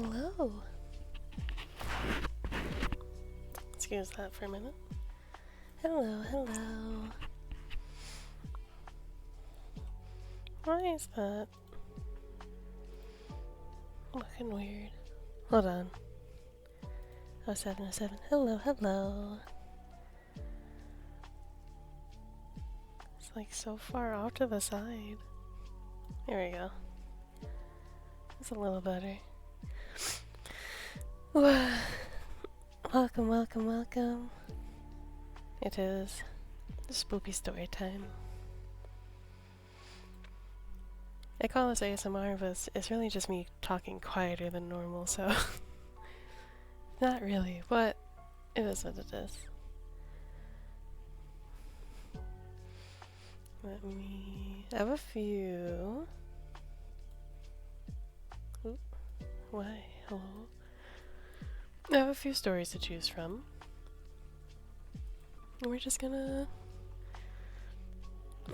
hello. Excuse that for a minute. Hello, hello. Why is that looking weird? Hold on. Oh, 707. Hello, hello. It's like so far off to the side. There we go. It's a little better. Welcome, welcome, welcome. It is spooky story time. I call this ASMR, but it's really just me talking quieter than normal, so not really, but it is what it is. Let me... I have a few... Oop. Why? Hello? I have a few stories to choose from. And we're just gonna...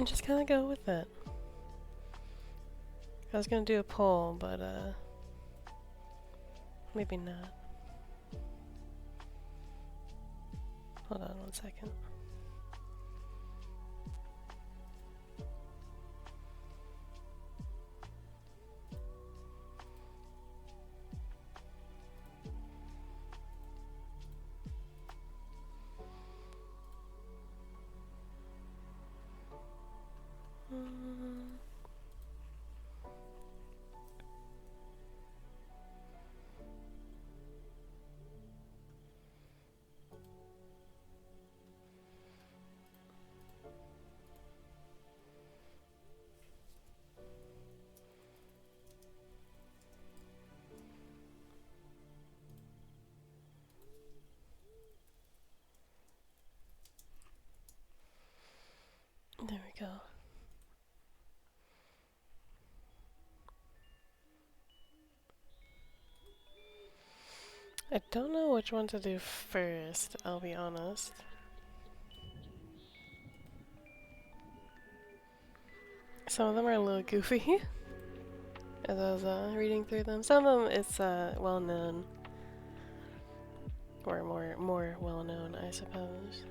just kinda go with it. I was gonna do a poll, but maybe not. Hold on 1 second. There we go. I don't know which one to do first, I'll be honest. Some of them are a little goofy as I was reading through them. Some of them it's well known, or more well known, I suppose.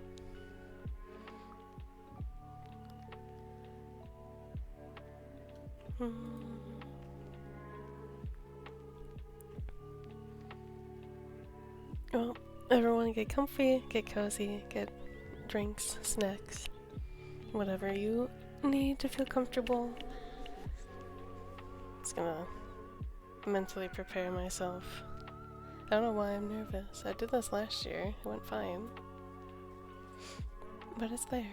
Well, everyone get comfy, get cozy, get drinks, snacks, whatever you need to feel comfortable. Just gonna mentally prepare myself. I don't know why I'm nervous. I did this last year. It went fine. But it's there.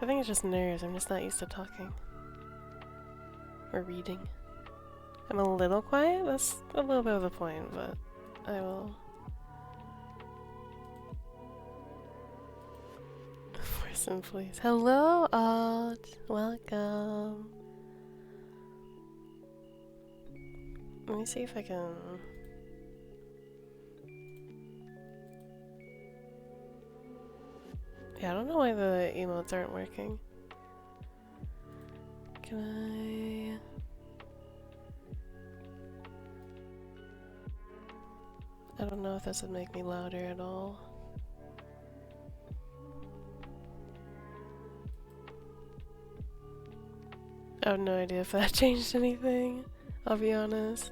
I think it's just nerves. I'm just not used to talking. Or reading. I'm a little quiet. That's a little bit of the point, but I will... Listen, please. Hello, Alt. Welcome. Let me see if I can... Yeah, I don't know why the emotes aren't working. Can I don't know if this would make me louder at all. I have no idea if that changed anything, I'll be honest.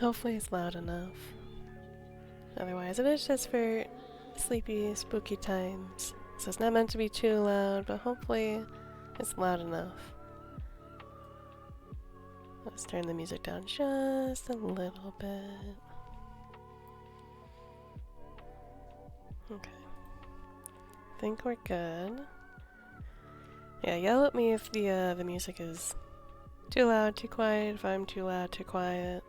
Hopefully it's loud enough. Otherwise, it is just for sleepy, spooky times. So it's not meant to be too loud, but hopefully it's loud enough. Let's turn the music down just a little bit. Okay. I think we're good. Yeah, yell at me if the music is too loud, too quiet, if I'm too loud, too quiet.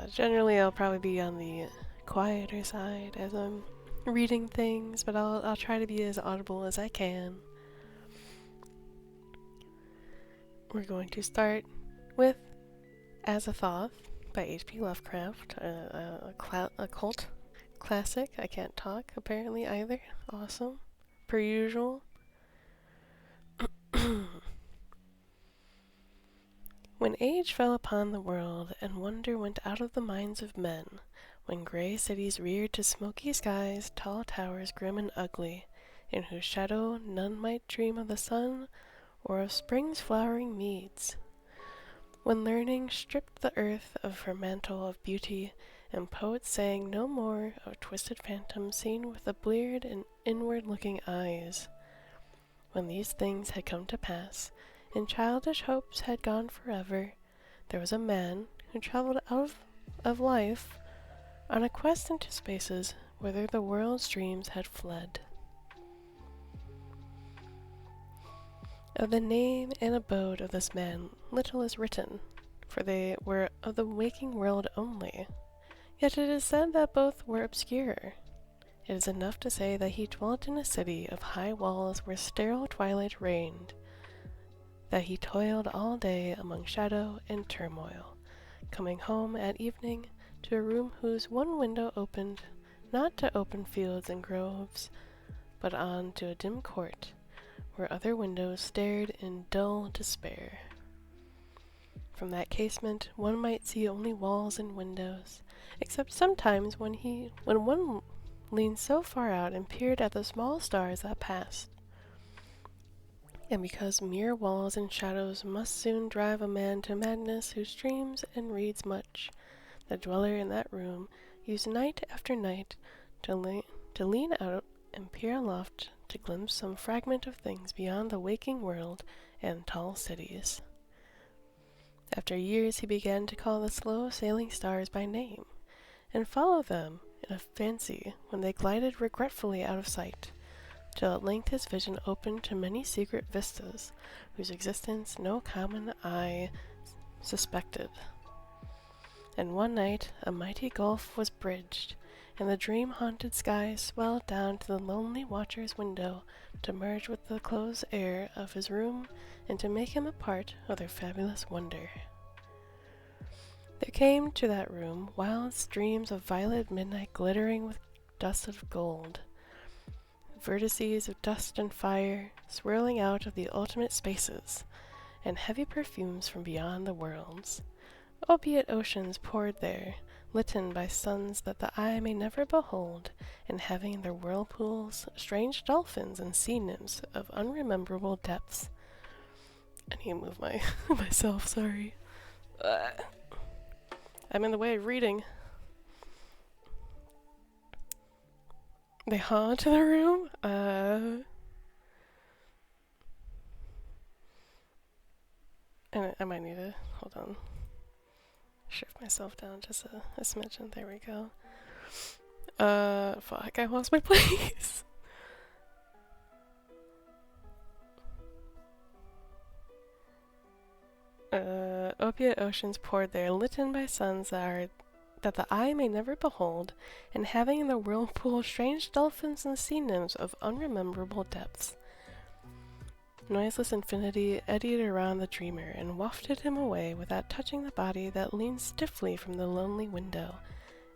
Generally I'll probably be on the quieter side as I'm reading things, but I'll try to be as audible as I can. We're going to start with Azatoth by H.P. Lovecraft, a cult classic. I can't talk apparently either. Awesome. Per usual. When age fell upon the world, and wonder went out of the minds of men, when grey cities reared to smoky skies tall towers grim and ugly, in whose shadow none might dream of the sun or of spring's flowering meads, when learning stripped the earth of her mantle of beauty, and poets sang no more of twisted phantoms seen with the bleared and inward-looking eyes. When these things had come to pass, and childish hopes had gone forever, there was a man who travelled out of life on a quest into spaces whither the world's dreams had fled. Of the name and abode of this man little is written, for they were of the waking world only. Yet it is said that both were obscure. It is enough to say that he dwelt in a city of high walls where sterile twilight reigned, that he toiled all day among shadow and turmoil, coming home at evening to a room whose one window opened not to open fields and groves, but on to a dim court, where other windows stared in dull despair. From that casement one might see only walls and windows, except sometimes when one leaned so far out and peered at the small stars that passed. And because mere walls and shadows must soon drive a man to madness who dreams and reads much, the dweller in that room used night after night to lean out and peer aloft to glimpse some fragment of things beyond the waking world and tall cities. After years he began to call the slow-sailing stars by name, and follow them in a fancy when they glided regretfully out of sight, till at length his vision opened to many secret vistas whose existence no common eye suspected. And one night a mighty gulf was bridged, and the dream-haunted sky swelled down to the lonely watcher's window to merge with the close air of his room and to make him a part of their fabulous wonder. There came to that room wild streams of violet midnight glittering with dust of gold, vortices of dust and fire swirling out of the ultimate spaces, and heavy perfumes from beyond the worlds. Opiate oceans poured there, litten by suns that the eye may never behold, and having in their whirlpools strange dolphins and sea nymphs of unrememberable depths. I need to move myself, sorry. I'm in the way of reading. They haul into the room? And I might need to, hold on, shift myself down just a smidgen. There we go. Fuck, I lost my place. Opiate oceans poured there, litten by suns that the eye may never behold, and having in the whirlpool strange dolphins and sea nymphs of unrememberable depths. Noiseless infinity eddied around the dreamer and wafted him away without touching the body that leaned stiffly from the lonely window,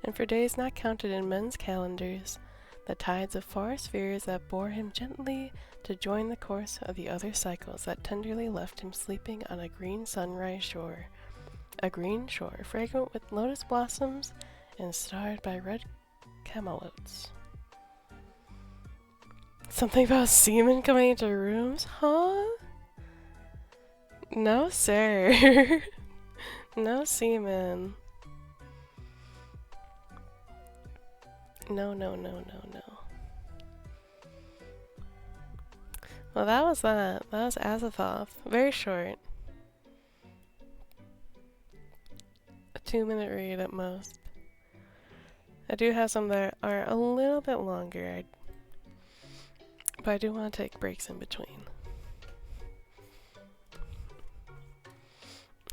and for days not counted in men's calendars, the tides of far spheres that bore him gently to join the course of the other cycles that tenderly left him sleeping on a green sunrise shore, a green shore fragrant with lotus blossoms and starred by red camelots. Something about semen coming into rooms? Huh? No, sir. No semen. No. Well, that was that. That was Azatoth. Very short. A 2-minute read at most. I do have some that are a little bit longer, but I do want to take breaks in between.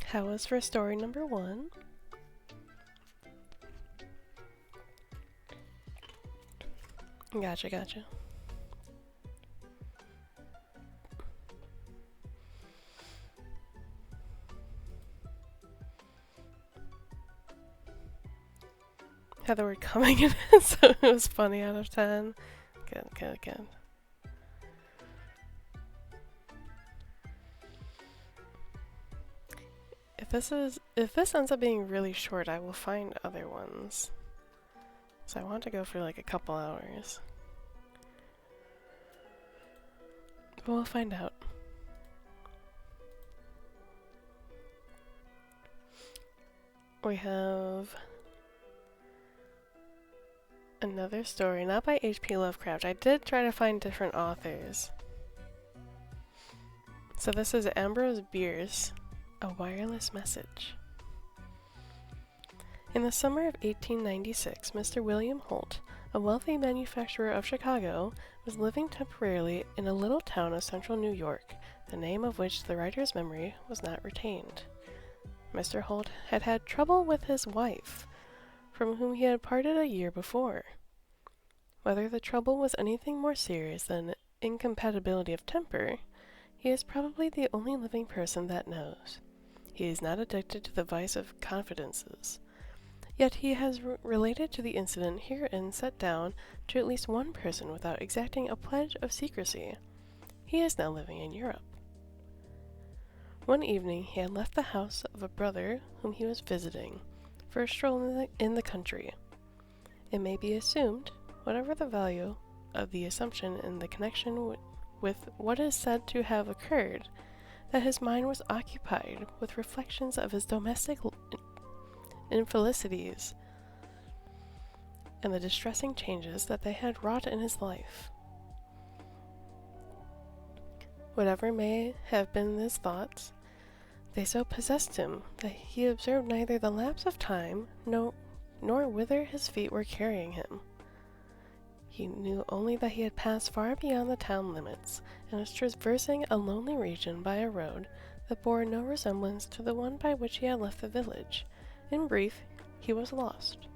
How was for story number 1? Gotcha. Had the word coming in it, so it was funny out of 10. Good. if this ends up being really short, I will find other ones. So I want to go for like a couple hours. But we'll find out. We have another story, not by H.P. Lovecraft. I did try to find different authors. So this is Ambrose Bierce, A Wireless Message. In the summer of 1896, Mr. William Holt, a wealthy manufacturer of Chicago, was living temporarily in a little town of central New York, the name of which the writer's memory was not retained. Mr. Holt had had trouble with his wife, from whom he had parted a year before. Whether the trouble was anything more serious than incompatibility of temper, he is probably the only living person that knows. He is not addicted to the vice of confidences. Yet he has related to the incident herein set down to at least one person without exacting a pledge of secrecy. He is now living in Europe. One evening he had left the house of a brother whom he was visiting for a stroll in the country. It may be assumed, whatever the value of the assumption in the connection with what is said to have occurred, that his mind was occupied with reflections of his domestic infelicities and the distressing changes that they had wrought in his life. Whatever may have been his thoughts, they so possessed him that he observed neither the lapse of time nor whither his feet were carrying him. He knew only that he had passed far beyond the town limits, and was traversing a lonely region by a road that bore no resemblance to the one by which he had left the village. In brief, he was lost.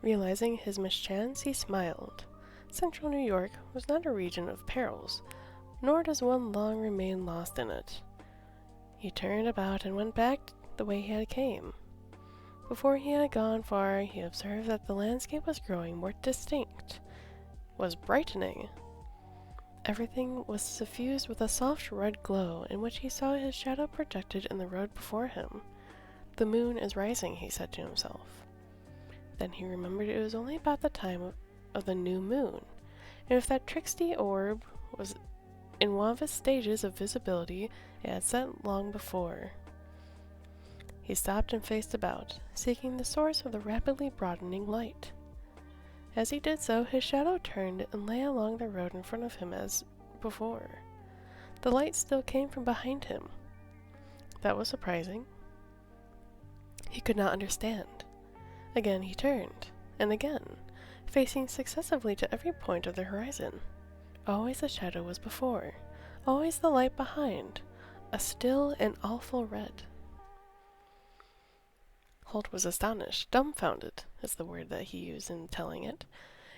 Realizing his mischance, he smiled. Central New York was not a region of perils, nor does one long remain lost in it. He turned about and went back the way he had came. Before he had gone far, he observed that the landscape was growing more distinct, was brightening. Everything was suffused with a soft red glow, in which he saw his shadow projected in the road before him. "The moon is rising," he said to himself. Then he remembered it was only about the time of the new moon, and if that tricksy orb was in one of its stages of visibility, it had set long before. He stopped and faced about, seeking the source of the rapidly broadening light. As he did so, his shadow turned and lay along the road in front of him as before. The light still came from behind him. That was surprising. He could not understand. Again he turned, and again, facing successively to every point of the horizon. Always the shadow was before, always the light behind, a still and awful red. Holt was astonished. Dumbfounded is the word that he used in telling it,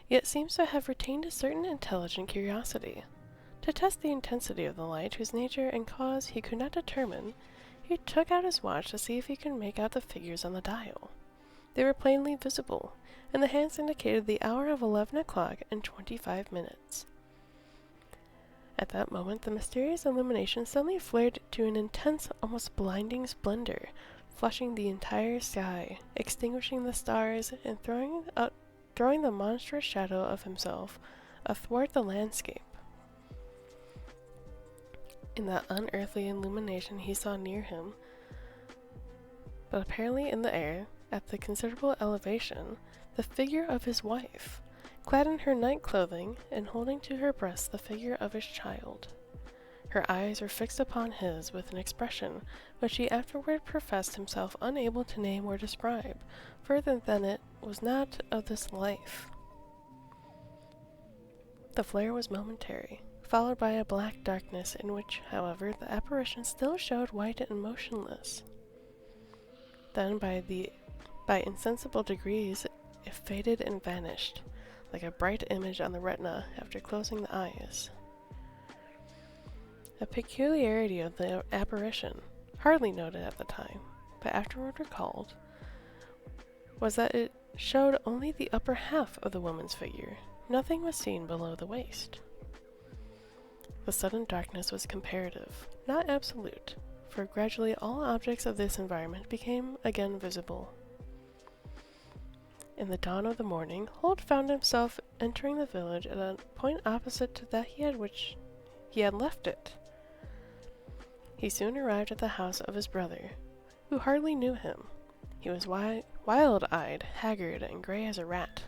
yet seems to have retained a certain intelligent curiosity. To test the intensity of the light, whose nature and cause he could not determine, he took out his watch to see if he could make out the figures on the dial. They were plainly visible, and the hands indicated the hour of 11 o'clock and 25 minutes. At that moment, the mysterious illumination suddenly flared to an intense, almost blinding splendor, flushing the entire sky, extinguishing the stars, and throwing the monstrous shadow of himself athwart the landscape. In that unearthly illumination he saw near him, but apparently in the air, at the considerable elevation, the figure of his wife, clad in her night clothing and holding to her breast the figure of his child. Her eyes were fixed upon his with an expression which he afterward professed himself unable to name or describe, further than it was not of this life. The flare was momentary, followed by a black darkness in which, however, the apparition still showed white and motionless. Then, by insensible degrees, it faded and vanished, like a bright image on the retina after closing the eyes. A peculiarity of the apparition, hardly noted at the time, but afterward recalled, was that it showed only the upper half of the woman's figure. Nothing was seen below the waist. The sudden darkness was comparative, not absolute, for gradually all objects of this environment became again visible. In the dawn of the morning, Holt found himself entering the village at a point opposite to that which he had left it. He soon arrived at the house of his brother, who hardly knew him. He was wild-eyed, haggard, and gray as a rat.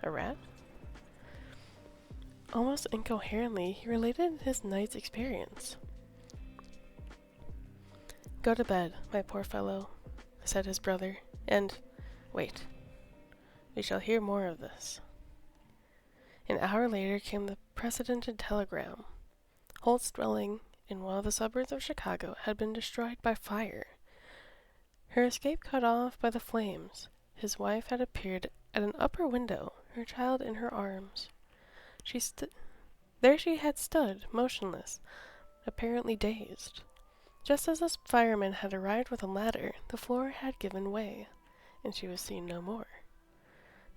A rat? Almost incoherently, he related his night's experience. "Go to bed, my poor fellow," said his brother, "and wait. We shall hear more of this." An hour later came the precedented telegram. Holt's dwelling in one of the suburbs of Chicago had been destroyed by fire. Her escape cut off by the flames, his wife had appeared at an upper window, her child in her arms. There she had stood, motionless, apparently dazed. Just as the fireman had arrived with a ladder, the floor had given way, and she was seen no more.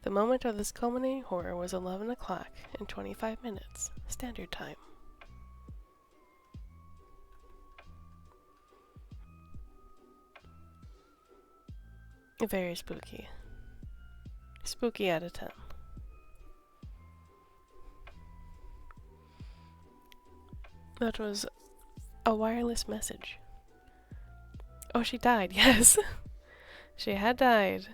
The moment of this culminating horror was 11 o'clock and 25 minutes, standard time. Very spooky. Spooky out of 10. That was a wireless message. Oh, she died, yes. She had died.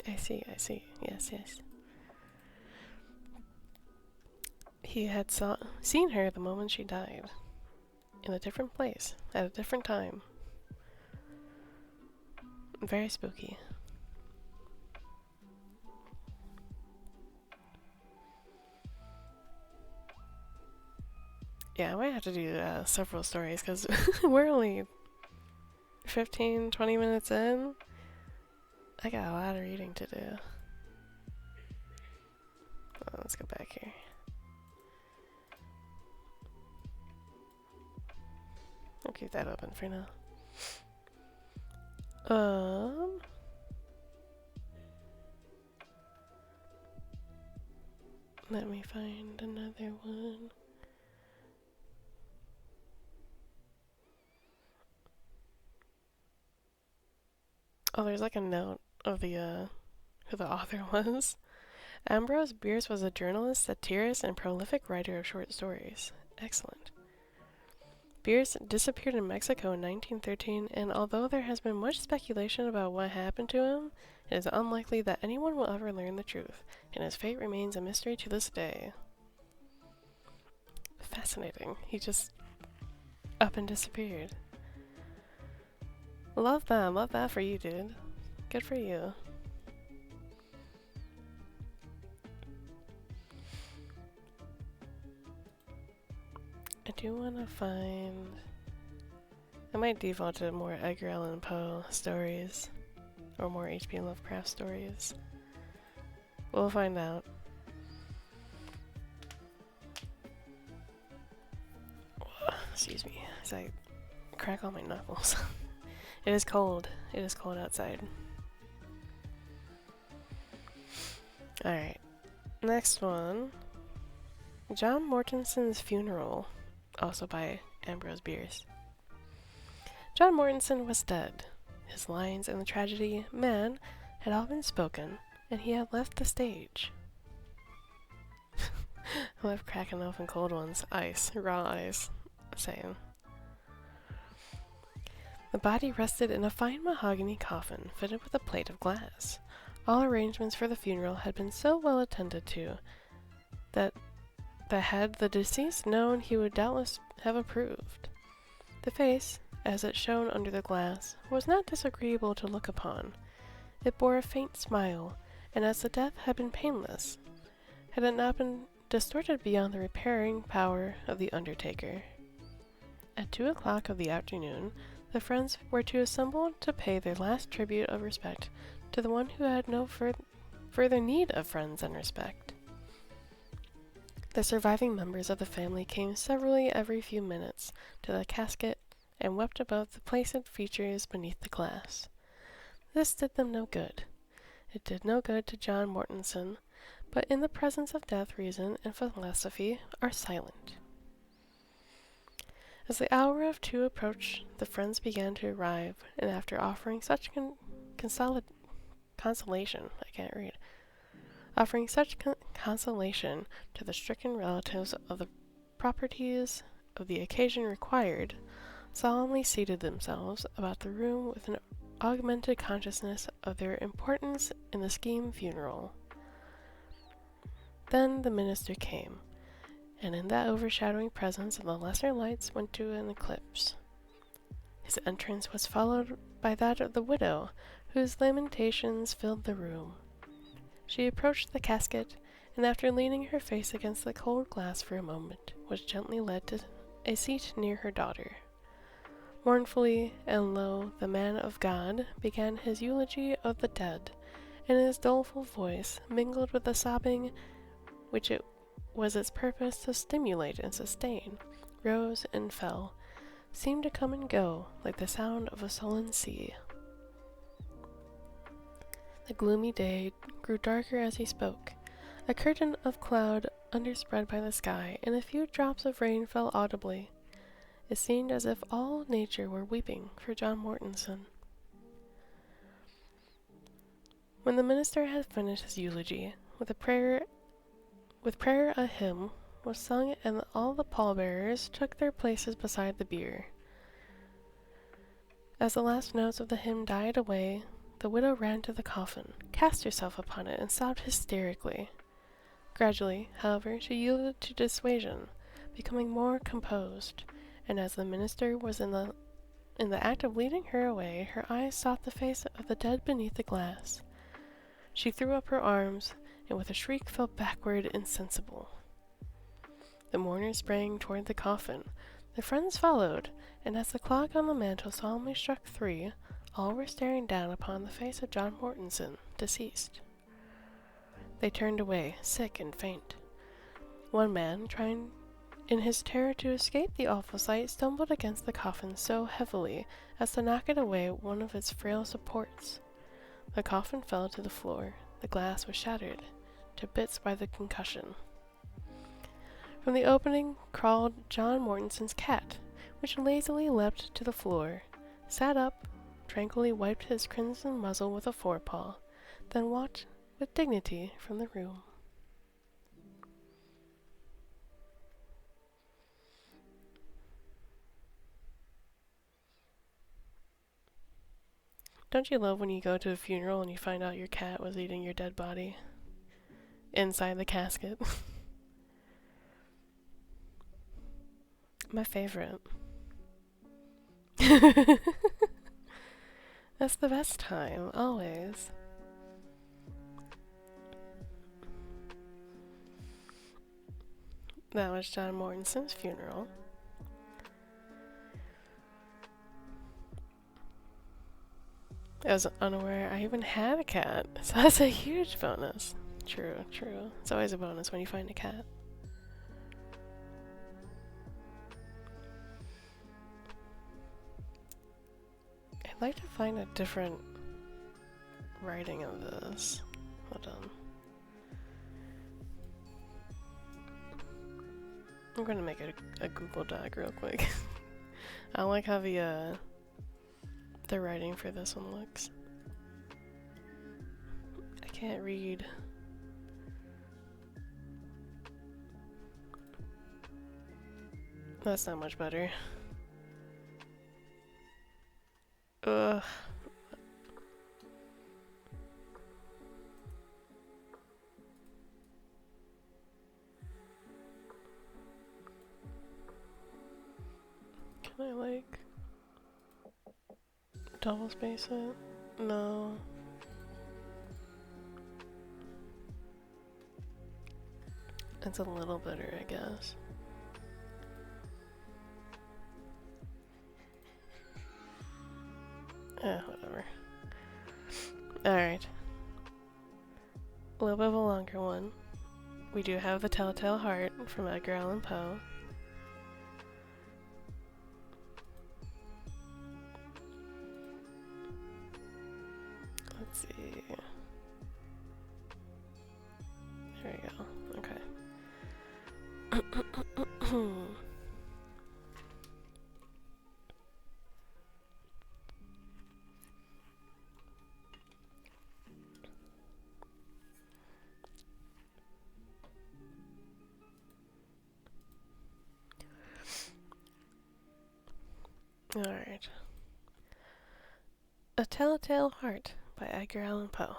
I see. Yes. He had seen her the moment she died. In a different place, at a different time. Very spooky. Yeah, I might have to do several stories, because we're only 15-20 minutes in. I got a lot of reading to do. Oh, let's go back here. I'll keep that open for now. Let me find another one. Oh, there's like a note of the who the author was. Ambrose Bierce was a journalist, satirist, and prolific writer of short stories. Excellent. Bierce disappeared in Mexico in 1913, and although there has been much speculation about what happened to him, it is unlikely that anyone will ever learn the truth, and his fate remains a mystery to this day. Fascinating. He just up and disappeared. Love that for you, dude. Good for you. I do want to find... I might default to more Edgar Allan Poe stories. Or more H.P. Lovecraft stories. We'll find out. Excuse me as I crack all my knuckles. It is cold. It is cold outside. Alright. Next one. John Mortonson's Funeral. Also by Ambrose Bierce. John Mortonson was dead. His lines in the tragedy, Man, had all been spoken, and he had left the stage. I love cracking open cold ones. Ice. Raw ice. Same. The body rested in a fine mahogany coffin fitted with a plate of glass. All arrangements for the funeral had been so well attended to that had the deceased known, he would doubtless have approved. The face, as it shone under the glass, was not disagreeable to look upon. It bore a faint smile, and as the death had been painless, had it not been distorted beyond the repairing power of the undertaker. At 2 o'clock of the afternoon, the friends were to assemble to pay their last tribute of respect to the one who had no further need of friends and respect. The surviving members of the family came severally every few minutes to the casket and wept above the placid features beneath the glass. This did them no good. It did no good to John Mortonson, but in the presence of death, reason and philosophy are silent. As the hour of 2 approached, the friends began to arrive, and after offering such consolation, I can't read, offering such consolation to the stricken relatives of the properties of the occasion required, solemnly seated themselves about the room with an augmented consciousness of their importance in the scheme funeral. Then the minister came, and in that overshadowing presence of the lesser lights went to an eclipse. His entrance was followed by that of the widow, whose lamentations filled the room. She approached the casket, and after leaning her face against the cold glass for a moment, was gently led to a seat near her daughter. Mournfully and low, the man of God began his eulogy of the dead, and his doleful voice, mingled with the sobbing which it was its purpose to stimulate and sustain, rose and fell, seemed to come and go like the sound of a sullen sea. The gloomy day grew darker as he spoke. A curtain of cloud underspread by the sky, and a few drops of rain fell audibly. It seemed as if all nature were weeping for John Mortonson. When the minister had finished his eulogy, with prayer a hymn was sung, and all the pallbearers took their places beside the bier. As the last notes of the hymn died away, the widow ran to the coffin, cast herself upon it, and sobbed hysterically. Gradually, however, she yielded to dissuasion, becoming more composed, and as the minister was in the act of leading her away, her eyes sought the face of the dead beneath the glass. She threw up her arms, and with a shriek fell backward insensible. The mourners sprang toward the coffin. The friends followed, and as the clock on the mantel solemnly struck 3, all were staring down upon the face of John Mortonson, deceased. They turned away, sick and faint. One man, trying in his terror to escape the awful sight, stumbled against the coffin so heavily as to knock it away one of its frail supports. The coffin fell to the floor. The glass was shattered to bits by the concussion. From the opening crawled John Mortonson's cat, which lazily leapt to the floor, sat up, tranquilly wiped his crimson muzzle with a forepaw, then walked with dignity from the room. Don't you love when you go to a funeral and you find out your cat was eating your dead body inside the casket? My favorite. That's the best time, always. That was John Mortonson's funeral. I was unaware I even had a cat, so that's a huge bonus. True, true. It's always a bonus when you find a cat. I'd like to find a different writing of this. Hold on. I'm gonna make a Google Doc real quick. I like how the writing for this one looks. I can't read. That's not much better. Ugh. Can I like double space it? No. It's a little better, I guess. Whatever. Alright. A little bit of a longer one. We do have The Telltale Heart from Edgar Allan Poe. Let's see. Alright. A Telltale Heart by Edgar Allan Poe.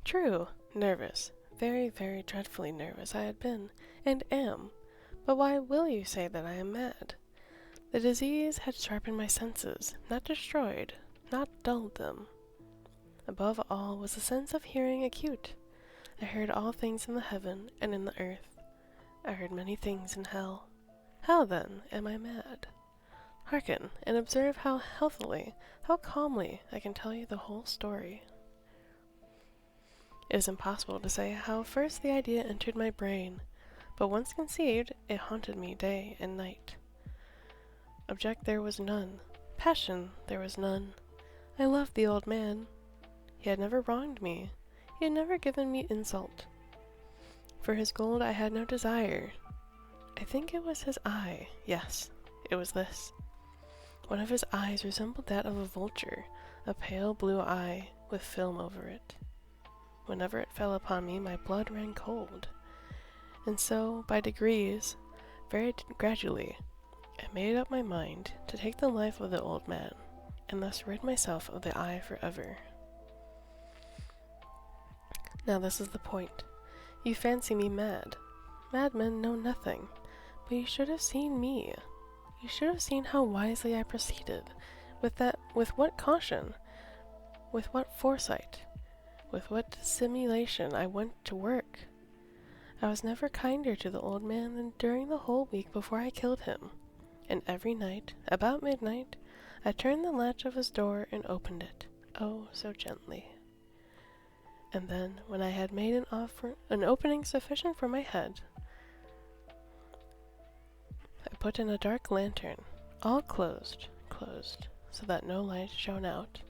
True, nervous, very, very dreadfully nervous I had been, and am. But why will you say that I am mad? The disease had sharpened my senses, not destroyed, not dulled them. Above all was the sense of hearing acute. I heard all things in the heaven and in the earth. I heard many things in hell. How, then, am I mad? Hearken, and observe how healthily, how calmly I can tell you the whole story. It is impossible to say how first the idea entered my brain, but once conceived, it haunted me day and night. Object there was none. Passion there was none. I loved the old man. He had never wronged me. He had never given me insult. For his gold I had no desire. I think it was his eye. Yes, it was this. One of his eyes resembled that of a vulture, a pale blue eye with film over it. Whenever it fell upon me, my blood ran cold. And so, by degrees, very gradually, I made up my mind to take the life of the old man, and thus rid myself of the eye forever. Now this is the point. You fancy me mad. Madmen know nothing, but you should have seen me. You should have seen how wisely I proceeded, with what caution, with what foresight, with what dissimulation I went to work. I was never kinder to the old man than during the whole week before I killed him, and every night, about midnight, I turned the latch of his door and opened it, oh, so gently. And then, when I had made an opening sufficient for my head, I put in a dark lantern, all closed, so that no light shone out,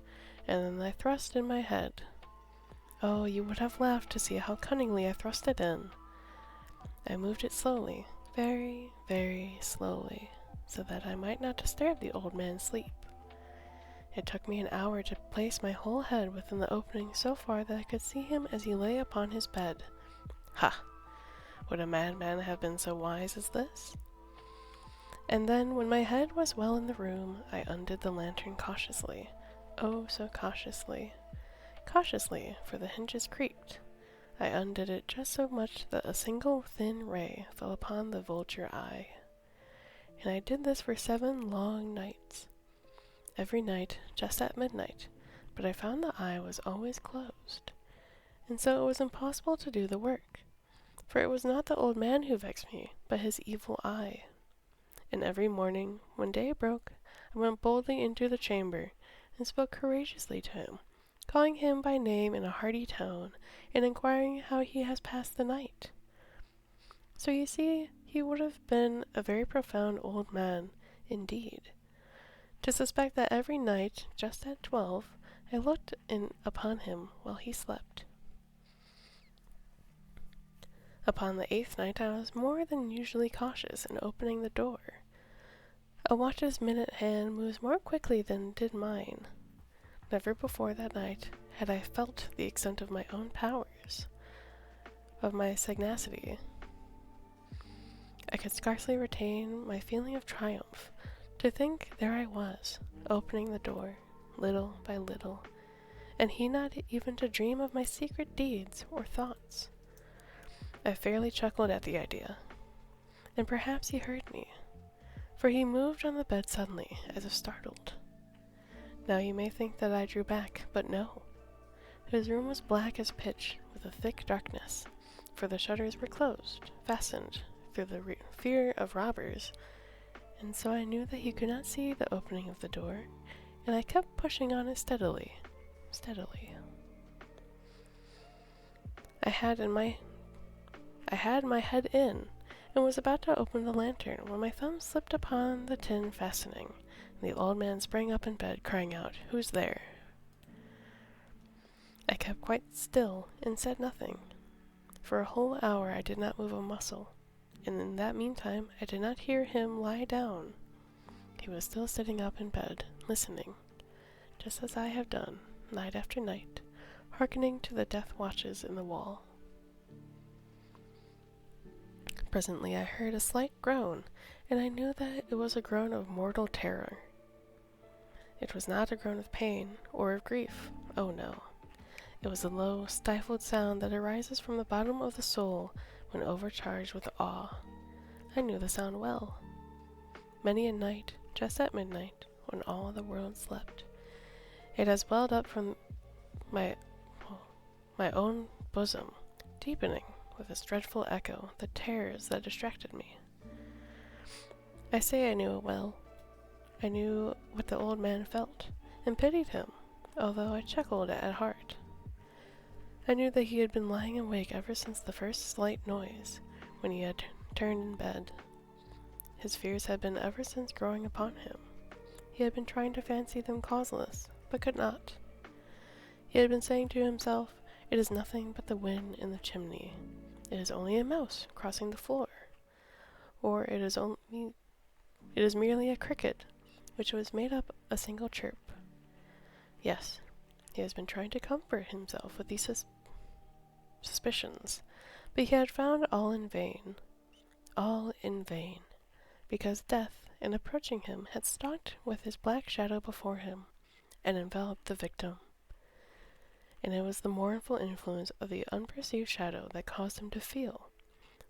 and then I thrust in my head. Oh, you would have laughed to see how cunningly I thrust it in. I moved it slowly, very, very slowly, so that I might not disturb the old man's sleep. It took me an hour to place my whole head within the opening so far that I could see him as he lay upon his bed. Ha! Would a madman have been so wise as this? And then, when my head was well in the room, I undid the lantern cautiously. Oh, so cautiously. Cautiously, for the hinges creaked. I undid it just so much that a single thin ray fell upon the vulture eye. And I did this for 7 long nights. Every night, just at midnight, but I found the eye was always closed. And so it was impossible to do the work. For it was not the old man who vexed me, but his evil eye. And every morning, when day broke, I went boldly into the chamber, and spoke courageously to him, calling him by name in a hearty tone, and inquiring how he has passed the night. So you see, he would have been a very profound old man, indeed, to suspect that every night, just at 12, I looked in upon him while he slept. Upon the 8th night I was more than usually cautious in opening the door. A watch's minute hand moves more quickly than did mine. Never before that night had I felt the extent of my own powers, of my sagacity. I could scarcely retain my feeling of triumph, to think there I was, opening the door, little by little, and he not even to dream of my secret deeds or thoughts. I fairly chuckled at the idea, and perhaps he heard me, for he moved on the bed suddenly, as if startled. Now you may think that I drew back, but no. His room was black as pitch, with a thick darkness, for the shutters were closed, fastened, through the fear of robbers, and so I knew that he could not see the opening of the door, and I kept pushing on it steadily. I had my head in, and was about to open the lantern, when my thumb slipped upon the tin fastening, and the old man sprang up in bed, crying out, "Who's there?" I kept quite still, and said nothing. For a whole hour I did not move a muscle. and in that meantime I did not hear him lie down. He was still sitting up in bed, listening, just as I have done, night after night, hearkening to the death watches in the wall. Presently I heard a slight groan, and I knew that it was a groan of mortal terror. It was not a groan of pain or of grief, oh no. It was a low, stifled sound that arises from the bottom of the soul when overcharged with awe. I knew the sound well. Many a night, just at midnight, when all the world slept, it has welled up from my own bosom, deepening with its dreadful echo the terrors that distracted me. I say I knew it well. I knew what the old man felt, and pitied him, although I chuckled at heart. I knew that he had been lying awake ever since the first slight noise, when he had turned in bed. His fears had been ever since growing upon him. He had been trying to fancy them causeless, but could not. He had been saying to himself, "It is nothing but the wind in the chimney. It is only a mouse crossing the floor. Or it is merely a cricket, which was made up a single chirp." Yes, he has been trying to comfort himself with these suspicions, but he had found all in vain, because death, in approaching him, had stalked with his black shadow before him, and enveloped the victim. And it was the mournful influence of the unperceived shadow that caused him to feel,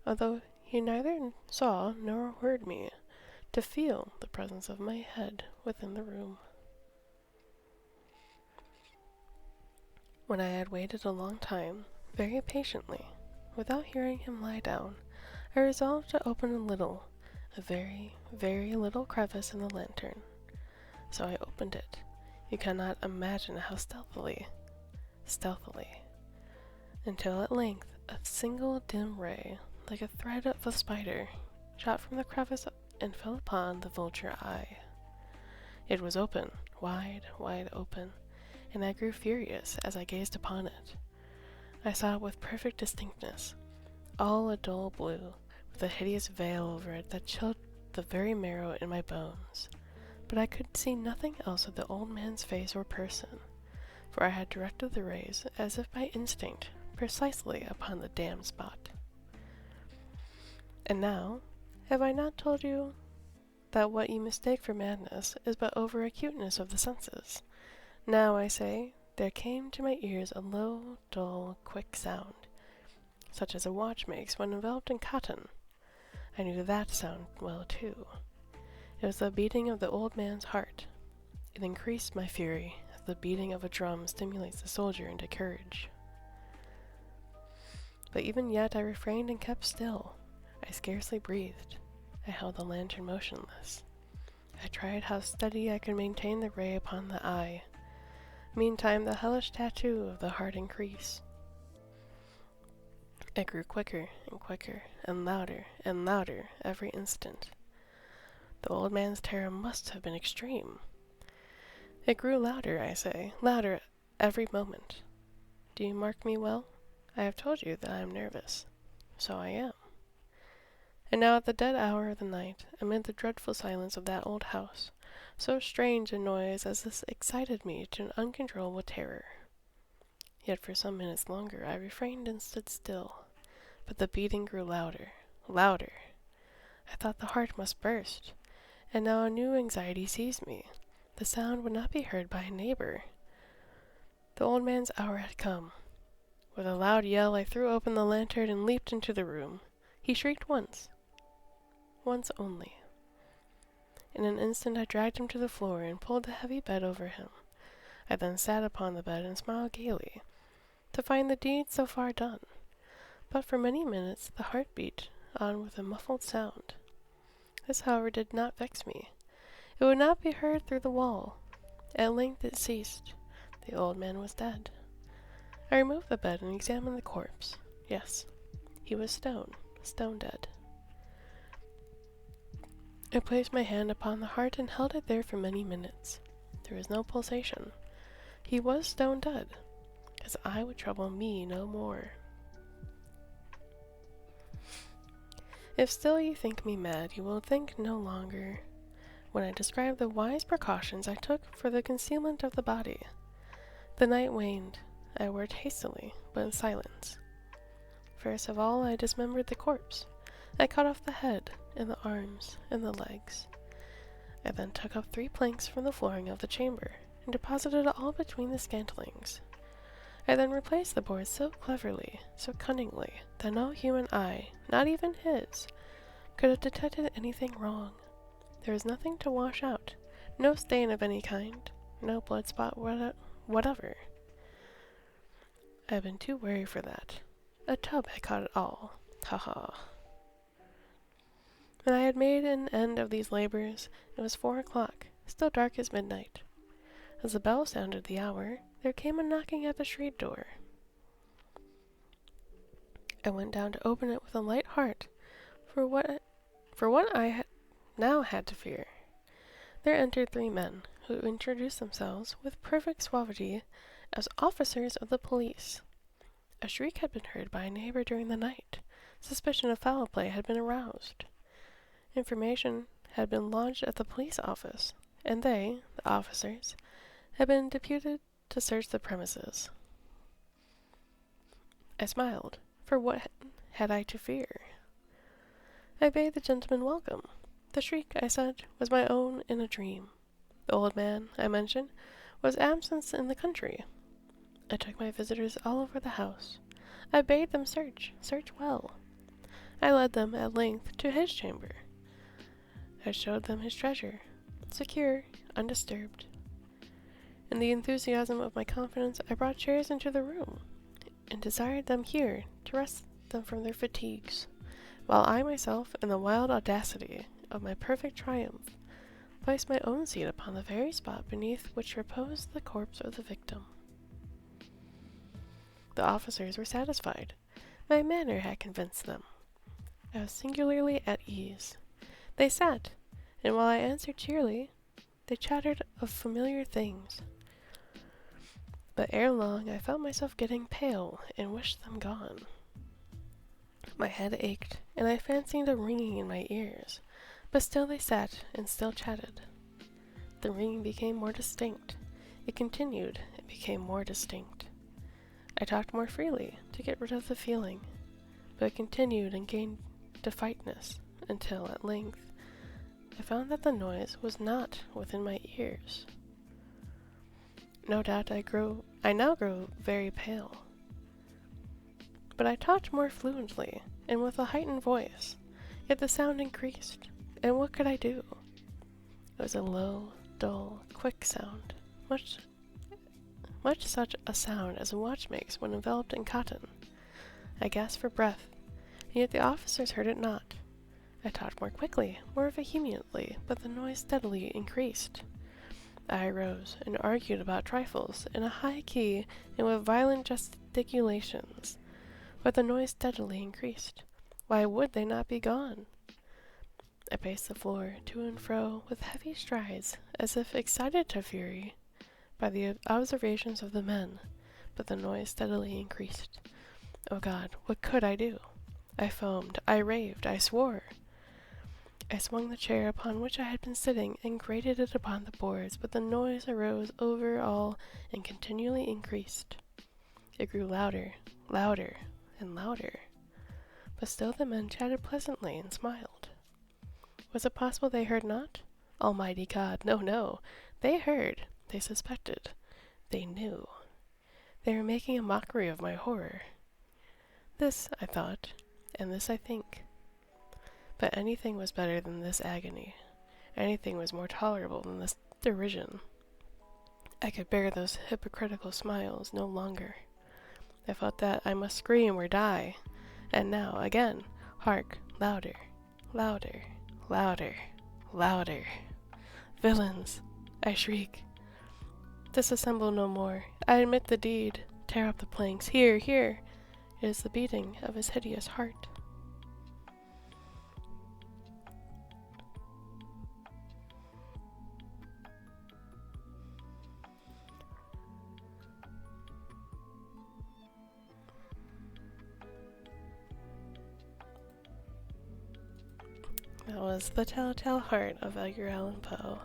although he neither saw nor heard me, to feel the presence of my head within the room. When I had waited a long time, very patiently, without hearing him lie down, I resolved to open a very, very little crevice in the lantern. So I opened it. You cannot imagine how stealthily, until at length a single dim ray, like a thread of a spider, shot from the crevice and fell upon the vulture eye. It was open, wide, wide open, and I grew furious as I gazed upon it. I saw it with perfect distinctness, all a dull blue, with a hideous veil over it that chilled the very marrow in my bones. But I could see nothing else of the old man's face or person, for I had directed the rays, as if by instinct, precisely upon the damned spot. And now, have I not told you that what you mistake for madness is but over-acuteness of the senses? Now, I say, there came to my ears a low, dull, quick sound, such as a watch makes when enveloped in cotton. I knew that sound well, too. It was the beating of the old man's heart. It increased my fury, as the beating of a drum stimulates the soldier into courage. But even yet I refrained and kept still. I scarcely breathed. I held the lantern motionless. I tried how steady I could maintain the ray upon the eye. Meantime, the hellish tattoo of the heart increased. It grew quicker and quicker, and louder every instant. The old man's terror must have been extreme. It grew louder, I say, louder every moment. Do you mark me well? I have told you that I am nervous. So I am. And now at the dead hour of the night, amid the dreadful silence of that old house, so strange a noise as this excited me to an uncontrollable terror. Yet for some minutes longer I refrained and stood still, but the beating grew louder. I thought the heart must burst, and now a new anxiety seized me. The sound would not be heard by a neighbor. The old man's hour had come. With a loud yell I threw open the lantern and leaped into the room. He shrieked once only. In an instant I dragged him to the floor and pulled the heavy bed over him. I then sat upon the bed and smiled gaily, to find the deed so far done. But for many minutes the heart beat on with a muffled sound. This, however, did not vex me. It would not be heard through the wall. At length it ceased. The old man was dead. I removed the bed and examined the corpse. Yes, he was stone dead. I placed my hand upon the heart and held it there for many minutes. There was no pulsation. He was stone dead. His eye would trouble me no more. If still you think me mad, you will think no longer when I describe the wise precautions I took for the concealment of the body. The night waned. I worked hastily, but in silence. First of all, I dismembered the corpse. I cut off the head, and the arms, and the legs. I then took up 3 planks from the flooring of the chamber, and deposited it all between the scantlings. I then replaced the boards so cleverly, so cunningly, that no human eye, not even his, could have detected anything wrong. There was nothing to wash out, no stain of any kind, no blood spot whatever. I have been too wary for that. A tub had caught it all. Ha ha. When I had made an end of these labors, it was 4 o'clock, still dark as midnight. As the bell sounded the hour, there came a knocking at the street door. I went down to open it with a light heart, for what I now had to fear. There entered 3 men, who introduced themselves with perfect suavity as officers of the police. A shriek had been heard by a neighbor during the night. Suspicion of foul play had been aroused. Information had been lodged at the police office, and they, the officers, had been deputed to search the premises. I smiled, for what had I to fear? I bade the gentleman welcome. The shriek, I said, was my own in a dream. The old man, I mentioned, was absent in the country. I took my visitors all over the house. I bade them search well. I led them, at length, to his chamber. I showed them his treasure, secure, undisturbed. In the enthusiasm of my confidence, I brought chairs into the room, and desired them here to rest them from their fatigues, while I myself, in the wild audacity of my perfect triumph, placed my own seat upon the very spot beneath which reposed the corpse of the victim. The officers were satisfied. My manner had convinced them. I was singularly at ease. They sat, and while I answered cheerily, they chattered of familiar things. But ere long I felt myself getting pale, and wished them gone. My head ached, and I fancied a ringing in my ears, but still they sat, and still chatted. The ringing became more distinct. It continued, and became more distinct. I talked more freely, to get rid of the feeling, but it continued and gained definiteness, until, at length, I found that the noise was not within my ears. No doubt I now grew very pale. But I talked more fluently, and with a heightened voice, yet the sound increased, and what could I do? It was a low, dull, quick sound, much such a sound as a watch makes when enveloped in cotton. I gasped for breath, and yet the officers heard it not. I talked more quickly, more vehemently, but the noise steadily increased. I arose and argued about trifles in a high key and with violent gesticulations, but the noise steadily increased. Why would they not be gone? I paced the floor to and fro with heavy strides, as if excited to fury by the observations of the men, but the noise steadily increased. Oh God, what could I do? I foamed, I raved, I swore. I swung the chair upon which I had been sitting and grated it upon the boards, but the noise arose over all and continually increased. It grew louder, louder, and louder, but still the men chatted pleasantly and smiled. Was it possible they heard not? Almighty God, no, no! They heard, they suspected, they knew. They were making a mockery of my horror. This, I thought, and this I think. But anything was better than this agony. Anything was more tolerable than this derision. I could bear those hypocritical smiles no longer. I felt that I must scream or die. And now, again, hark, louder, louder, louder, louder. Villains! I shriek. Disassemble no more. I admit the deed. Tear up the planks. Here, here! It is the beating of his hideous heart. was The Telltale Heart of Edgar Allan Poe.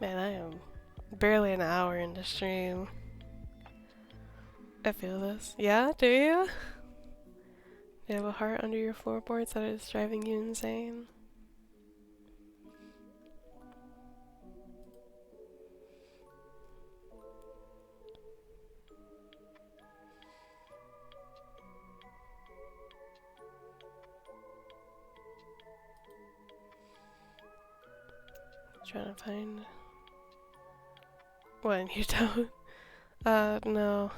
Man, I am barely an hour into stream. I feel this. Yeah, do you? Do you have a heart under your floorboards that is driving you insane? Trying to find... When you don't? No.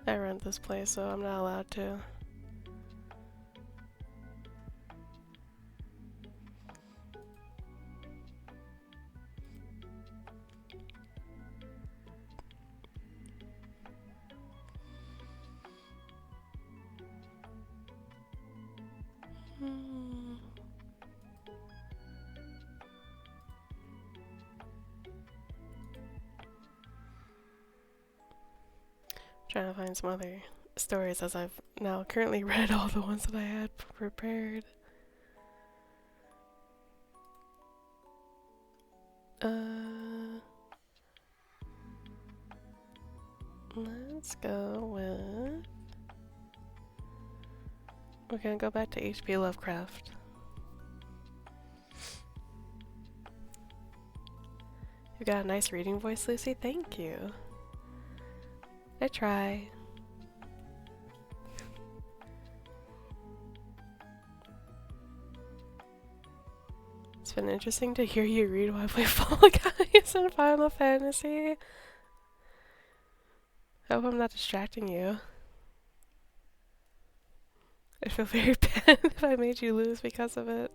I rent this place, so I'm not allowed to. Trying to find some other stories as I've now currently read all the ones that I had prepared. Let's go with... We're gonna go back to H.P. Lovecraft. You got a nice reading voice, Lucy. Thank you. I try. It's been interesting to hear you read while I play Fall Guys and Final Fantasy. I hope I'm not distracting you. I feel very bad if I made you lose because of it.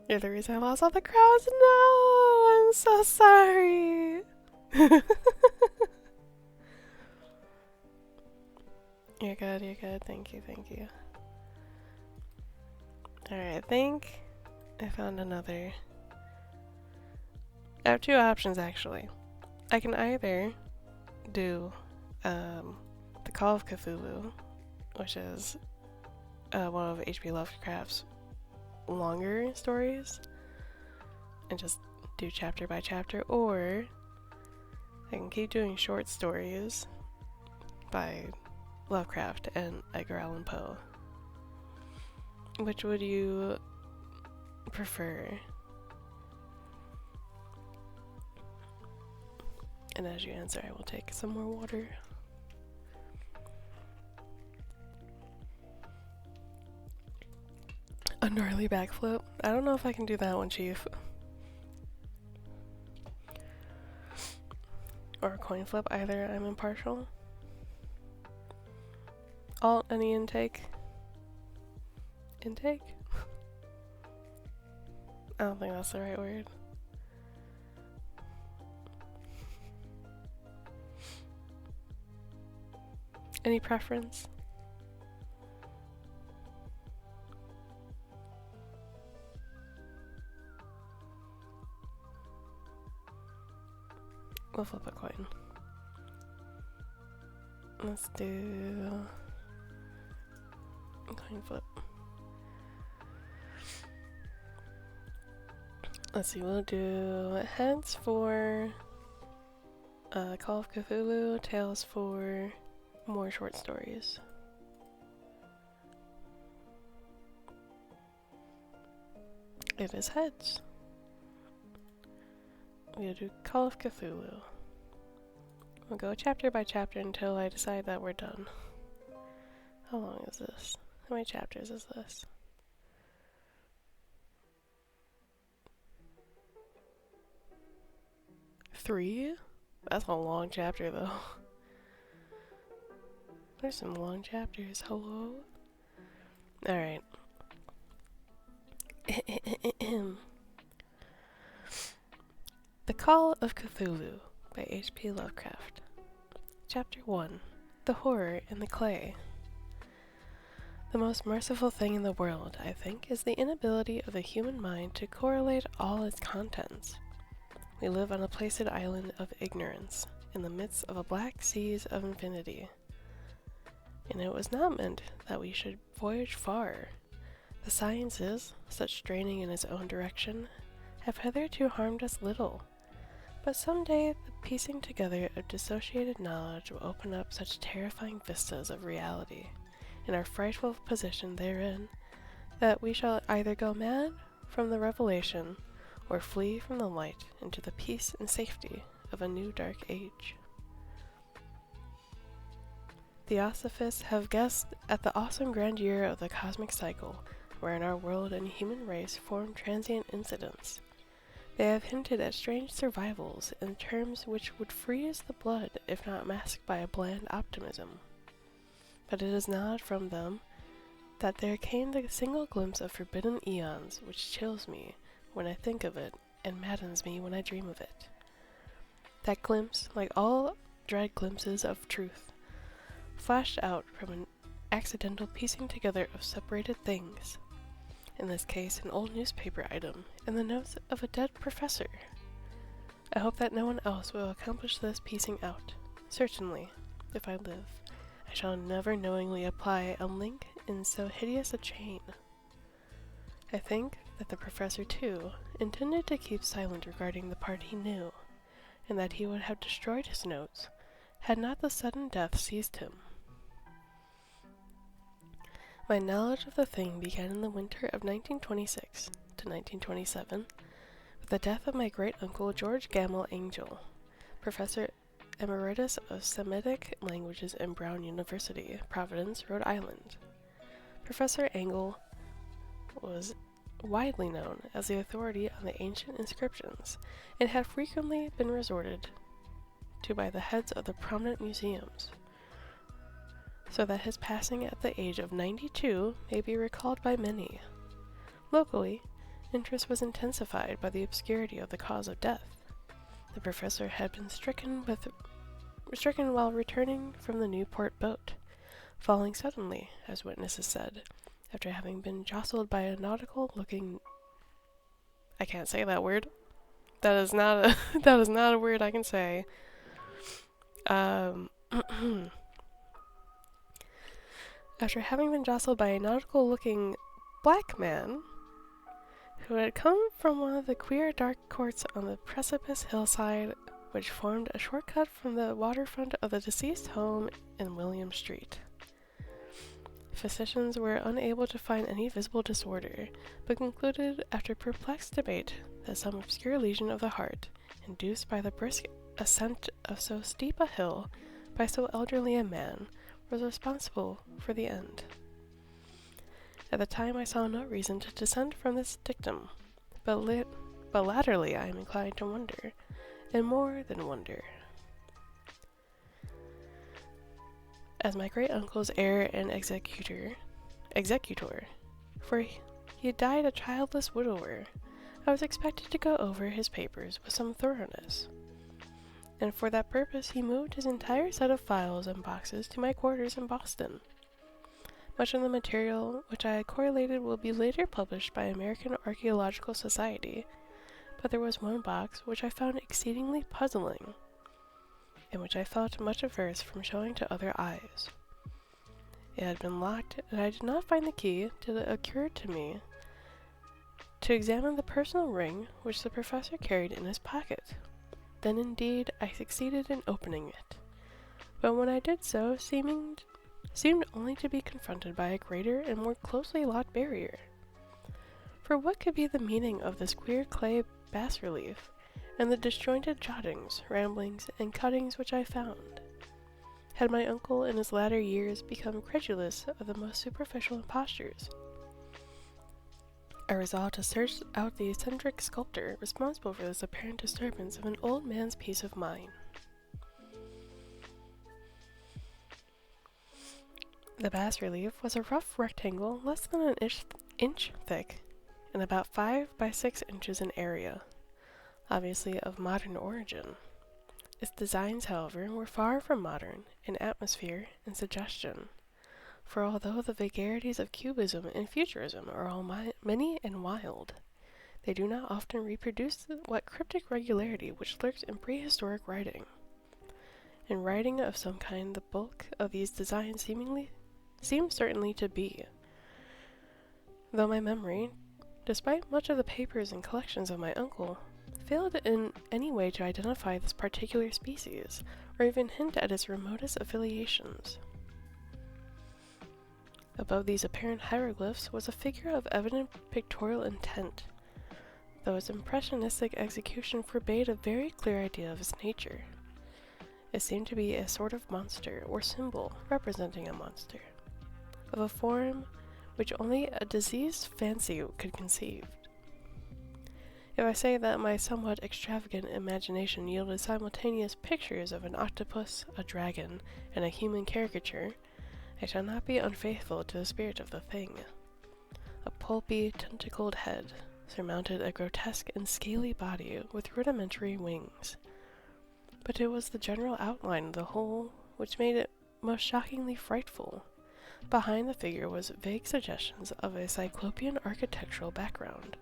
You're the reason I lost all the crowds? No! I'm so sorry! You're good, you're good. Thank you, thank you. Alright, I think I found another. I have two options, actually. I can either do the Call of Cthulhu, which is one of H.P. Lovecraft's longer stories, and just do chapter by chapter, or I can keep doing short stories by Lovecraft and Edgar Allan Poe. Which would you prefer? And as you answer, I will take some more water. A gnarly backflip? I don't know if I can do that one, Chief. Or a coin flip, either. I'm impartial. Alt, any intake? Intake? I don't think that's the right word. Any preference? We'll flip a coin. Let's do a coin flip. Let's see, we'll do heads for Call of Cthulhu, tails for more short stories. It is heads. We'll do Call of Cthulhu. We'll go chapter by chapter until I decide that we're done. How long is this? How many chapters is this? 3? That's a long chapter, though. There's some long chapters. Hello? Alright. The Call of Cthulhu by H.P. Lovecraft. Chapter 1. The Horror in the Clay. The most merciful thing in the world, I think, is the inability of the human mind to correlate all its contents. We live on a placid island of ignorance, in the midst of a black seas of infinity. And it was not meant that we should voyage far. The sciences, such straining in its own direction, have hitherto harmed us little. But some day the piecing together of dissociated knowledge will open up such terrifying vistas of reality, in our frightful position therein, that we shall either go mad from the revelation, or flee from the light into the peace and safety of a new dark age. Theosophists have guessed at the awesome grandeur of the cosmic cycle, wherein our world and human race form transient incidents. They have hinted at strange survivals in terms which would freeze the blood if not masked by a bland optimism. But it is not from them that there came the single glimpse of forbidden eons which chills me when I think of it and maddens me when I dream of it. That glimpse, like all dread glimpses of truth, flashed out from an accidental piecing together of separated things. In this case, an old newspaper item, and the notes of a dead professor. I hope that no one else will accomplish this piecing out. Certainly, if I live, I shall never knowingly apply a link in so hideous a chain. I think that the professor, too, intended to keep silent regarding the part he knew, and that he would have destroyed his notes, had not the sudden death seized him. My knowledge of the thing began in the winter of 1926 to 1927, with the death of my great-uncle George Gamble Angel, Professor Emeritus of Semitic Languages in Brown University, Providence, Rhode Island. Professor Angell was widely known as the authority on the ancient inscriptions, and had frequently been resorted to by the heads of the prominent museums, so that his passing at the age of 92 may be recalled by many. Locally, interest was intensified by the obscurity of the cause of death. The professor had been stricken while returning from the Newport boat, falling suddenly, as witnesses said, after having been jostled by a nautical-looking... I can't say that word. That is not a word I can say. After having been jostled by a nautical-looking black man who had come from one of the queer dark courts on the precipice hillside which formed a shortcut from the waterfront of the deceased home in William Street. Physicians were unable to find any visible disorder, but concluded after perplexed debate that some obscure lesion of the heart, induced by the brisk ascent of so steep a hill by so elderly a man, was responsible for the end. At the time I saw no reason to dissent from this dictum, but latterly I am inclined to wonder, and more than wonder. As my great-uncle's heir and executor, for he had died a childless widower, I was expected to go over his papers with some thoroughness, and for that purpose he moved his entire set of files and boxes to my quarters in Boston. Much of the material which I had correlated will be later published by American Archaeological Society, but there was one box which I found exceedingly puzzling, and which I felt much averse from showing to other eyes. It had been locked, and I did not find the key till it occurred to me to examine the personal ring which the professor carried in his pocket. Then indeed I succeeded in opening it, but when I did so, seemed only to be confronted by a greater and more closely locked barrier. For what could be the meaning of this queer clay bas-relief, and the disjointed jottings, ramblings, and cuttings which I found? Had my uncle in his latter years become credulous of the most superficial impostures? I resolved to search out the eccentric sculptor responsible for this apparent disturbance of an old man's peace of mind. The bas-relief was a rough rectangle less than an inch thick and about 5 by 6 inches in area. obviously of modern origin. Its designs, however, were far from modern in atmosphere and suggestion, for although the vagaries of Cubism and Futurism are all many and wild, they do not often reproduce what cryptic regularity which lurks in prehistoric writing. In writing of some kind, the bulk of these designs seems certainly to be, though my memory, despite much of the papers and collections of my uncle, failed in any way to identify this particular species, or even hint at its remotest affiliations. Above these apparent hieroglyphs was a figure of evident pictorial intent, though its impressionistic execution forbade a very clear idea of its nature. It seemed to be a sort of monster, or symbol, representing a monster, of a form which only a diseased fancy could conceive. If I say that my somewhat extravagant imagination yielded simultaneous pictures of an octopus, a dragon, and a human caricature, I shall not be unfaithful to the spirit of the thing. A pulpy, tentacled head surmounted a grotesque and scaly body with rudimentary wings. But it was the general outline of the whole which made it most shockingly frightful. Behind the figure was vague suggestions of a cyclopean architectural background.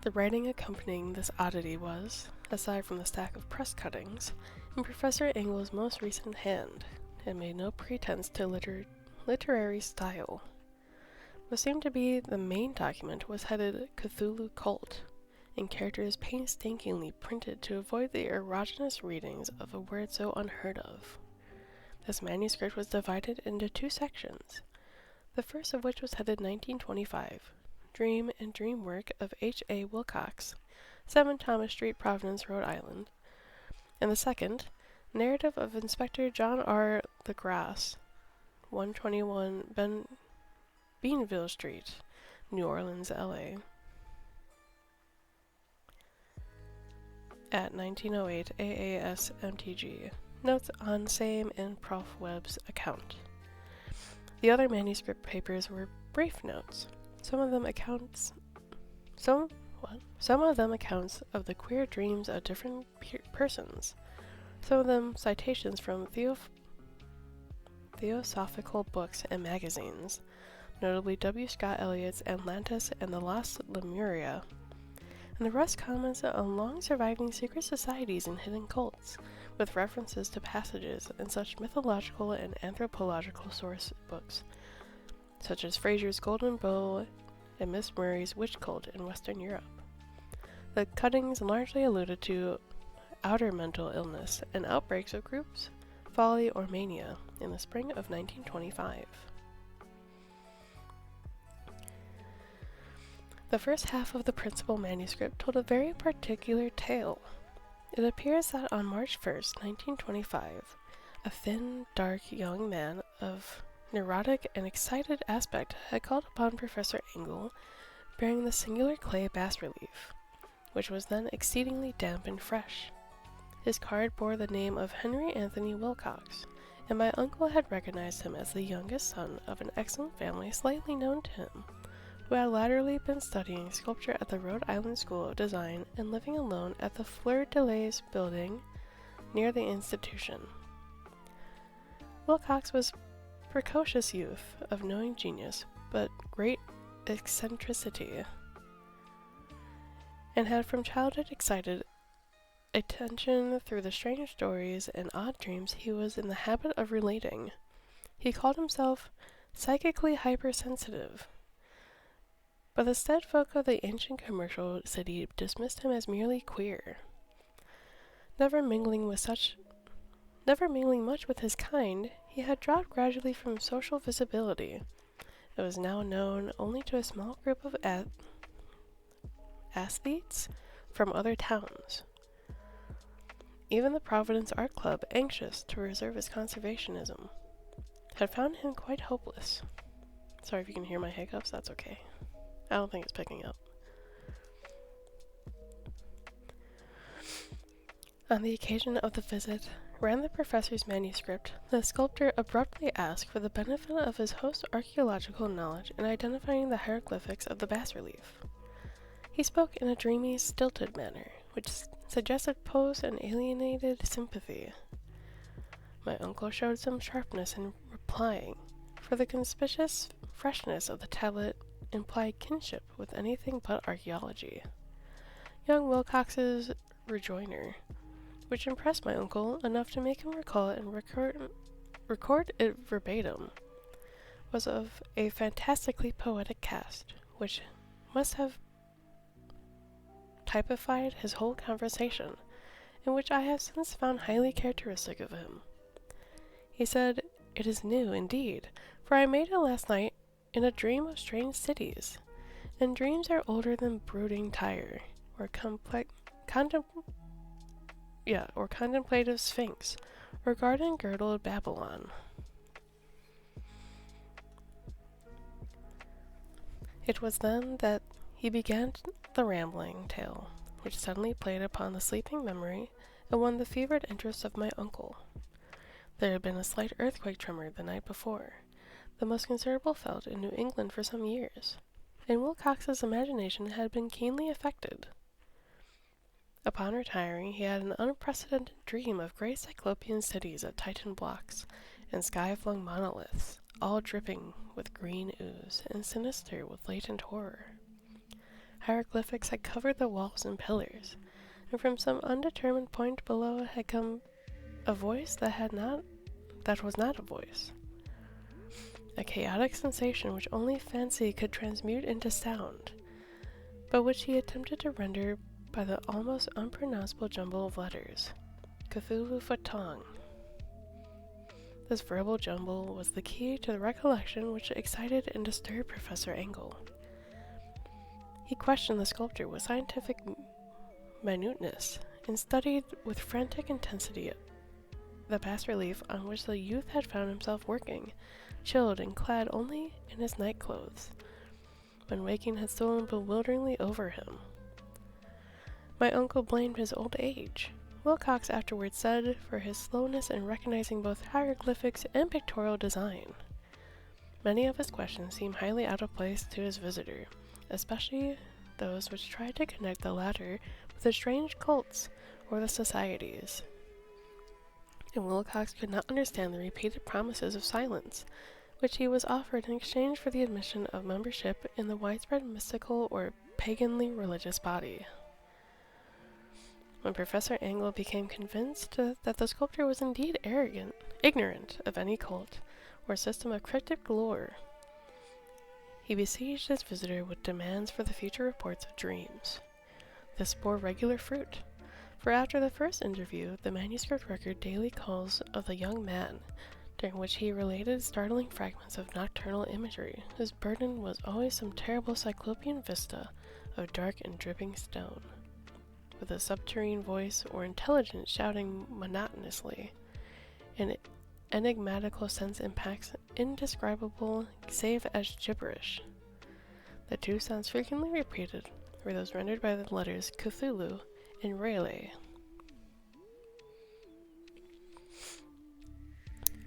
The writing accompanying this oddity was, aside from the stack of press cuttings, in Professor Engel's most recent hand, and made no pretense to literary style. What seemed to be the main document was headed Cthulu Cult, in characters painstakingly printed to avoid the erogenous readings of a word so unheard of. This manuscript was divided into two sections, the first of which was headed 1925, Dream and Dream Work of H. A. Wilcox, 7 Thomas Street, Providence, Rhode Island, and the second, Narrative of Inspector John R. Legrasse, 121 Beanville Street, New Orleans, L.A., at 1908 AAS MTG. Notes on same in Prof. Webb's account. The other manuscript papers were brief notes. Some of them accounts of the queer dreams of different persons. Some of them citations from theosophical books and magazines, notably W. Scott Eliot's Atlantis and the Lost Lemuria, and the rest comments on long surviving secret societies and hidden cults, with references to passages in such mythological and anthropological source books, such as Fraser's Golden Bowl and Miss Murray's Witch Cult in Western Europe. The cuttings largely alluded to outer mental illness and outbreaks of groups, folly, or mania in the spring of 1925. The first half of the principal manuscript told a very particular tale. It appears that on March 1st, 1925, a thin, dark young man of neurotic and excited aspect had called upon Professor Engel, bearing the singular clay bas-relief, which was then exceedingly damp and fresh. His card bore the name of Henry Anthony Wilcox, and my uncle had recognized him as the youngest son of an excellent family slightly known to him, who had latterly been studying sculpture at the Rhode Island School of Design and living alone at the Fleur-de-Lis building near the institution. Wilcox was a precocious youth of knowing genius, but great eccentricity, and had from childhood excited attention through the strange stories and odd dreams he was in the habit of relating. He called himself psychically hypersensitive, but the staid folk of the ancient commercial city dismissed him as merely queer. Never mingling much with his kind, he had dropped gradually from social visibility. It was now known only to a small group of aesthetes from other towns. Even the Providence Art Club, anxious to preserve its conservationism, had found him quite hopeless. Sorry if you can hear my hiccups, that's okay. I don't think it's picking up. On the occasion of the visit, ran the professor's manuscript, the sculptor abruptly asked for the benefit of his host's archaeological knowledge in identifying the hieroglyphics of the bas-relief. He spoke in a dreamy, stilted manner, which suggested pose and alienated sympathy. My uncle showed some sharpness in replying, for the conspicuous freshness of the tablet implied kinship with anything but archaeology. Young Wilcox's rejoinder, which impressed my uncle enough to make him recall it and record it verbatim, was of a fantastically poetic cast, which must have typified his whole conversation, and which I have since found highly characteristic of him. He said, "It is new, indeed, for I made it last night in a dream of strange cities, and dreams are older than brooding Tyre, or contemplative Sphinx, or garden-girdled Babylon." It was then that he began the rambling tale, which suddenly played upon the sleeping memory and won the fevered interest of my uncle. There had been a slight earthquake tremor the night before, the most considerable felt in New England for some years, and Wilcox's imagination had been keenly affected. Upon retiring, he had an unprecedented dream of great cyclopean cities of Titan blocks and sky-flung monoliths, all dripping with green ooze and sinister with latent horror. Hieroglyphics had covered the walls and pillars, and from some undetermined point below had come a voice that was not a voice. A chaotic sensation which only fancy could transmute into sound, but which he attempted to render by the almost unpronounceable jumble of letters, Cthulu Fatong. This verbal jumble was the key to the recollection which excited and disturbed Professor Engel. He questioned the sculptor with scientific minuteness, and studied with frantic intensity the bas-relief on which the youth had found himself working, chilled and clad only in his night clothes, when waking had stolen bewilderingly over him. My uncle blamed his old age, Wilcox afterwards said, for his slowness in recognizing both hieroglyphics and pictorial design. Many of his questions seemed highly out of place to his visitor, especially those which tried to connect the latter with the strange cults or the societies. And Wilcox could not understand the repeated promises of silence, which he was offered in exchange for the admission of membership in the widespread mystical or paganly religious body. When Professor Engel became convinced that the sculptor was indeed ignorant of any cult or system of cryptic lore, he besieged his visitor with demands for the future reports of dreams. This bore regular fruit, for after the first interview, the manuscript record daily calls of the young man, during which he related startling fragments of nocturnal imagery, whose burden was always some terrible cyclopean vista of dark and dripping stone, with a subterranean voice or intelligence shouting monotonously. An enigmatical sense impacts indescribable save as gibberish. The two sounds frequently repeated were those rendered by the letters Cthulu and Rayleigh.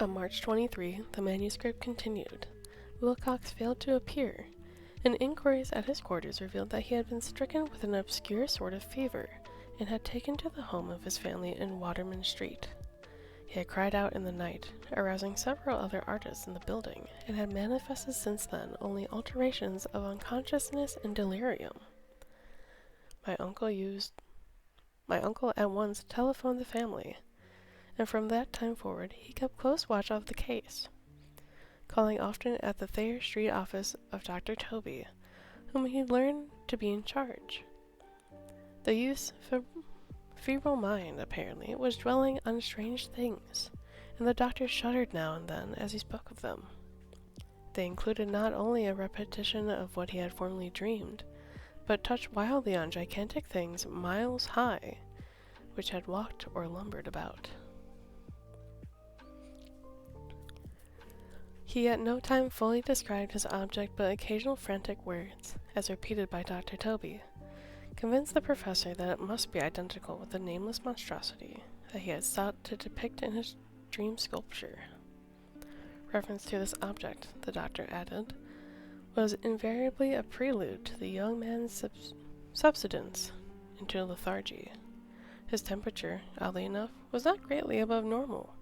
On March 23, the manuscript continued. Wilcox failed to appear, and inquiries at his quarters revealed that he had been stricken with an obscure sort of fever, and had taken to the home of his family in Waterman Street. He had cried out in the night, arousing several other artists in the building, and had manifested since then only alterations of unconsciousness and delirium. My uncle at once telephoned the family, and from that time forward he kept close watch of the case, calling often at the Thayer Street office of Dr. Toby, whom he learned to be in charge. The youth's febrile mind, apparently, was dwelling on strange things, and the doctor shuddered now and then as he spoke of them. They included not only a repetition of what he had formerly dreamed, but touched wildly on gigantic things miles high, which had walked or lumbered about. He at no time fully described his object, but occasional frantic words, as repeated by Dr. Toby, convinced the professor that it must be identical with the nameless monstrosity that he had sought to depict in his dream sculpture. Reference to this object, the doctor added, was invariably a prelude to the young man's subsidence into lethargy. His temperature, oddly enough, was not greatly above normal,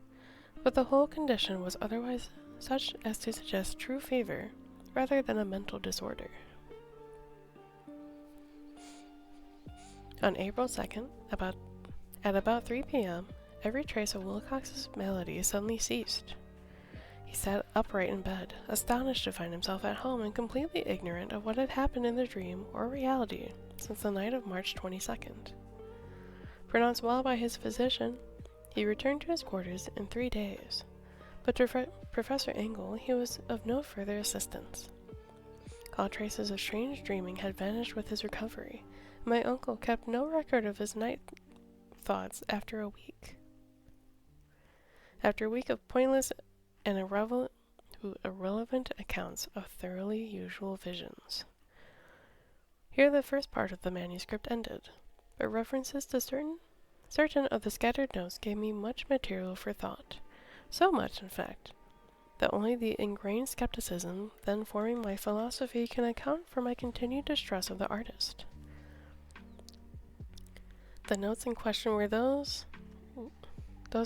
but the whole condition was otherwise such as to suggest true fever rather than a mental disorder. On April 2nd, at about 3 p.m., every trace of Wilcox's malady suddenly ceased. He sat upright in bed, astonished to find himself at home and completely ignorant of what had happened in the dream or reality since the night of March 22nd. Pronounced well by his physician, he returned to his quarters in 3 days, but to Professor Engel he was of no further assistance. All traces of strange dreaming had vanished with his recovery. My uncle kept no record of his night thoughts after a week. After a week of pointless and irrelevant accounts of thoroughly usual visions. Here the first part of the manuscript ended, but references to certain of the scattered notes gave me much material for thought. So much, in fact, that only the ingrained skepticism then forming my philosophy can account for my continued distrust of the artist. The notes in question were those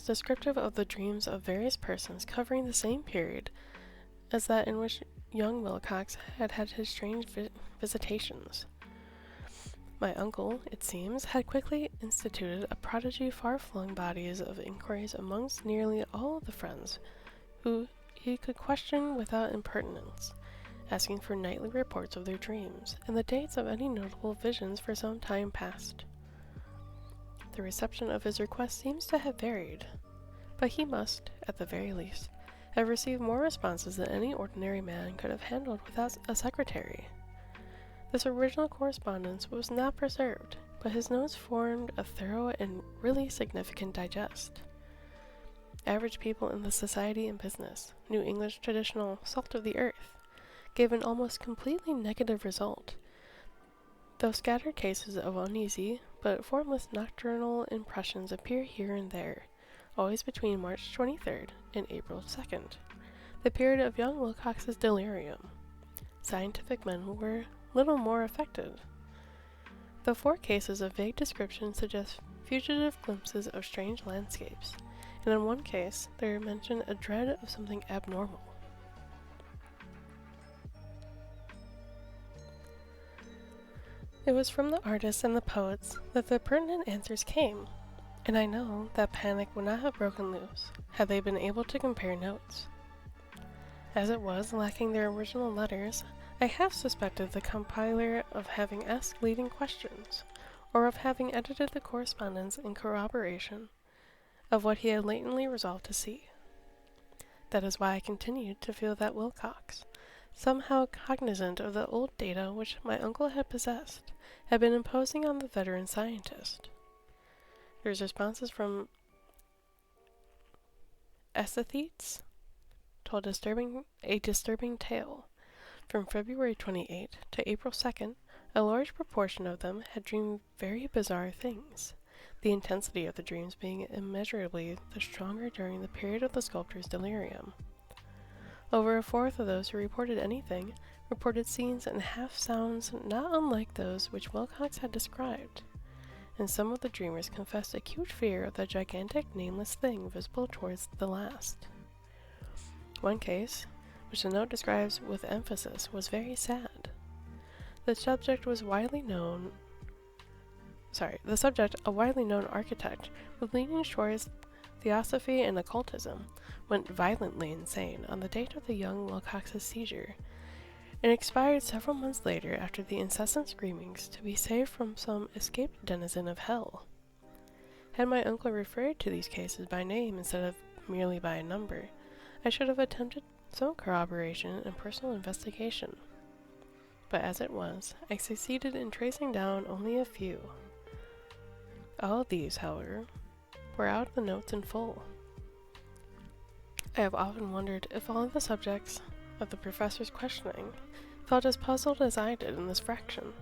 descriptive of the dreams of various persons covering the same period as that in which young Wilcox had had his strange visitations. My uncle, it seems, had quickly instituted a prodigy far-flung bodies of inquiries amongst nearly all the friends who he could question without impertinence, asking for nightly reports of their dreams and the dates of any notable visions for some time past. The reception of his request seems to have varied, but he must, at the very least, have received more responses than any ordinary man could have handled without a secretary. This original correspondence was not preserved, but his notes formed a thorough and really significant digest. Average people in the society and business, New English traditional salt of the earth, gave an almost completely negative result, though scattered cases of uneasy but formless nocturnal impressions appear here and there, always between March 23rd and April 2nd, the period of young Wilcox's delirium. Scientific men were little more affected. The 4 cases of vague description suggest fugitive glimpses of strange landscapes, and in one case there mentioned a dread of something abnormal. It was from the artists and the poets that the pertinent answers came, and I know that panic would not have broken loose had they been able to compare notes. As it was, lacking their original letters, I half suspected the compiler of having asked leading questions, or of having edited the correspondence in corroboration of what he had latently resolved to see. That is why I continued to feel that Wilcox, somehow cognizant of the old data which my uncle had possessed, had been imposing on the veteran scientist. There's responses from Azatoth told a disturbing tale. From February 28 to April 2nd, a large proportion of them had dreamed very bizarre things, the intensity of the dreams being immeasurably the stronger during the period of the sculptor's delirium. Over a fourth of those who reported anything reported scenes and half-sounds not unlike those which Wilcox had described, and some of the dreamers confessed acute fear of the gigantic nameless thing visible towards the last. One case, which the note describes with emphasis, was very sad. The subject, a widely known architect with leanings towards theosophy and occultism, went violently insane on the date of the young Wilcox's seizure, and expired several months later after the incessant screamings to be saved from some escaped denizen of hell. Had my uncle referred to these cases by name instead of merely by a number, I should have attempted some corroboration and personal investigation. But as it was, I succeeded in tracing down only a few. All of these, however, were out of the notes in full. I have often wondered if all of the subjects of the professor's questioning felt as puzzled as I did in this fraction.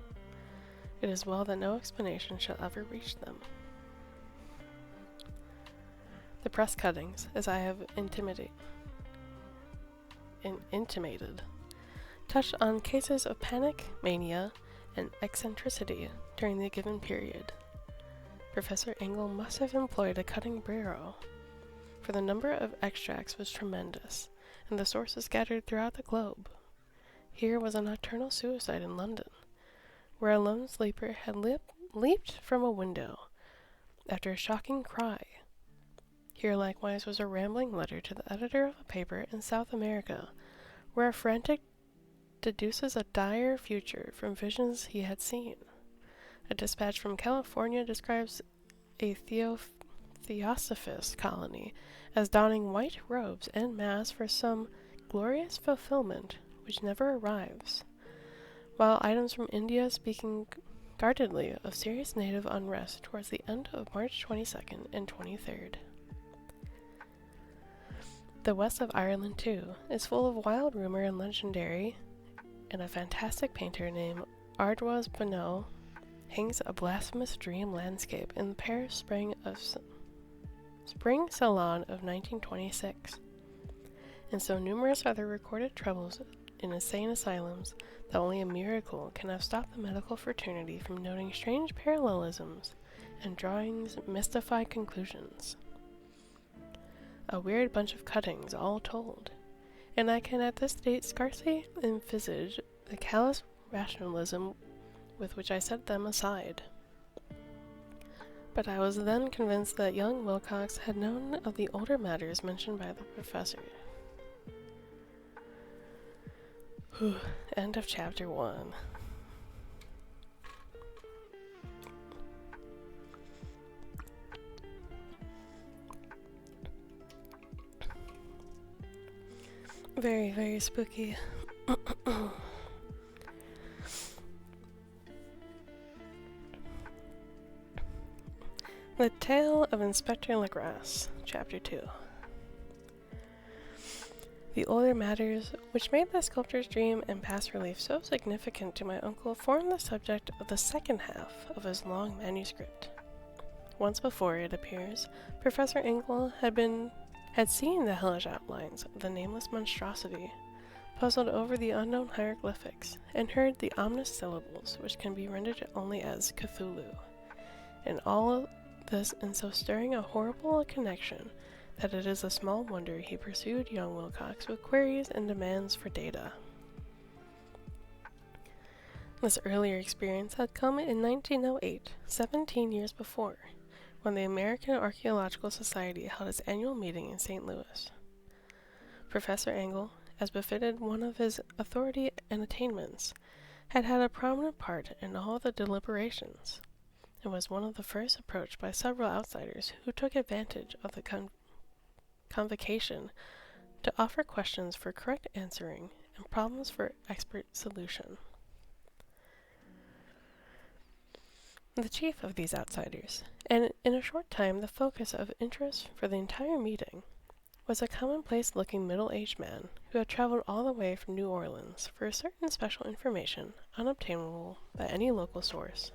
It is well that no explanation shall ever reach them. The press cuttings, as I have intimated, touched on cases of panic, mania, and eccentricity during the given period. Professor Engel must have employed a cutting bureau, for the number of extracts was tremendous, and the sources scattered throughout the globe. Here was a nocturnal suicide in London, where a lone sleeper had leaped from a window after a shocking cry. Here likewise was a rambling letter to the editor of a paper in South America, where a frantic deduces a dire future from visions he had seen. A dispatch from California describes a theosophist colony as donning white robes en masse for some glorious fulfillment which never arrives, while items from India speaking guardedly of serious native unrest towards the end of March 22nd and 23rd. The west of Ireland, too, is full of wild rumor and legendary, and a fantastic painter named Ardwas Bonneau hangs a blasphemous dream landscape in the Paris spring salon of 1926. And so numerous are the recorded troubles in insane asylums that only a miracle can have stopped the medical fraternity from noting strange parallelisms and drawing mystified conclusions. A weird bunch of cuttings, all told, and I can at this date scarcely envisage the callous rationalism with which I set them aside. But I was then convinced that young Wilcox had known of the older matters mentioned by the professor. End of chapter 1. Very, very spooky. The Tale of Inspector Legras, Chapter 2. The older matters, which made the sculptor's dream and bas relief so significant to my uncle, formed the subject of the second half of his long manuscript. Once before, it appears, Professor Engel had seen the hellish outlines of the nameless monstrosity, puzzled over the unknown hieroglyphics, and heard the ominous syllables which can be rendered only as Cthulu, and all this in so stirring a horrible connection that it is a small wonder he pursued young Wilcox with queries and demands for data. This earlier experience had come in 1908, 17 years before, when the American Archaeological Society held its annual meeting in St. Louis. Professor Engel, as befitted one of his authority and attainments, had had a prominent part in all the deliberations, and was one of the first approached by several outsiders who took advantage of the convocation to offer questions for correct answering and problems for expert solution. The chief of these outsiders, and in a short time the focus of interest for the entire meeting, was a commonplace-looking middle-aged man who had traveled all the way from New Orleans for a certain special information unobtainable by any local source.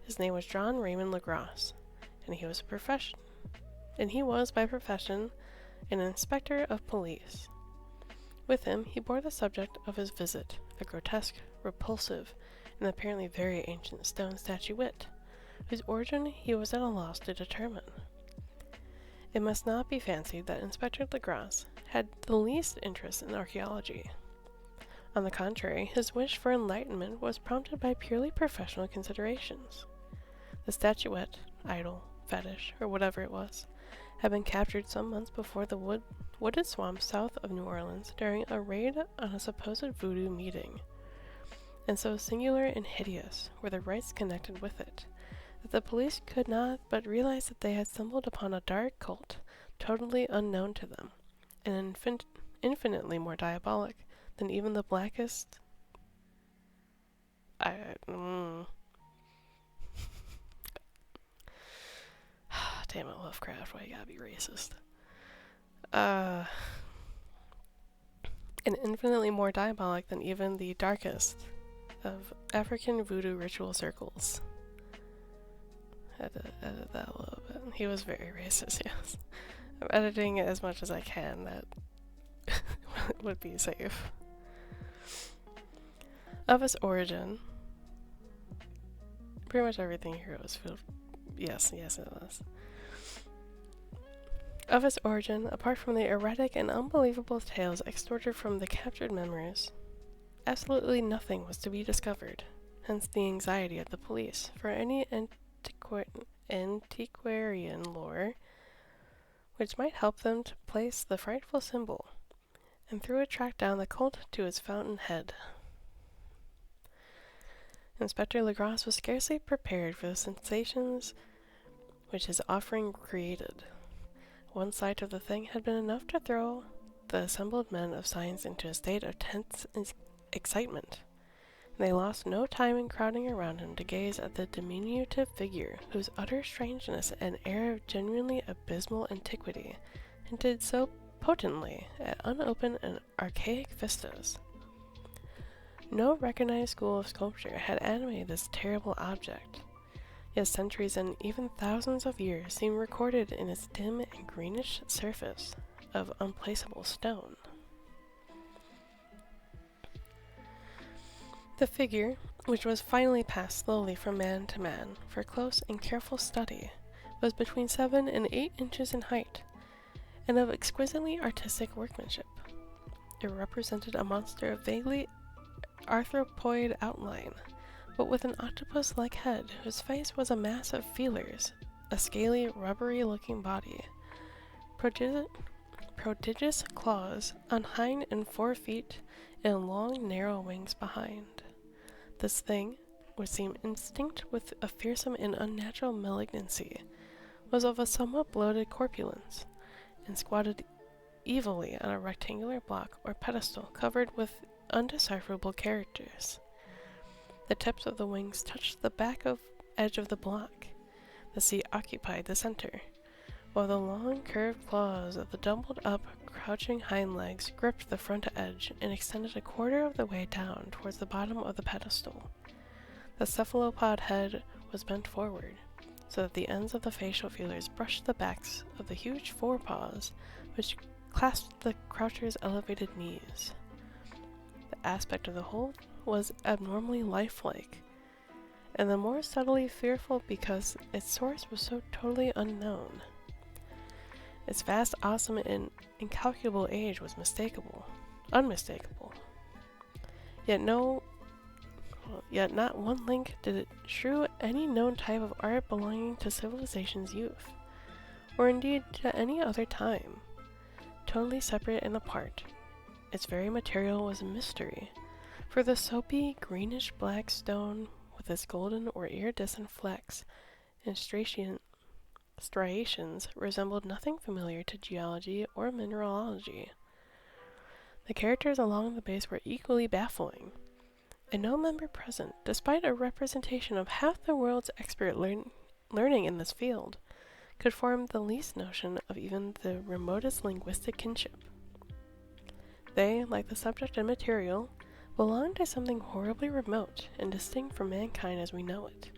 His name was John Raymond Legras, and he was by profession an inspector of police. With him he bore the subject of his visit, a grotesque, repulsive, and apparently very ancient stone statuette, whose origin he was at a loss to determine. It must not be fancied that Inspector Legras had the least interest in archaeology. On the contrary, his wish for enlightenment was prompted by purely professional considerations. The statuette, idol, fetish, or whatever it was, had been captured some months before the wooded swamps south of New Orleans during a raid on a supposed voodoo meeting, and so singular and hideous were the rites connected with it, that the police could not but realize that they had stumbled upon a dark cult totally unknown to them, and infinitely more diabolic than even the blackest... Damn it, Lovecraft, why you gotta be racist? And infinitely more diabolic than even the darkest of African voodoo ritual circles. Had to edit that a little bit. He was very racist, yes. I'm editing it as much as I can, that would be safe. Of its origin, pretty much everything here was filled. Yes, it was. Of its origin, apart from the erratic and unbelievable tales extorted from the captured memories, absolutely nothing was to be discovered, hence the anxiety of the police for any antiquarian lore which might help them to place the frightful symbol, and through it track down the cult to its fountain head. Inspector Legras was scarcely prepared for the sensations which his offering created. One sight of the thing had been enough to throw the assembled men of science into a state of tense excitement. They lost no time in crowding around him to gaze at the diminutive figure, whose utter strangeness and air of genuinely abysmal antiquity hinted so potently at unopened and archaic vistas. No recognized school of sculpture had animated this terrible object, yet centuries and even thousands of years seemed recorded in its dim and greenish surface of unplaceable stone. The figure, which was finally passed slowly from man to man for close and careful study, was between 7 and 8 inches in height, and of exquisitely artistic workmanship. It represented a monster of vaguely arthropoid outline, but with an octopus-like head whose face was a mass of feelers, a scaly, rubbery-looking body, prodigious claws on hind and 4 feet, and long, narrow wings behind. This thing, which seemed instinct with a fearsome and unnatural malignancy, was of a somewhat bloated corpulence, and squatted evilly on a rectangular block or pedestal covered with undecipherable characters. The tips of the wings touched the back edge of the block. The seat occupied the center, while the long curved claws of the doubled-up, crouching hind legs gripped the front edge and extended a quarter of the way down towards the bottom of the pedestal. The cephalopod head was bent forward, so that the ends of the facial feelers brushed the backs of the huge forepaws, which clasped the croucher's elevated knees. The aspect of the whole was abnormally lifelike, and the more subtly fearful because its source was so totally unknown. Its vast, awesome, and incalculable age was unmistakable. Yet not one link did it shew any known type of art belonging to civilization's youth, or indeed to any other time. Totally separate and apart, its very material was a mystery, for the soapy, greenish-black stone, with its golden or iridescent flecks and striations, resembled nothing familiar to geology or mineralogy. The characters along the base were equally baffling, and no member present, despite a representation of half the world's expert learning in this field, could form the least notion of even the remotest linguistic kinship. They, like the subject and material, belonged to something horribly remote and distinct from mankind as we know it.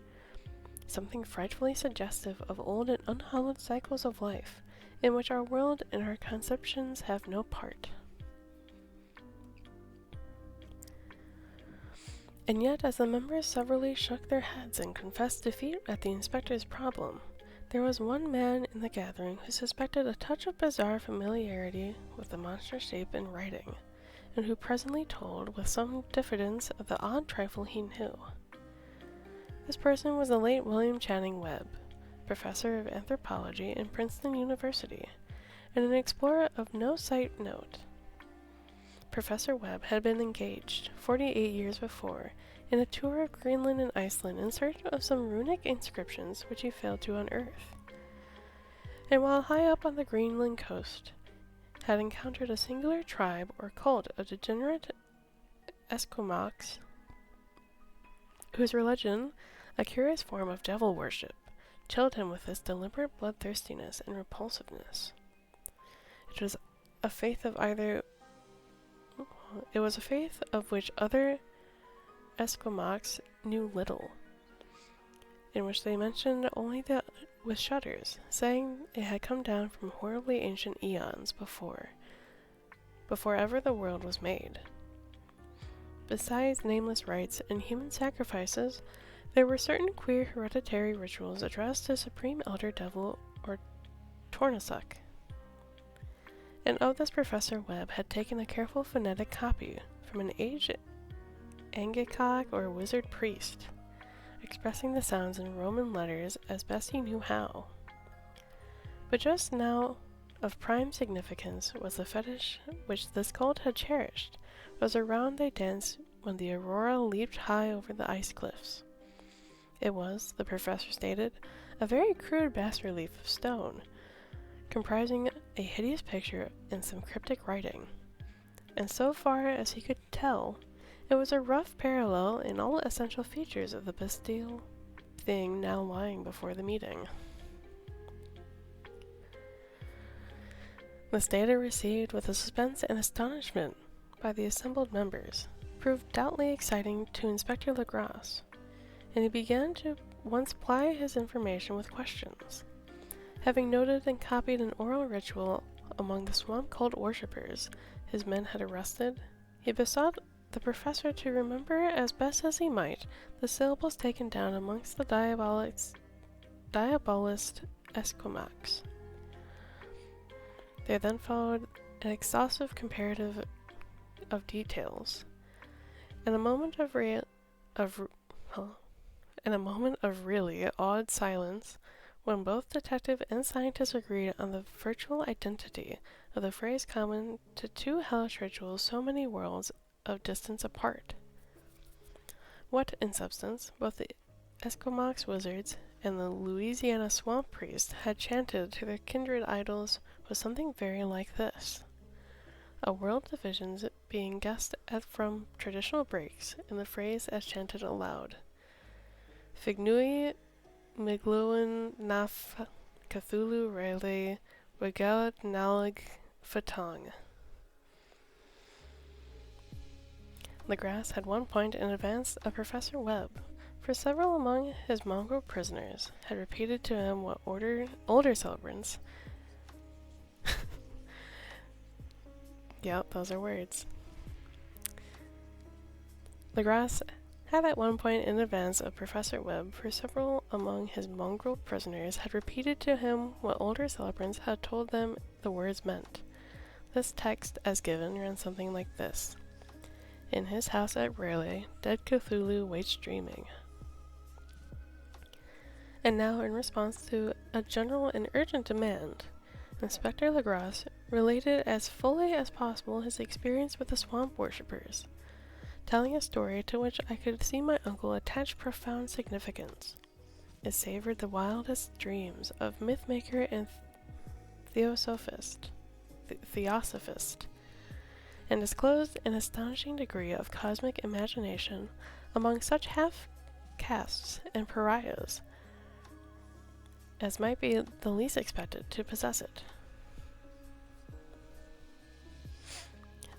Something frightfully suggestive of old and unhallowed cycles of life, in which our world and our conceptions have no part. And yet, as the members severally shook their heads and confessed defeat at the inspector's problem, there was one man in the gathering who suspected a touch of bizarre familiarity with the monster shape and writing, and who presently told with some diffidence of the odd trifle he knew. This person was the late William Channing Webb, professor of anthropology in Princeton University, and an explorer of no slight note. Professor Webb had been engaged, 48 years before, in a tour of Greenland and Iceland in search of some runic inscriptions which he failed to unearth. And while high up on the Greenland coast, had encountered a singular tribe or cult of degenerate Esquimaux, whose religion, a curious form of devil worship, chilled him with its deliberate bloodthirstiness and repulsiveness. It was a faith of which other Esquimaux knew little, in which they mentioned only with shudders, saying it had come down from horribly ancient eons before ever the world was made. Besides nameless rites and human sacrifices, there were certain queer hereditary rituals addressed to Supreme Elder Devil or Tornasuk. And of this Professor Webb had taken a careful phonetic copy from an aged Angakok or wizard priest, expressing the sounds in Roman letters as best he knew how. But just now of prime significance was the fetish which this cult had cherished, was around they danced when the aurora leaped high over the ice cliffs. It was, the professor stated, a very crude bas-relief of stone, comprising a hideous picture and some cryptic writing, and so far as he could tell, it was a rough parallel in all essential features of the bestial thing now lying before the meeting. This data received with a suspense and astonishment by the assembled members proved doubly exciting to Inspector Legrasse, and he began to once ply his information with questions. Having noted and copied an oral ritual among the swamp cult worshippers his men had arrested, he besought the professor to remember as best as he might the syllables taken down amongst the diabolist Esquimaux. There then followed an exhaustive comparative of details, and a moment of really awed silence, when both detective and scientist agreed on the virtual identity of the phrase common to two hellish rituals so many worlds of distance apart. What, in substance, both the Esquimaux wizards and the Louisiana swamp priests had chanted to their kindred idols was something very like this. A world divisions being guessed at from traditional breaks in the phrase as chanted aloud. Fignui Migluin Naf Cthulu Rele Wigalat Nalig Fatong. Legrasse had one point in advance of Professor Webb, for several among his mongrel prisoners had repeated to him what older celebrants yep, those are words. Legrasse had at one point in advance of Professor Webb, for several among his mongrel prisoners had repeated to him what older celebrants had told them the words meant. This text, as given, ran something like this. In his house at Raleigh, dead Cthulhu waits dreaming. And now, in response to a general and urgent demand, Inspector Legrasse related as fully as possible his experience with the swamp worshippers, telling a story to which I could see my uncle attach profound significance. It savored the wildest dreams of mythmaker and theosophist, and disclosed an astonishing degree of cosmic imagination among such half-castes and pariahs as might be the least expected to possess it.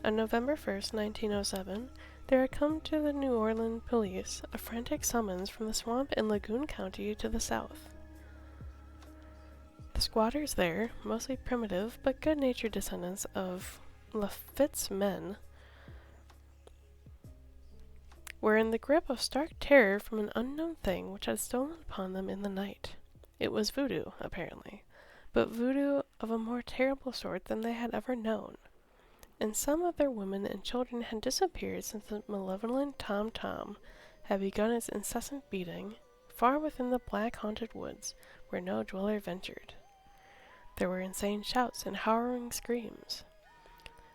On November 1st, 1907, there had come to the New Orleans police a frantic summons from the swamp in Lagoon County to the south. The squatters there, mostly primitive but good-natured descendants of Lafitte's men, were in the grip of stark terror from an unknown thing which had stolen upon them in the night. It was voodoo, apparently, but voodoo of a more terrible sort than they had ever known, and some of their women and children had disappeared since the malevolent tom-tom had begun its incessant beating, far within the black-haunted woods, where no dweller ventured. There were insane shouts and harrowing screams,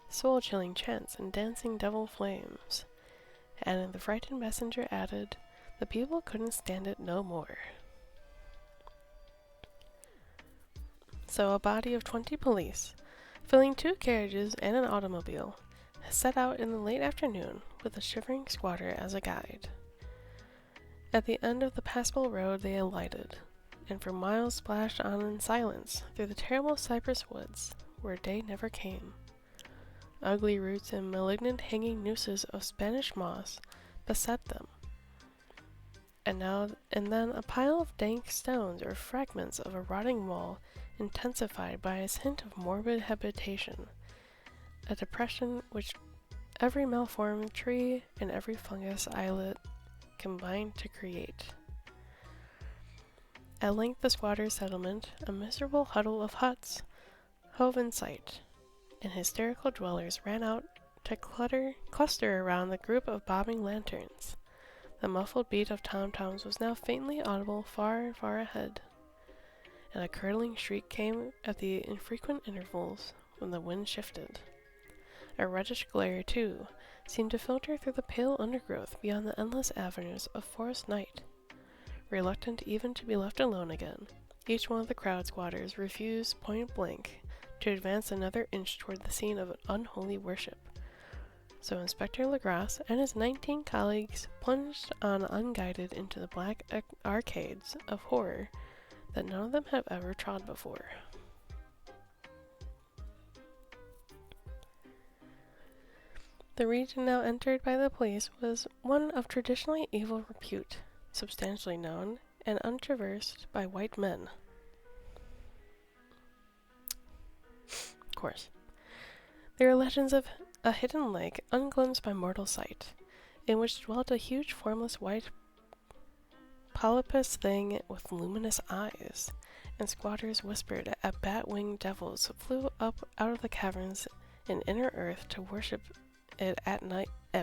soul-chilling chants and dancing devil flames, and the frightened messenger added, the people couldn't stand it no more. So a body of 20 police, filling 2 carriages and an automobile, set out in the late afternoon with a shivering squatter as a guide. At the end of the passable road they alighted, and for miles splashed on in silence through the terrible cypress woods, where day never came. Ugly roots and malignant hanging nooses of Spanish moss beset them. And then a pile of dank stones or fragments of a rotting wall intensified by its hint of morbid habitation, a depression which every malformed tree and every fungus islet combined to create. At length the squatter's settlement, a miserable huddle of huts, hove in sight, and hysterical dwellers ran out to cluster around the group of bobbing lanterns. The muffled beat of tom-toms was now faintly audible far, far ahead, and a curdling shriek came at the infrequent intervals when the wind shifted. A reddish glare, too, seemed to filter through the pale undergrowth beyond the endless avenues of forest night. Reluctant even to be left alone again, each one of the crowd squatters refused point-blank to advance another inch toward the scene of unholy worship. So Inspector Legrasse and his 19 colleagues plunged on unguided into the black arcades of horror that none of them had ever trod before. The region now entered by the police was one of traditionally evil repute, substantially known and untraversed by white men. Of course. There are legends of a hidden lake unglimpsed by mortal sight, in which dwelt a huge formless white polypus thing with luminous eyes, and squatters whispered at bat-winged devils flew up out of the caverns in inner earth to worship it at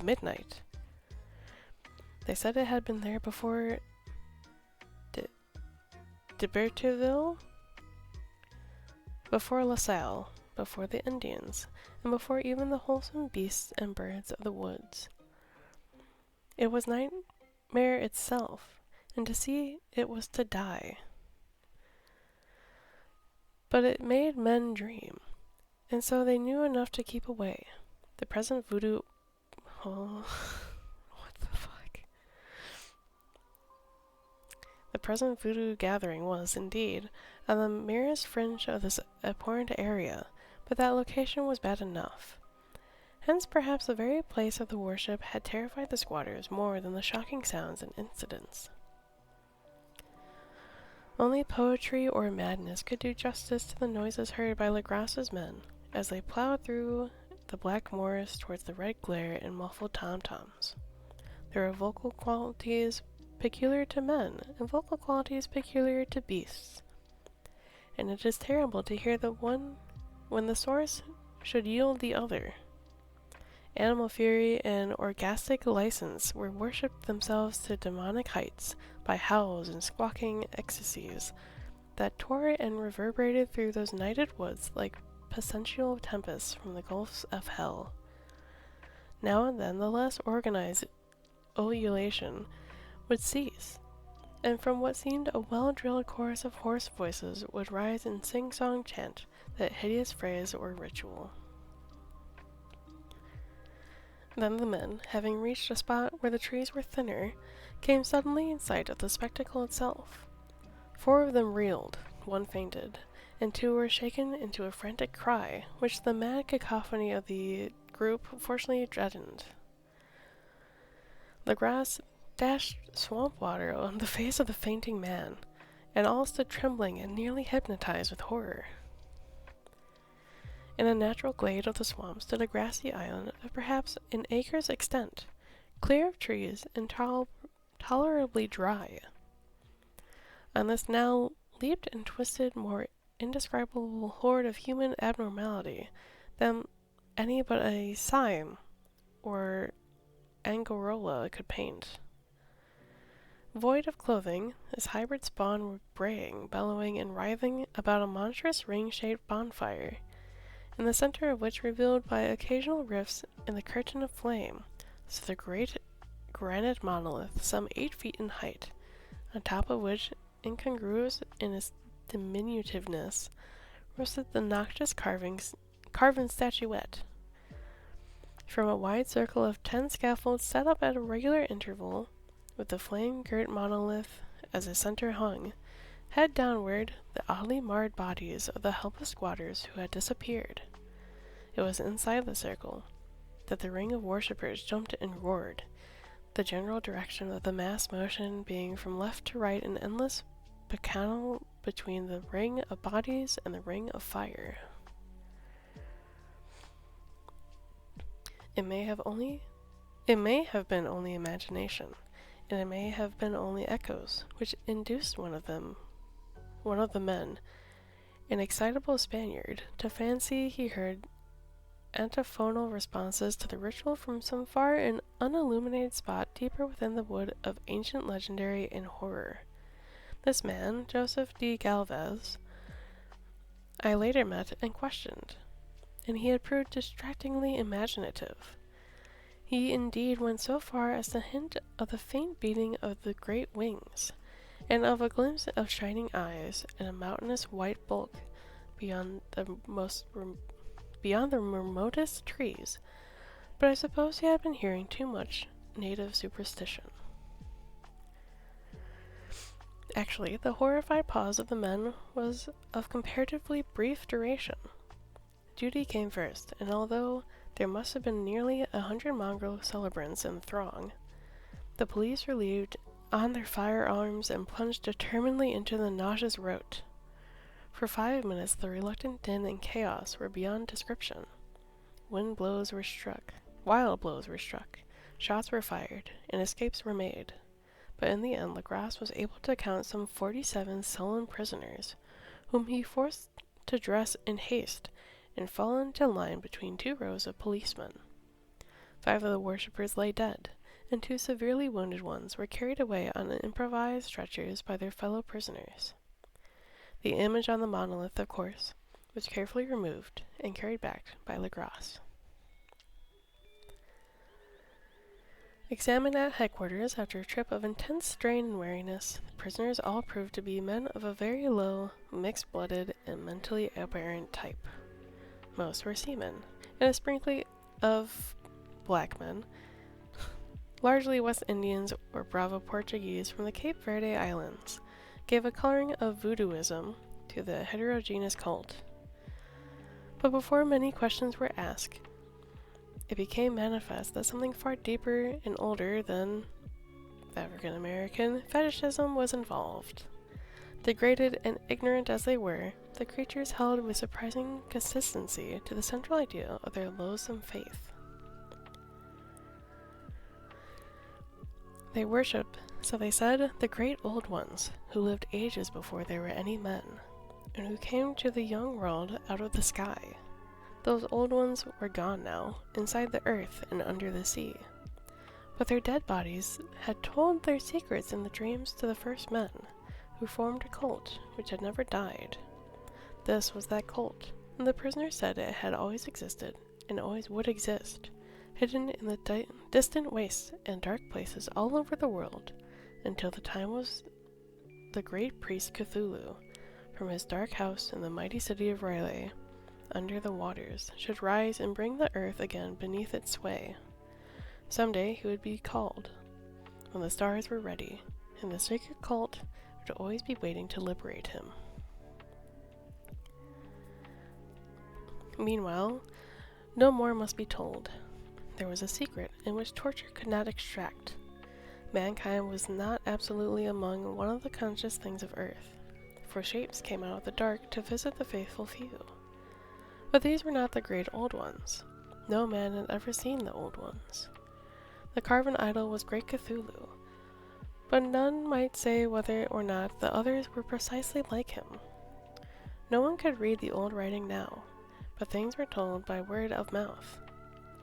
midnight. They said it had been there before D'Iberteville, before La Salle, before the Indians, and before even the wholesome beasts and birds of the woods. It was nightmare itself, and to see it was to die. But it made men dream, and so they knew enough to keep away. The present voodoo... Oh, what the fuck? The present voodoo gathering was, indeed, on the merest fringe of this abhorrent area, but that location was bad enough. Hence perhaps the very place of the worship had terrified the squatters more than the shocking sounds and incidents. Only poetry or madness could do justice to the noises heard by Legrasse's men as they plowed through the black moors towards the red glare and muffled tom-toms. There are vocal qualities peculiar to men and vocal qualities peculiar to beasts, and it is terrible to hear the one when the source should yield the other. Animal fury and orgastic license were worshipped themselves to demonic heights by howls and squawking ecstasies that tore and reverberated through those nighted woods like pestilential tempests from the gulfs of hell. Now and then the less organized ululation would cease, and from what seemed a well-drilled chorus of hoarse voices would rise in sing-song chant that hideous phrase or ritual. Then the men, having reached a spot where the trees were thinner, came suddenly in sight of the spectacle itself. 4 of them reeled, 1 fainted, and 2 were shaken into a frantic cry, which the mad cacophony of the group fortunately deadened. Legrasse dashed swamp water on the face of the fainting man, and all stood trembling and nearly hypnotized with horror. In a natural glade of the swamp stood a grassy island of perhaps an acre's extent, clear of trees and tolerably dry. On this now leaped and twisted more indescribable horde of human abnormality than any but a Sime or Angorola could paint. Void of clothing, this hybrid spawn were braying, bellowing, and writhing about a monstrous ring-shaped bonfire, in the center of which, revealed by occasional rifts in the curtain of flame, stood the great granite monolith some 8 feet in height, on top of which, incongruous in its diminutiveness, rested the noxious carven statuette. From a wide circle of 10 scaffolds set up at a regular interval, with the flame-girt monolith as a center hung, head downward, the oddly marred bodies of the helpless squatters who had disappeared. It was inside the circle that the ring of worshippers jumped and roared, the general direction of the mass motion being from left to right an endless bacchanal between the ring of bodies and the ring of fire. It may have been only imagination, and it may have been only echoes, which induced one of the men, an excitable Spaniard, to fancy he heard antiphonal responses to the ritual from some far and unilluminated spot deeper within the wood of ancient legendary and horror. This man, Joseph D. Galvez, I later met and questioned, and he had proved distractingly imaginative. He indeed went so far as to hint of the faint beating of the great wings, and of a glimpse of shining eyes and a mountainous white bulk beyond the remotest trees, but I suppose he had been hearing too much native superstition. Actually, the horrified pause of the men was of comparatively brief duration. Duty came first, and although there must have been nearly 100 mongrel celebrants in the throng, the police relieved on their firearms and plunged determinedly into the nauseous rout. For 5 minutes the reluctant din and chaos were beyond description. Wild blows were struck, shots were fired, and escapes were made. But in the end Legras was able to count some 47 sullen prisoners, whom he forced to dress in haste and fall into line between 2 rows of policemen. 5 of the worshippers lay dead, and 2 severely wounded ones were carried away on improvised stretchers by their fellow prisoners. The image on the monolith, of course, was carefully removed and carried back by Legras. Examined at headquarters after a trip of intense strain and weariness, the prisoners all proved to be men of a very low, mixed-blooded, and mentally aberrant type. Most were seamen, and a sprinkling of black men, largely West Indians or Bravo Portuguese from the Cape Verde Islands, gave a coloring of voodooism to the heterogeneous cult. But before many questions were asked, it became manifest that something far deeper and older than African-American fetishism was involved. Degraded and ignorant as they were, the creatures held with surprising consistency to the central idea of their loathsome faith. They worship, so they said, the great old ones, who lived ages before there were any men, and who came to the young world out of the sky. Those old ones were gone now, inside the earth and under the sea. But their dead bodies had told their secrets in the dreams to the first men, who formed a cult which had never died. This was that cult, and the prisoners said it had always existed, and always would exist, hidden in the distant wastes and dark places all over the world, until the time was the great priest Cthulu, from his dark house in the mighty city of Raleigh, under the waters, should rise and bring the earth again beneath its sway. Someday he would be called, when the stars were ready, and the sacred cult would always be waiting to liberate him. Meanwhile, no more must be told. There was a secret in which torture could not extract. Mankind was not absolutely among one of the conscious things of earth, for shapes came out of the dark to visit the faithful few. But these were not the great old ones. No man had ever seen the old ones. The carven idol was great Cthulu, but none might say whether or not the others were precisely like him. No one could read the old writing now, but things were told by word of mouth.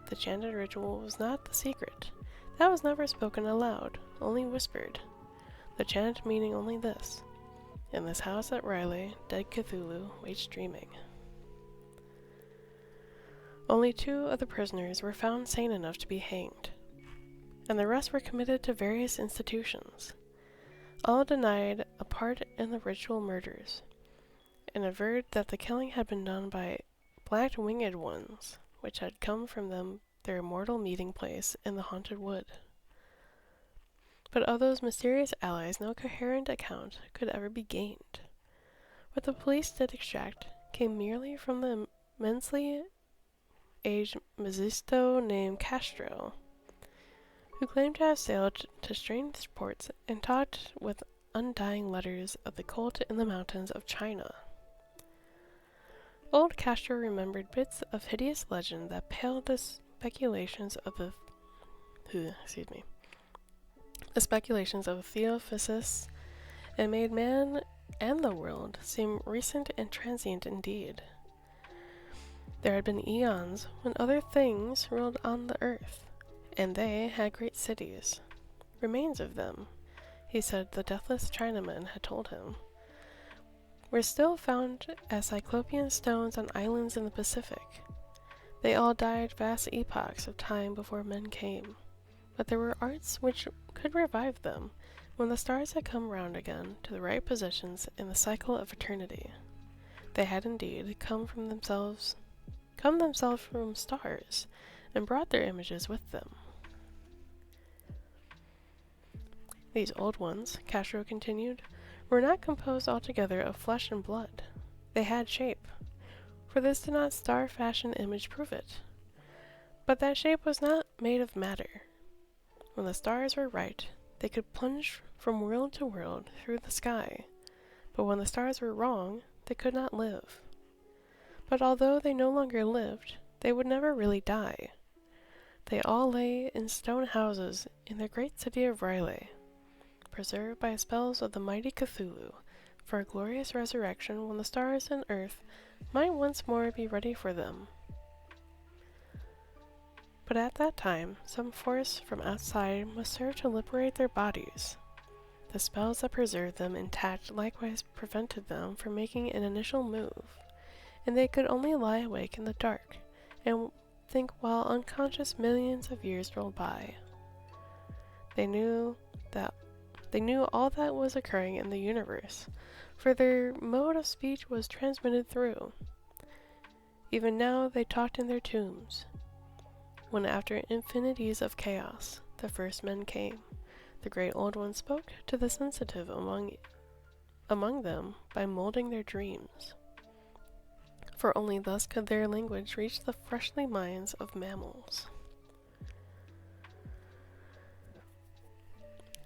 The chanted ritual was not the secret. That was never spoken aloud, only whispered. The chant meaning only this: in this house at Raleigh, dead Cthulhu waits dreaming. Only 2 of the prisoners were found sane enough to be hanged, and the rest were committed to various institutions. All denied a part in the ritual murders, and averred that the killing had been done by black-winged ones, which had come from their immortal meeting place in the haunted wood. But of those mysterious allies no coherent account could ever be gained. What the police did extract came merely from the immensely aged mestizo named Castro, who claimed to have sailed to strange ports and talked with undying letters of the cult in the mountains of China. Old Castro remembered bits of hideous legend that paled the speculations of the Theophysists and made man and the world seem recent and transient indeed. There had been eons when other things ruled on the earth, and they had great cities. Remains of them, he said the deathless Chinaman had told him, were still found as cyclopean stones on islands in the Pacific. They all died vast epochs of time before men came, but there were arts which could revive them when the stars had come round again to the right positions in the cycle of eternity. They had indeed come themselves from stars, and brought their images with them. These old ones, Castro continued, were not composed altogether of flesh and blood. They had shape, for this did not star-fashioned image prove it. But that shape was not made of matter. When the stars were right, they could plunge from world to world through the sky, but when the stars were wrong, they could not live. But although they no longer lived, they would never really die. They all lay in stone houses in the great city of Riley, preserved by spells of the mighty Cthulu, for a glorious resurrection when the stars and earth might once more be ready for them. But at that time, some force from outside must serve to liberate their bodies. The spells that preserved them intact likewise prevented them from making an initial move, and they could only lie awake in the dark and think while unconscious millions of years rolled by. They knew all that was occurring in the universe, for their mode of speech was transmitted through. Even now they talked in their tombs, when after infinities of chaos, the first men came. The great old ones spoke to the sensitive among them by molding their dreams, for only thus could their language reach the fleshly minds of mammals.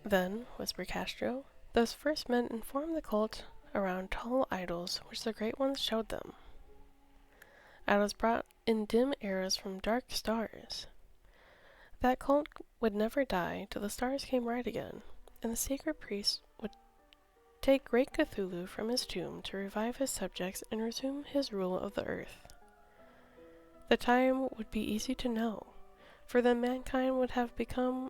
Then, whispered Castro, those first men informed the cult around tall idols which the great ones showed them. Idols brought in dim arrows from dark stars. That cult would never die till the stars came right again, and the sacred priest would take great Cthulhu from his tomb to revive his subjects and resume his rule of the earth. The time would be easy to know, for then mankind would have become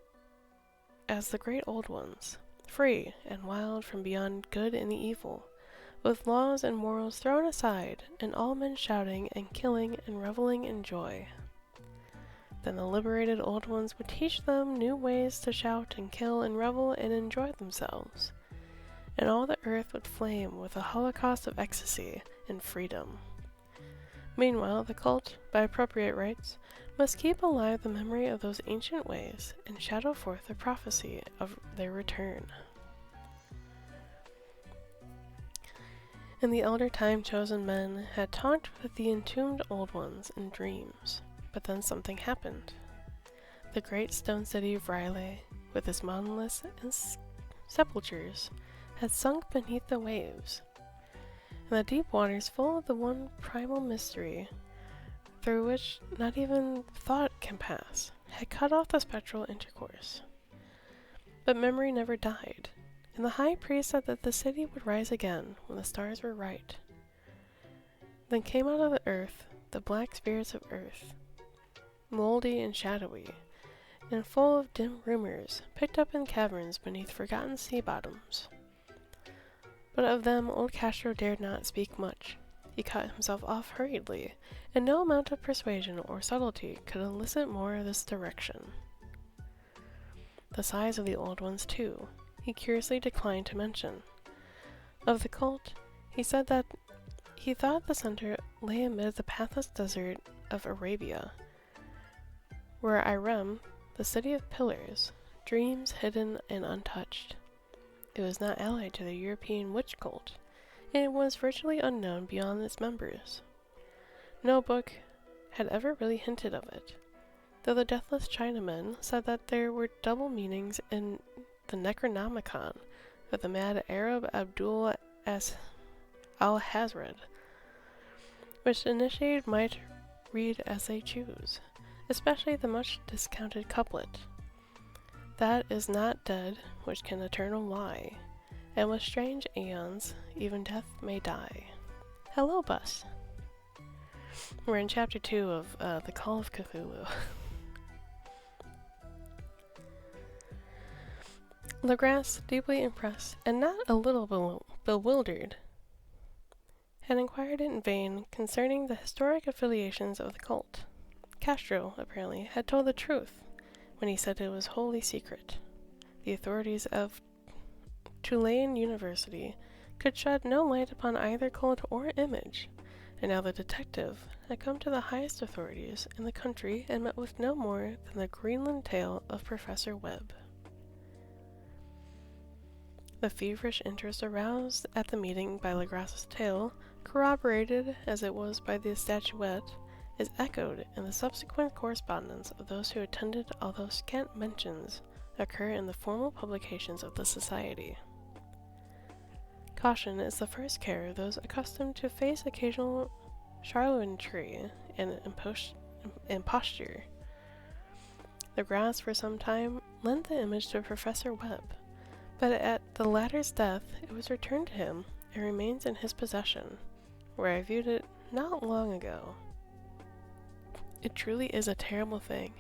as the great old ones, free and wild from beyond good and evil, with laws and morals thrown aside, and all men shouting and killing and reveling in joy. Then the liberated old ones would teach them new ways to shout and kill and revel and enjoy themselves, and all the earth would flame with a holocaust of ecstasy and freedom. Meanwhile, the cult, by appropriate rites, must keep alive the memory of those ancient ways and shadow forth the prophecy of their return. In the elder time chosen men had talked with the entombed old ones in dreams, but then something happened. The great stone city of Riley, with its monoliths and sepulchres, had sunk beneath the waves, and the deep waters full of the one primal mystery through which not even thought can pass, had cut off the spectral intercourse. But memory never died, and the high priest said that the city would rise again when the stars were right. Then came out of the earth the black spirits of earth, moldy and shadowy, and full of dim rumors, picked up in caverns beneath forgotten sea bottoms. But of them old Castro dared not speak much. He cut himself off hurriedly, and no amount of persuasion or subtlety could elicit more of this direction. The size of the old ones, too, he curiously declined to mention. Of the cult, he said that he thought the center lay amid the pathless desert of Arabia, where Irem, the city of pillars, dreams hidden and untouched. It was not allied to the European witch cult, and it was virtually unknown beyond its members. No book had ever really hinted of it, though the deathless Chinaman said that there were double meanings in the Necronomicon of the mad Arab Abdul as al-Hazred, which the initiated might read as they choose, especially the much discounted couplet, "That is not dead which can eternal lie, and with strange aeons even death may die." Hello, Bus! We're in chapter 2 of The Call of Cthulhu. Legrasse, deeply impressed and not a little bewildered, had inquired in vain concerning the historic affiliations of the cult. Castro, apparently, had told the truth when he said it was wholly secret. The authorities of Tulane University could shed no light upon either cult or image, and now the detective had come to the highest authorities in the country and met with no more than the Greenland tale of Professor Webb. The feverish interest aroused at the meeting by Legrasse's tale, corroborated as it was by the statuette, is echoed in the subsequent correspondence of those who attended, although scant mentions occur in the formal publications of the Society. Caution is the first care of those accustomed to face occasional charlatanry and imposture. Legrasse for some time lent the image to Professor Webb, but at the latter's death it was returned to him and remains in his possession, where I viewed it not long ago. It truly is a terrible thing,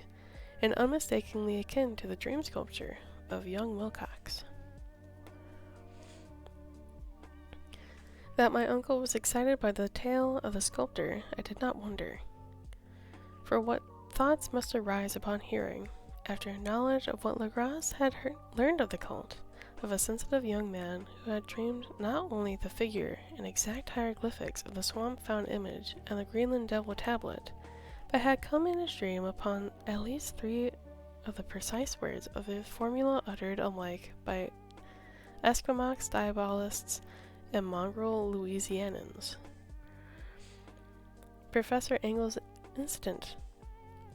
and unmistakably akin to the dream sculpture of young Wilcox. That my uncle was excited by the tale of the sculptor, I did not wonder. For what thoughts must arise upon hearing, after knowledge of what Legrasse had learned of the cult, of a sensitive young man who had dreamed not only the figure and exact hieroglyphics of the swamp-found image and the Greenland devil tablet, but had come in his dream upon at least 3 of the precise words of the formula uttered alike by Esquimaux diabolists and mongrel Louisianans. Professor Engel's instant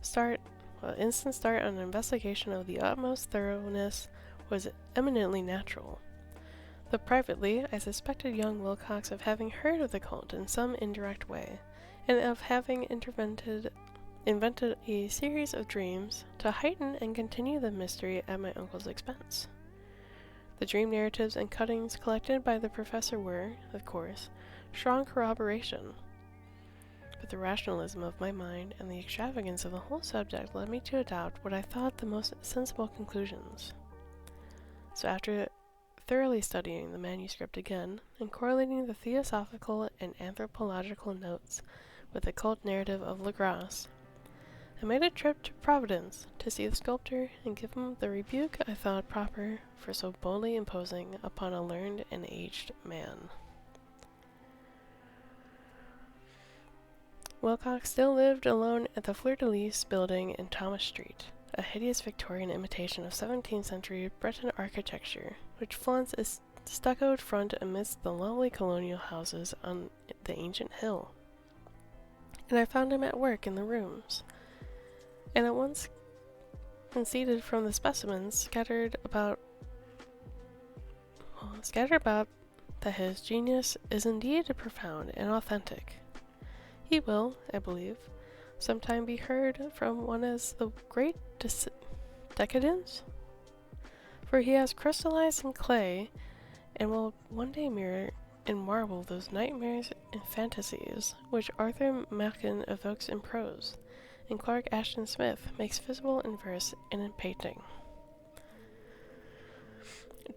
start on an investigation of the utmost thoroughness was eminently natural. Though privately, I suspected young Wilcox of having heard of the cult in some indirect way, and of having invented a series of dreams to heighten and continue the mystery at my uncle's expense. The dream narratives and cuttings collected by the professor were, of course, strong corroboration, but the rationalism of my mind and the extravagance of the whole subject led me to adopt what I thought the most sensible conclusions. So after thoroughly studying the manuscript again, and correlating the theosophical and anthropological notes with the cult narrative of Legrasse, I made a trip to Providence to see the sculptor and give him the rebuke I thought proper for so boldly imposing upon a learned and aged man. Wilcox still lived alone at the Fleur-de-Lis building in Thomas Street, a hideous Victorian imitation of 17th century Breton architecture, which flaunts its stuccoed front amidst the lovely colonial houses on the ancient hill. And I found him at work in the rooms, and at once conceded from the specimens scattered about that his genius is indeed profound and authentic. He will, I believe, sometime be heard from one as the great decadence, for he has crystallized in clay and will one day mirror in marble those nightmares and fantasies which Arthur Machen evokes in prose, and Clark Ashton Smith makes visible in verse and in painting.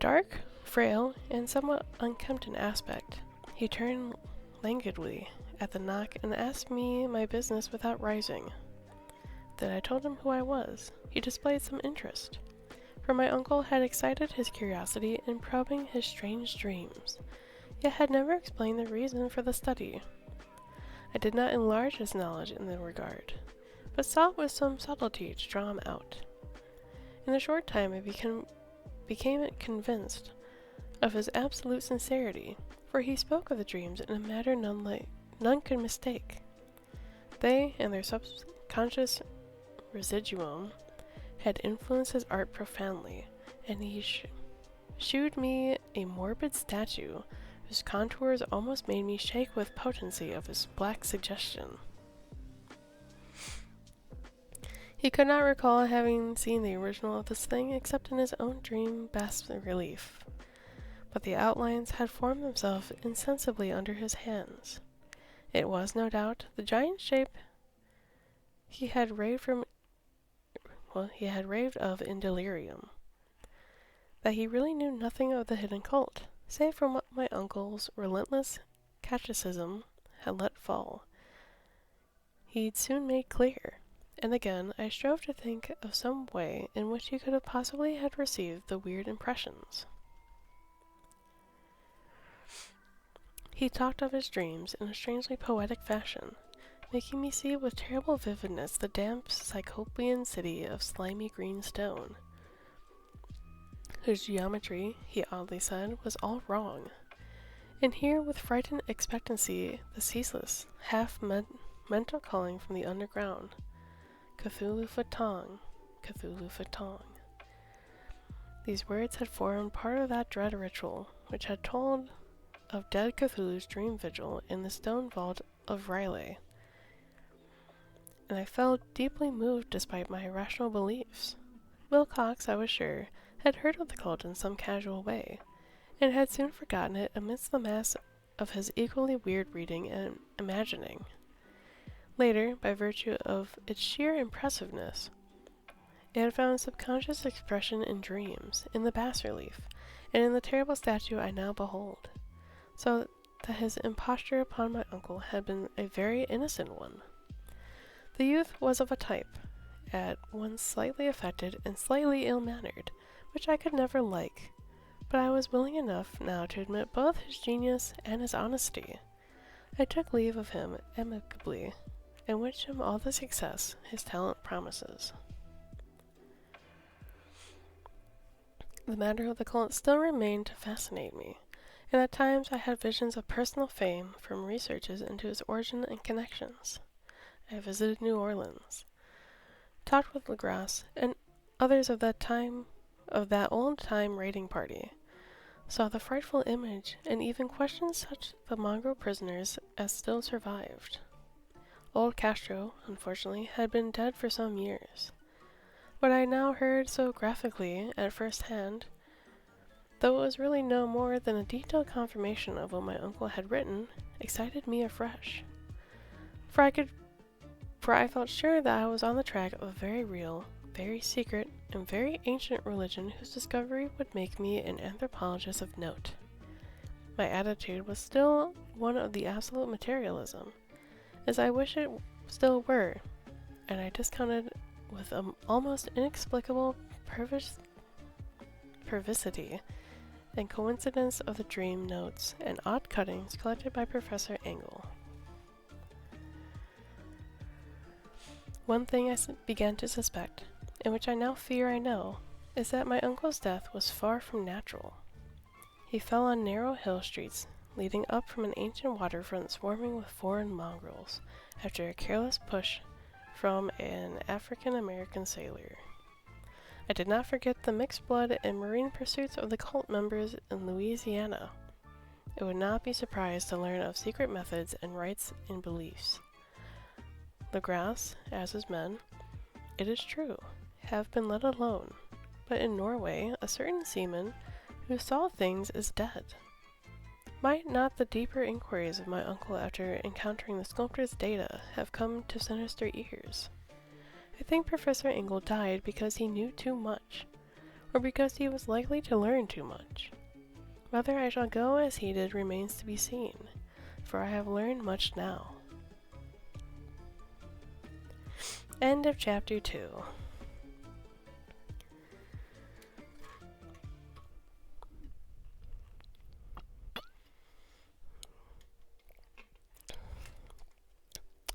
Dark, frail, and somewhat unkempt in aspect, he turned languidly at the knock and asked me my business without rising. Then I told him who I was. He displayed some interest, for my uncle had excited his curiosity in probing his strange dreams, yet had never explained the reason for the study. I did not enlarge his knowledge in the regard, but sought with some subtlety to draw him out. In a short time I became convinced of his absolute sincerity, for he spoke of the dreams in a manner none could mistake. They and their subconscious residuum had influenced his art profoundly, and he shewed me a morbid statue whose contours almost made me shake with potency of his black suggestion. He could not recall having seen the original of this thing except in his own dream bas-relief, but the outlines had formed themselves insensibly under his hands. It was, no doubt, the giant shape he had raved of in delirium. That he really knew nothing of the hidden cult, save from what my uncle's relentless catechism had let fall, he'd soon made clear, and again I strove to think of some way in which he could have possibly had received the weird impressions. He talked of his dreams in a strangely poetic fashion, making me see with terrible vividness the damp Cyclopean city of slimy green stone, whose geometry, he oddly said, was all wrong, and hear with frightened expectancy the ceaseless, mental calling from the underground, Cthulu Fatong, Cthulu Fatong. These words had formed part of that dread ritual which had told of dead Cthulhu's dream vigil in the stone vault of Riley, and I felt deeply moved despite my irrational beliefs. Wilcox, I was sure, had heard of the cult in some casual way, and had soon forgotten it amidst the mass of his equally weird reading and imagining. Later, by virtue of its sheer impressiveness, it had found subconscious expression in dreams, in the bas-relief, and in the terrible statue I now behold, so that his imposture upon my uncle had been a very innocent one. The youth was of a type, at once slightly affected and slightly ill-mannered, which I could never like, but I was willing enough now to admit both his genius and his honesty. I took leave of him amicably, and wished him all the success his talent promises. The matter of the cult still remained to fascinate me, and at times I had visions of personal fame from researches into its origin and connections. I visited New Orleans, talked with Legrasse and others of that old-time raiding party, saw the frightful image, and even questioned such the mongrel prisoners as still survived. Old Castro, unfortunately, had been dead for some years. What I now heard so graphically at first hand, though it was really no more than a detailed confirmation of what my uncle had written, excited me afresh. For I felt sure that I was on the track of a very real, very secret, and very ancient religion whose discovery would make me an anthropologist of note. My attitude was still one of the absolute materialism, as I wish it still were, and I discounted with an almost inexplicable perversity and coincidence of the dream notes and odd cuttings collected by Professor Engel. One thing I began to suspect, and which I now fear I know, is that my uncle's death was far from natural. He fell on narrow hill streets leading up from an ancient waterfront swarming with foreign mongrels, after a careless push from an African-American sailor. I did not forget the mixed blood and marine pursuits of the cult members in Louisiana. I would not be surprised to learn of secret methods and rites and beliefs. Legrasse, as his men, it is true, have been let alone, but in Norway a certain seaman who saw things is dead. Might not the deeper inquiries of my uncle after encountering the sculptor's data have come to sinister ears? I think Professor Engel died because he knew too much, or because he was likely to learn too much. Whether I shall go as he did remains to be seen, for I have learned much now. End of Chapter 2.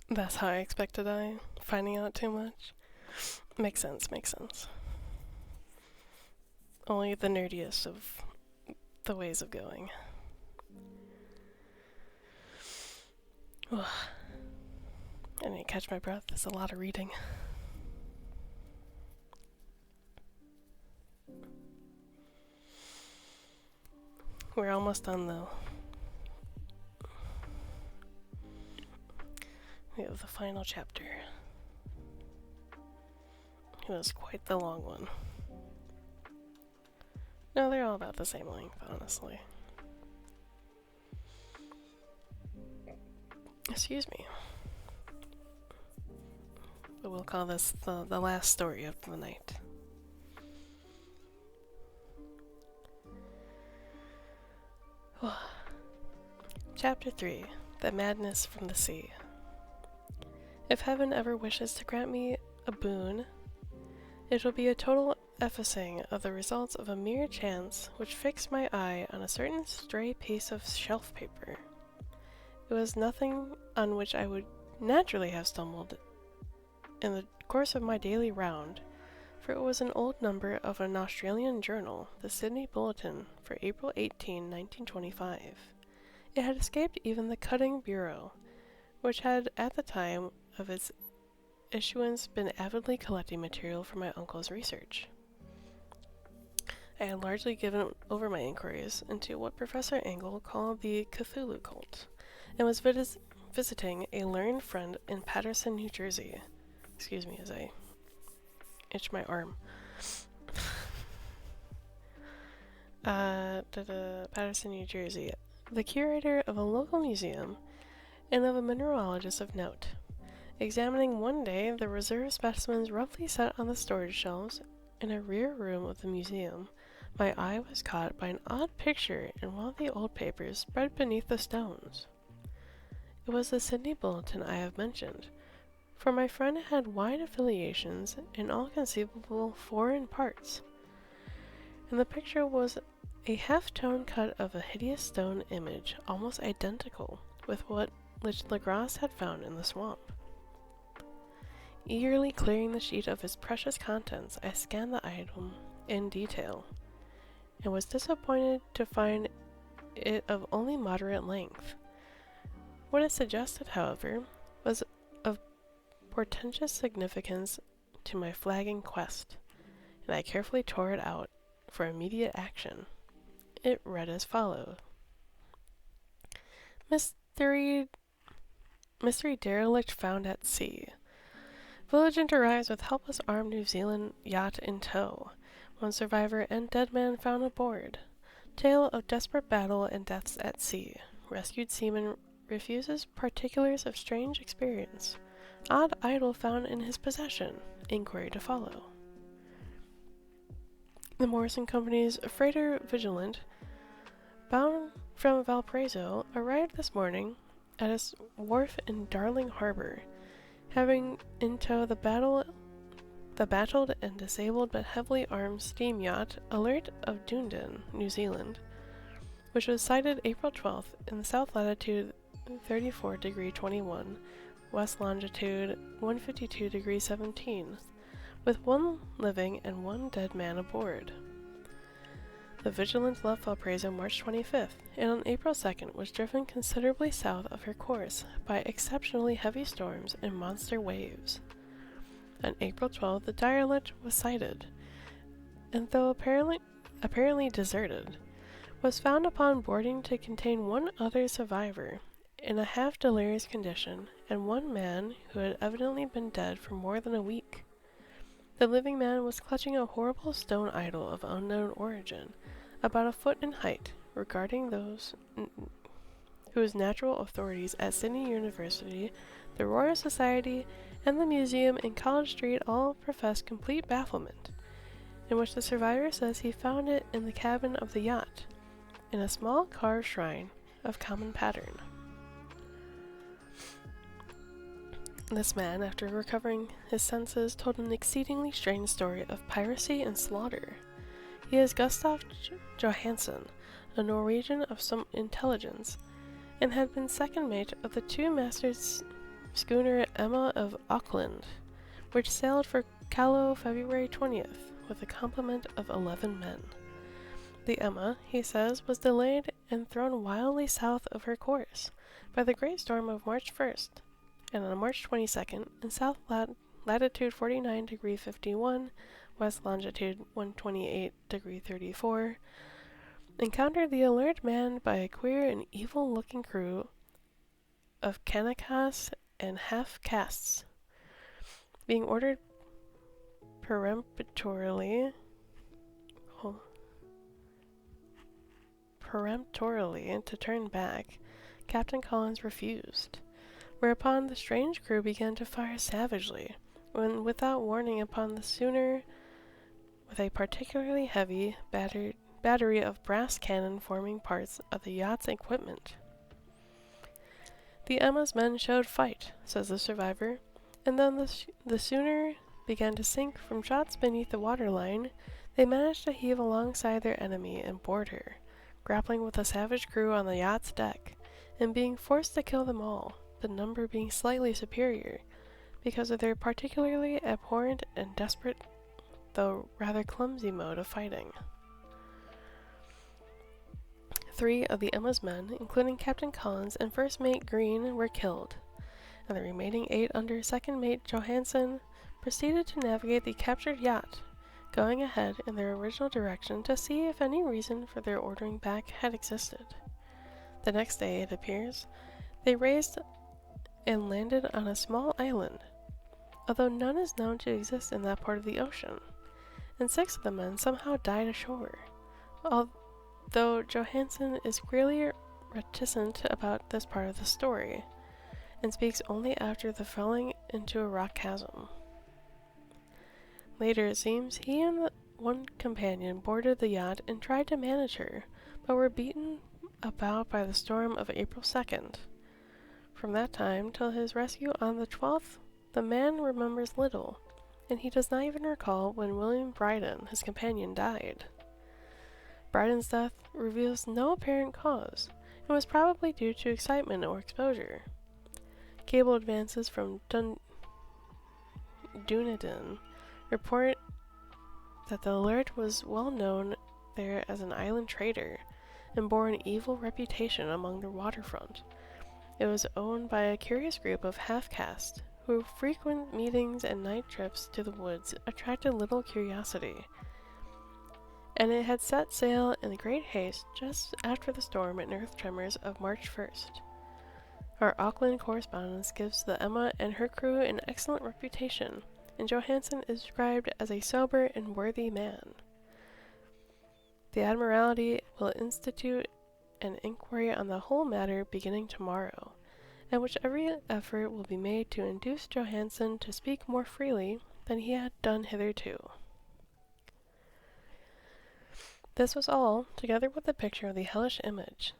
That's how I expect to die, finding out too much. Makes sense. Only the nerdiest of the ways of going. I need to catch my breath. There's a lot of reading. We're almost done though. We have the final chapter. It was quite the long one. No, they're all about the same length, honestly. Excuse me. But we'll call this the last story of the night. Chapter 3. The Madness from the Sea. If heaven ever wishes to grant me a boon, it will be a total effacing of the results of a mere chance which fixed my eye on a certain stray piece of shelf paper. It was nothing on which I would naturally have stumbled in the course of my daily round, for it was an old number of an Australian journal, the Sydney Bulletin, for April 18, 1925. It had escaped even the Cutting Bureau, which had at the time of its issuance been avidly collecting material for my uncle's research. I had largely given over my inquiries into what Professor Engel called the Cthulu cult, and was visiting a learned friend in Paterson, New Jersey. Excuse me as I itch my arm. Paterson, New Jersey. The curator of a local museum and of a mineralogist of note. Examining one day the reserve specimens roughly set on the storage shelves in a rear room of the museum, my eye was caught by an odd picture in one of the old papers spread beneath the stones. It was the Sydney Bulletin I have mentioned, for my friend had wide affiliations in all conceivable foreign parts, and the picture was a half-tone cut of a hideous stone image almost identical with what which Legras had found in the swamp. Eagerly clearing the sheet of its precious contents, I scanned the item in detail, and was disappointed to find it of only moderate length. What it suggested, however, was of portentous significance to my flagging quest, and I carefully tore it out for immediate action. It read as follows. Mystery derelict found at sea. Vigilant arrives with helpless armed New Zealand yacht in tow. One survivor and dead man found aboard. Tale of desperate battle and deaths at sea. Rescued seaman refuses particulars of strange experience. Odd idol found in his possession. Inquiry to follow. The Morrison Company's freighter Vigilant, bound from Valparaiso, arrived this morning at its wharf in Darling Harbor, having in tow the battled and disabled but heavily armed steam yacht Alert of Dunedin, New Zealand, which was sighted April 12th in the south latitude 34°21, west longitude 152°17, with one living and one dead man aboard. The Vigilant left Valparaiso March 25th, and on April 2nd was driven considerably south of her course by exceptionally heavy storms and monster waves. On April 12th, the derelict was sighted, and though apparently deserted, was found upon boarding to contain one other survivor, in a half-delirious condition, and one man who had evidently been dead for more than a week. The living man was clutching a horrible stone idol of unknown origin, about a foot in height, regarding those whose natural authorities at Sydney University, the Royal Society, and the museum in College Street all profess complete bafflement, in which the survivor says he found it in the cabin of the yacht, in a small carved shrine of common pattern. This man, after recovering his senses, told an exceedingly strange story of piracy and slaughter. He is Gustav Johansen, a Norwegian of some intelligence, and had been second mate of the two-masted schooner Emma of Auckland, which sailed for Callao February 20th, with a complement of 11 men. The Emma, he says, was delayed and thrown wildly south of her course by the great storm of March 1st, and on March 22nd, in south latitude 49°51, west longitude 128°34, encountered the alert manned by a queer and evil-looking crew of Kanakas and half-castes, being ordered peremptorily to turn back. Captain Collins refused, whereupon the strange crew began to fire savagely, when without warning upon the schooner with a particularly heavy battery of brass cannon forming parts of the yacht's equipment. The Emma's men showed fight, says the survivor, and then the schooner began to sink from shots beneath the waterline. They managed to heave alongside their enemy and board her, grappling with the savage crew on the yacht's deck, and being forced to kill them all, the number being slightly superior, because of their particularly abhorrent and desperate, though rather clumsy mode of fighting. 3 of the Emma's men, including Captain Collins and First Mate Green, were killed, and the remaining 8 under Second Mate Johansen proceeded to navigate the captured yacht, going ahead in their original direction to see if any reason for their ordering back had existed. The next day, it appears, they raised and landed on a small island, although none is known to exist in that part of the ocean, and 6 of the men somehow died ashore, although Johansen is clearly reticent about this part of the story, and speaks only after the falling into a rock chasm. Later, it seems, he and one companion boarded the yacht and tried to manage her, but were beaten about by the storm of April 2nd. From that time till his rescue on the 12th, the man remembers little, and he does not even recall when William Bryden, his companion, died. Bryden's death reveals no apparent cause, and was probably due to excitement or exposure. Cable advances from Dunedin report that the alert was well known there as an island trader, and bore an evil reputation among the waterfront. It was owned by a curious group of half-caste, who frequent meetings and night trips to the woods attracted little curiosity, and it had set sail in great haste just after the storm and earth tremors of March 1st. Our Auckland correspondence gives the Emma and her crew an excellent reputation, and Johansen is described as a sober and worthy man. The Admiralty will institute an inquiry on the whole matter beginning tomorrow, at which every effort will be made to induce Johansen to speak more freely than he had done hitherto. This was all, together with the picture of the hellish image.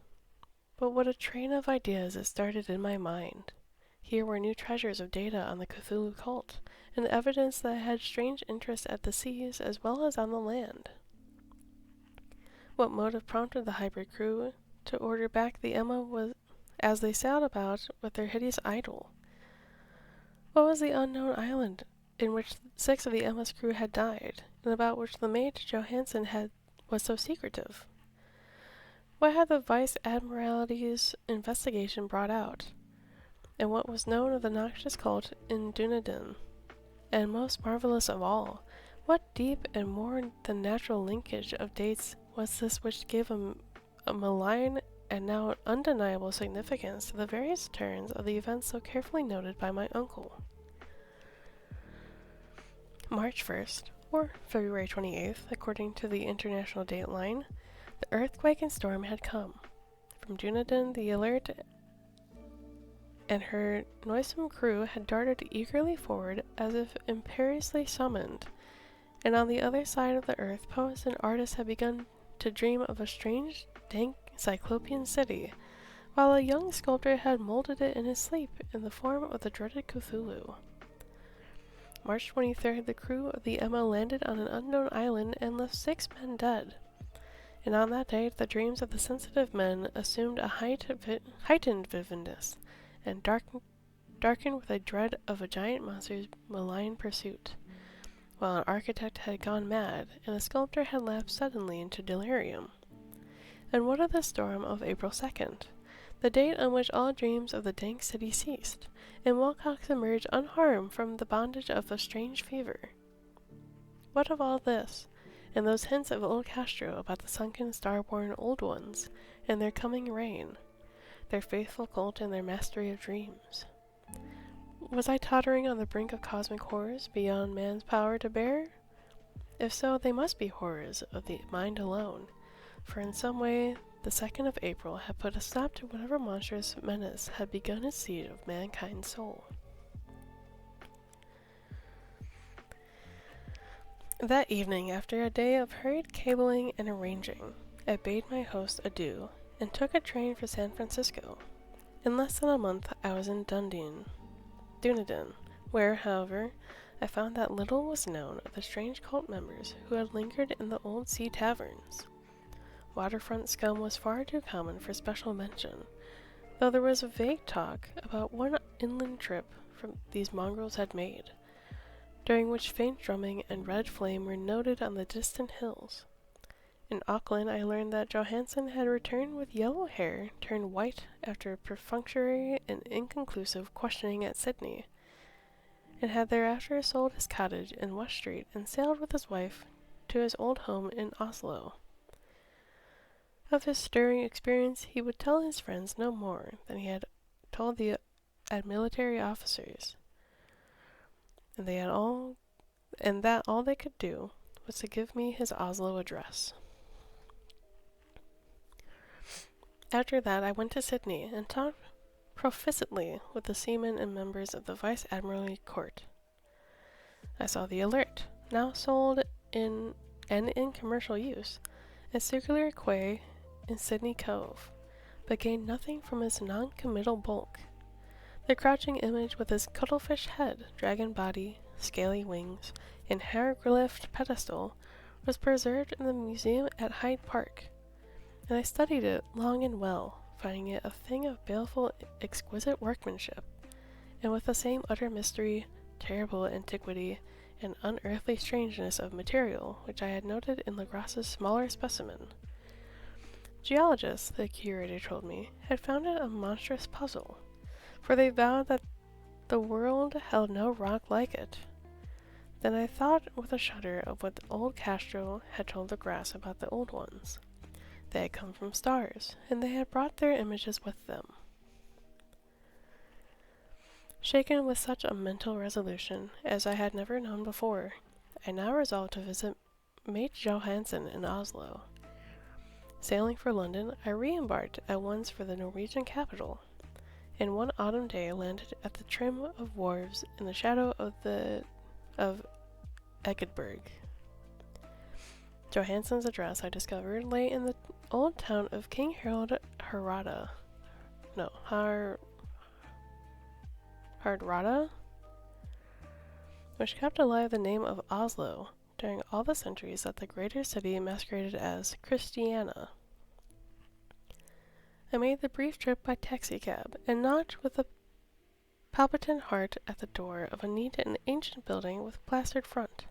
But what a train of ideas it started in my mind. Here were new treasures of data on the Cthulu cult, and evidence that had strange interest at the seas as well as on the land. What motive prompted the hybrid crew to order back the Emma was as they sailed about with their hideous idol? What was the unknown island in which 6 of the Emma's crew had died, and about which the mate Johansen was so secretive? What had the Vice Admiralty's investigation brought out, and what was known of the noxious cult in Dunedin? And most marvelous of all, what deep and more than natural linkage of dates was this which gave a malign and now undeniable significance to the various turns of the events so carefully noted by my uncle? March 1st, or February 28th, according to the international dateline, the earthquake and storm had come. From Dunedin, the Alert and her noisome crew had darted eagerly forward as if imperiously summoned, and on the other side of the earth poets and artists had begun to dream of a strange, dank, cyclopean city, while a young sculptor had molded it in his sleep in the form of the dreaded Cthulu. March 23rd, the crew of the Emma landed on an unknown island and left 6 men dead, and on that day the dreams of the sensitive men assumed a heightened vividness, and darkened with a dread of a giant monster's malign pursuit, while an architect had gone mad, and a sculptor had lapsed suddenly into delirium. And what of the storm of April 2nd, the date on which all dreams of the dank city ceased, and Wilcox emerged unharmed from the bondage of a strange fever? What of all this, and those hints of old Castro about the sunken star-born old ones, and their coming reign, their faithful cult and their mastery of dreams. Was I tottering on the brink of cosmic horrors beyond man's power to bear? If so, they must be horrors of the mind alone, for in some way the 2nd of April had put a stop to whatever monstrous menace had begun its siege of mankind's soul. That evening, after a day of hurried cabling and arranging, I bade my host adieu, and took a train for San Francisco. In less than a month I was in Dunedin, where, however, I found that little was known of the strange cult members who had lingered in the old sea taverns. Waterfront scum was far too common for special mention, though there was a vague talk about one inland trip these mongrels had made, during which faint drumming and red flame were noted on the distant hills. In Auckland I learned that Johansen had returned with yellow hair turned white after perfunctory and inconclusive questioning at Sydney, and had thereafter sold his cottage in West Street and sailed with his wife to his old home in Oslo. Of his stirring experience he would tell his friends no more than he had told the military officers, and that all they could do was to give me his Oslo address. After that I went to Sydney and talked proficiently with the seamen and members of the Vice-Admiralty Court. I saw the Alert, now sold in commercial use, at Circular Quay in Sydney Cove, but gained nothing from its non-committal bulk. The crouching image with its cuttlefish head, dragon body, scaly wings, and hieroglyphed pedestal was preserved in the museum at Hyde Park, and I studied it long and well, finding it a thing of baleful, exquisite workmanship, and with the same utter mystery, terrible antiquity, and unearthly strangeness of material which I had noted in Legras's smaller specimen. Geologists, the curator told me, had found it a monstrous puzzle, for they vowed that the world held no rock like it. Then I thought with a shudder of what old Castro had told Legras about the old ones. They had come from stars, and they had brought their images with them. Shaken with such a mental resolution as I had never known before, I now resolved to visit Mate Johansen in Oslo. Sailing for London, I re-embarked at once for the Norwegian capital, and one autumn day landed at the trim of wharves in the shadow of Egedburg. Johansen's address, I discovered, lay in the old town of King Harald Hardrada, which kept alive the name of Oslo during all the centuries that the greater city masqueraded as Christiana. I made the brief trip by taxicab, and knocked with a palpitant heart at the door of a neat and ancient building with plastered front.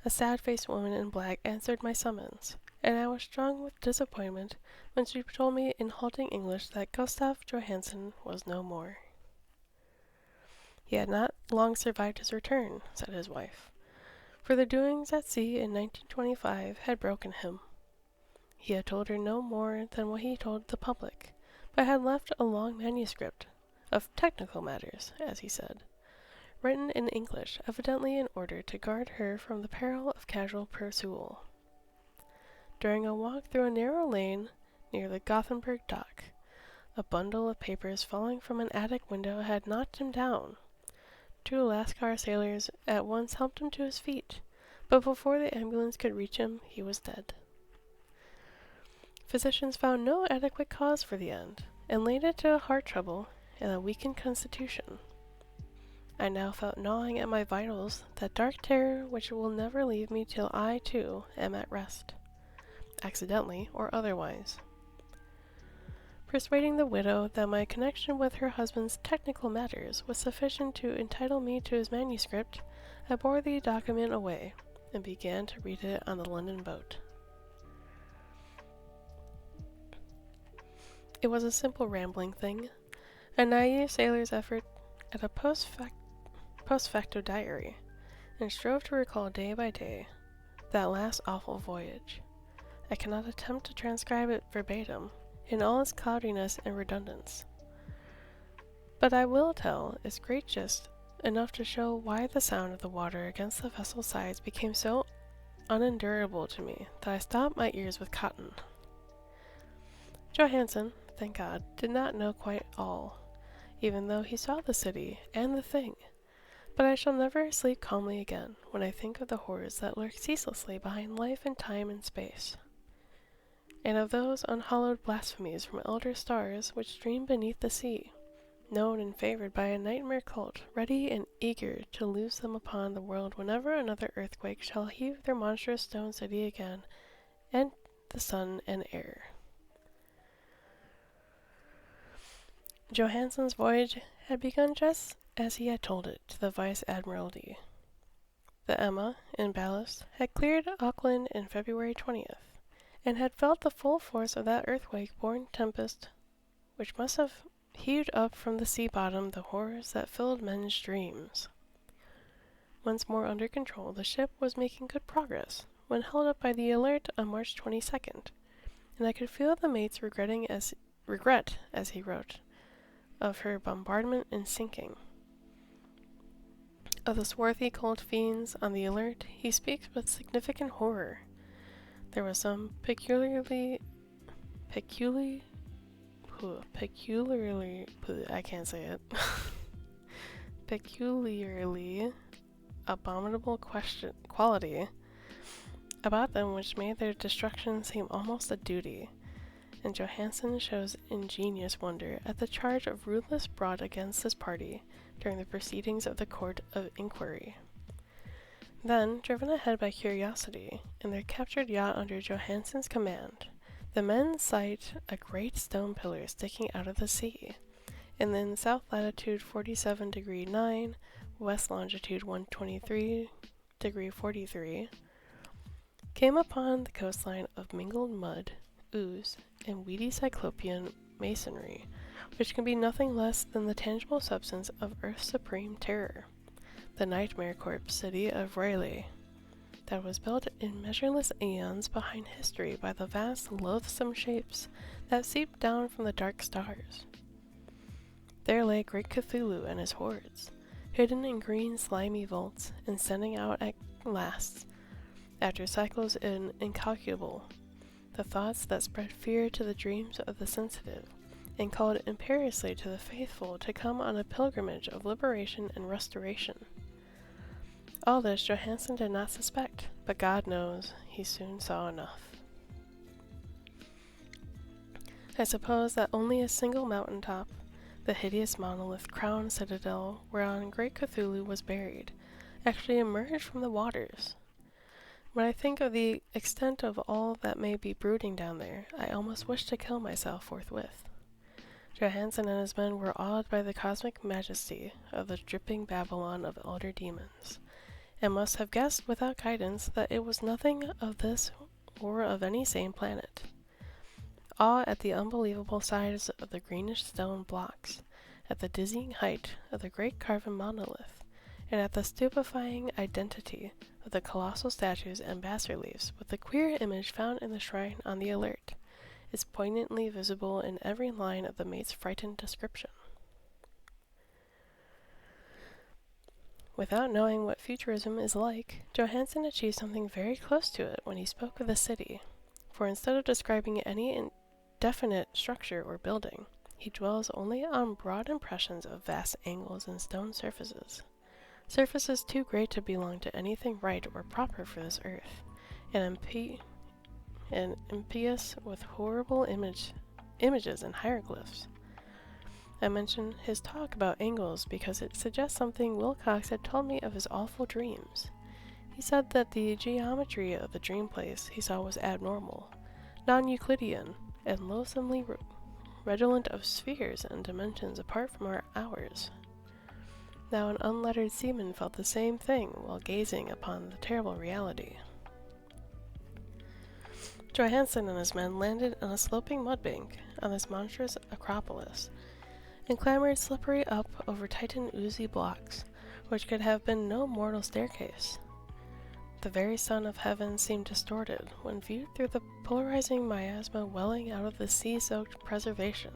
A sad-faced woman in black answered my summons, and I was strung with disappointment when she told me in halting English that Gustav Johansen was no more. He had not long survived his return, said his wife, for the doings at sea in 1925 had broken him. He had told her no more than what he told the public, but had left a long manuscript, of technical matters, as he said, written in English, evidently in order to guard her from the peril of casual pursuit. During a walk through a narrow lane near the Gothenburg dock, a bundle of papers falling from an attic window had knocked him down. Two Lascar sailors at once helped him to his feet, but before the ambulance could reach him, he was dead. Physicians found no adequate cause for the end, and laid it to heart trouble and a weakened constitution. I now felt gnawing at my vitals that dark terror which will never leave me till I, too, am at rest, accidentally or otherwise. Persuading the widow that my connection with her husband's technical matters was sufficient to entitle me to his manuscript, I bore the document away, and began to read it on the London boat. It was a simple rambling thing, a naive sailor's effort at a post facto diary, and strove to recall day by day that last awful voyage. I cannot attempt to transcribe it verbatim, in all its cloudiness and redundance. But I will tell its great gist enough to show why the sound of the water against the vessel's sides became so unendurable to me that I stopped my ears with cotton. Johansen, thank God, did not know quite all, even though he saw the city and the thing. But I shall never sleep calmly again when I think of the horrors that lurk ceaselessly behind life and time and space, and of those unhallowed blasphemies from elder stars which dream beneath the sea, known and favored by a nightmare cult, ready and eager to loose them upon the world whenever another earthquake shall heave their monstrous stone city again, and the sun and air. Johansen's voyage had begun just as he had told it to the Vice Admiralty. The Emma, in ballast, had cleared Auckland in February 20th, and had felt the full force of that earthquake-born tempest which must have heaved up from the sea bottom the horrors that filled men's dreams. Once more under control, the ship was making good progress, when held up by the Alert on March 22nd, and I could feel the mate's regret, as he wrote, of her bombardment and sinking. Of the swarthy cold fiends on the Alert, he speaks with significant horror. There was some peculiarly I can't say it. Peculiarly abominable quality about them which made their destruction seem almost a duty, and Johansen shows ingenious wonder at the charge of rudeness brought against this party during the proceedings of the Court of Inquiry. Then, driven ahead by curiosity, in their captured yacht under Johansen's command, the men sight a great stone pillar sticking out of the sea, and in south latitude 47°9, west longitude 123°43, came upon the coastline of mingled mud, ooze, and weedy cyclopean masonry, which can be nothing less than the tangible substance of Earth's supreme terror, the nightmare corpse city of Rayleigh, that was built in measureless aeons behind history by the vast, loathsome shapes that seeped down from the dark stars. There lay great Cthulu and his hordes, hidden in green, slimy vaults, and sending out at last, after cycles incalculable, the thoughts that spread fear to the dreams of the sensitive, and called imperiously to the faithful to come on a pilgrimage of liberation and restoration. All this Johansen did not suspect, but God knows he soon saw enough. I suppose that only a single mountaintop, the hideous monolith-crowned citadel whereon great Cthulu was buried, actually emerged from the waters. When I think of the extent of all that may be brooding down there, I almost wish to kill myself forthwith. Johansen and his men were awed by the cosmic majesty of the dripping Babylon of elder demons, and must have guessed without guidance that it was nothing of this or of any sane planet. Awe at the unbelievable size of the greenish stone blocks, at the dizzying height of the great carven monolith, and at the stupefying identity of the colossal statues and bas-reliefs with the queer image found in the shrine on the Alert, is poignantly visible in every line of the mate's frightened description. Without knowing what futurism is like, Johansen achieved something very close to it when he spoke of the city, for instead of describing any definite structure or building, he dwells only on broad impressions of vast angles and stone surfaces too great to belong to anything right or proper for this earth, and impious with horrible images and hieroglyphs. I mention his talk about angles because it suggests something Wilcox had told me of his awful dreams. He said that the geometry of the dream place he saw was abnormal, non-Euclidean, and loathsomely redolent of spheres and dimensions apart from ours. Now an unlettered seaman felt the same thing while gazing upon the terrible reality. Johansen and his men landed on a sloping mud bank on this monstrous acropolis, and clambered slippery up over titan oozy blocks, which could have been no mortal staircase. The very sun of heaven seemed distorted when viewed through the polarizing miasma welling out of the sea-soaked preservation,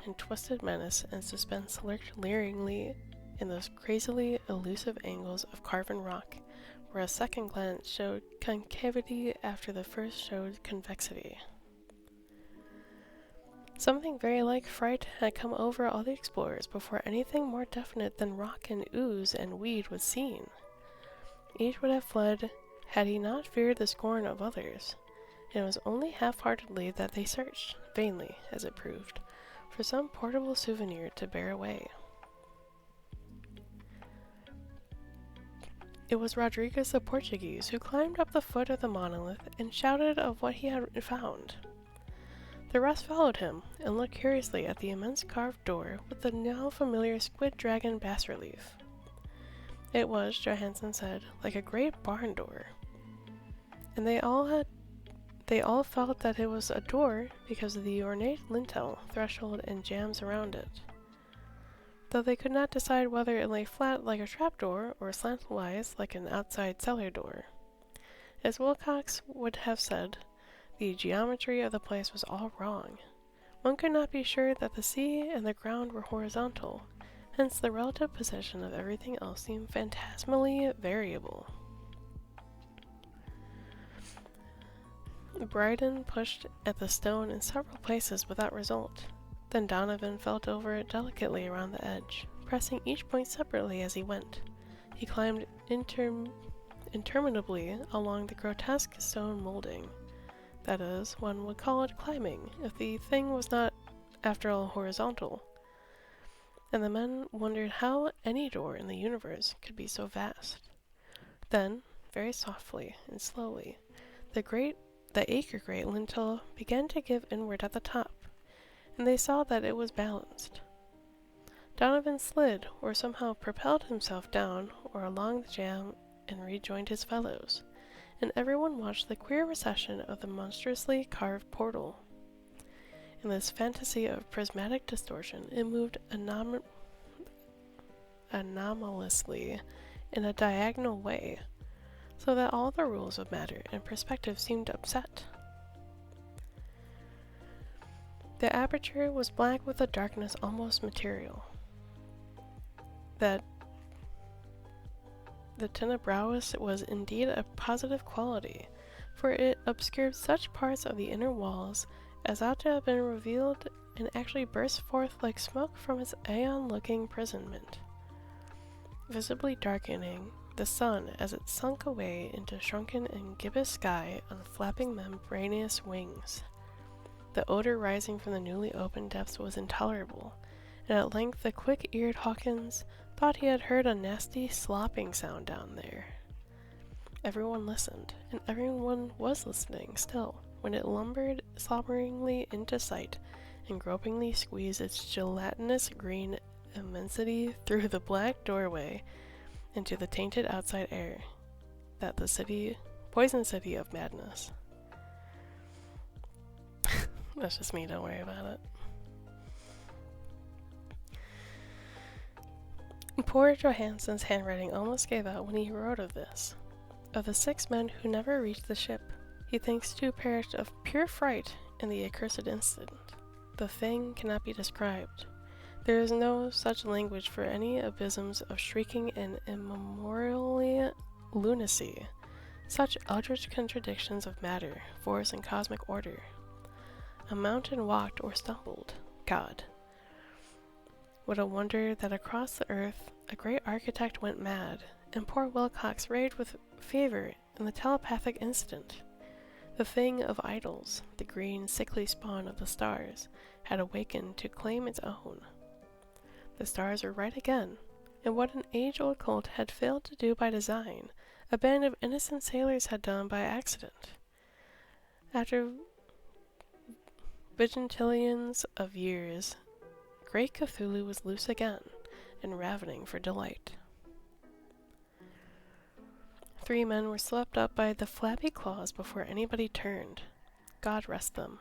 and twisted menace and suspense lurked leeringly in those crazily elusive angles of carven rock, where a second glance showed concavity after the first showed convexity. Something very like fright had come over all the explorers before anything more definite than rock and ooze and weed was seen. Each would have fled had he not feared the scorn of others, and it was only half-heartedly that they searched, vainly, as it proved, for some portable souvenir to bear away. It was Rodriguez the Portuguese who climbed up the foot of the monolith and shouted of what he had found. The rest followed him, and looked curiously at the immense carved door with the now familiar squid dragon bas-relief. It was, Johansen said, like a great barn door, and they all felt that it was a door because of the ornate lintel, threshold, and jambs around it, though they could not decide whether it lay flat like a trapdoor or slantwise like an outside cellar door. As Wilcox would have said, the geometry of the place was all wrong. One could not be sure that the sea and the ground were horizontal, hence the relative position of everything else seemed phantasmally variable. Bryden pushed at the stone in several places without result. Then Donovan felt over it delicately around the edge, pressing each point separately as he went. He climbed interminably along the grotesque stone molding. That is, one would call it climbing, if the thing was not, after all, horizontal. And the men wondered how any door in the universe could be so vast. Then, very softly and slowly, the acre-great lintel began to give inward at the top, and they saw that it was balanced. Donovan slid, or somehow propelled himself down or along the jamb and rejoined his fellows, and everyone watched the queer recession of the monstrously carved portal. In this fantasy of prismatic distortion, it moved anomalously in a diagonal way, so that all the rules of matter and perspective seemed upset. The aperture was black with a darkness almost material. That the tenebrous was indeed a positive quality, for it obscured such parts of the inner walls as ought to have been revealed and actually burst forth like smoke from its aeon-looking imprisonment, visibly darkening the sun as it sunk away into shrunken and gibbous sky on flapping membranous wings. The odor rising from the newly opened depths was intolerable, and at length the quick-eared Hawkins thought he had heard a nasty slopping sound down there. Everyone listened, and everyone was listening still, when it lumbered slobberingly into sight and gropingly squeezed its gelatinous green immensity through the black doorway into the tainted outside air, that the poison city of madness. That's just me, don't worry about it. Poor Johansen's handwriting almost gave out when he wrote of this. Of the 6 men who never reached the ship, he thinks 2 perished of pure fright in the accursed instant. The thing cannot be described. There is no such language for any abysms of shrieking and immemorial lunacy, such eldritch contradictions of matter, force, and cosmic order. A mountain walked or stumbled. God. What a wonder that across the earth a great architect went mad, and poor Wilcox raved with fever in the telepathic instant. The thing of idols, the green, sickly spawn of the stars, had awakened to claim its own. The stars were right again, and what an age-old cult had failed to do by design, a band of innocent sailors had done by accident. After vigintillions of years, great Cthulu was loose again, and ravening for delight. 3 men were swept up by the flabby claws before anybody turned. God rest them,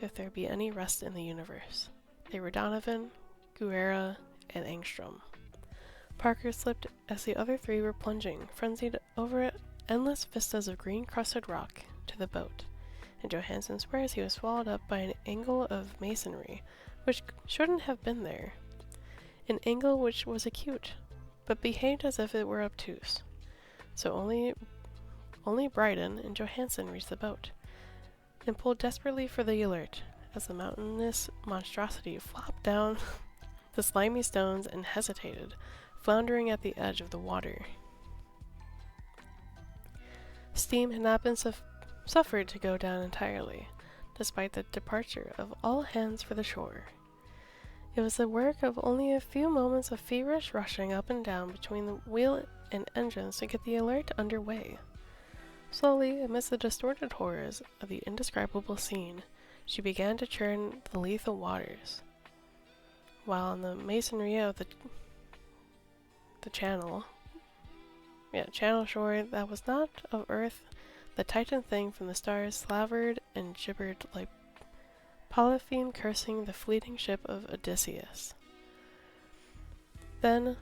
if there be any rest in the universe. They were Donovan, Guerra, and Angstrom. Parker slipped as the other 3 were plunging, frenzied over endless vistas of green-crusted rock to the boat. In Johansen swears he was swallowed up by an angle of masonry, which shouldn't have been there. An angle which was acute, but behaved as if it were obtuse. So only Bryden and Johansen reached the boat, and pulled desperately for the alert, as the mountainous monstrosity flopped down the slimy stones and hesitated, floundering at the edge of the water. Steam had not been suffered to go down entirely, despite the departure of all hands for the shore. It was the work of only a few moments of feverish rushing up and down between the wheel and engines to get the alert under way. Slowly, amidst the distorted horrors of the indescribable scene, she began to churn the lethal waters, while on the masonry of the channel shore that was not of earth, the titan thing from the stars slavered and gibbered like Polypheme cursing the fleeting ship of Odysseus. Then,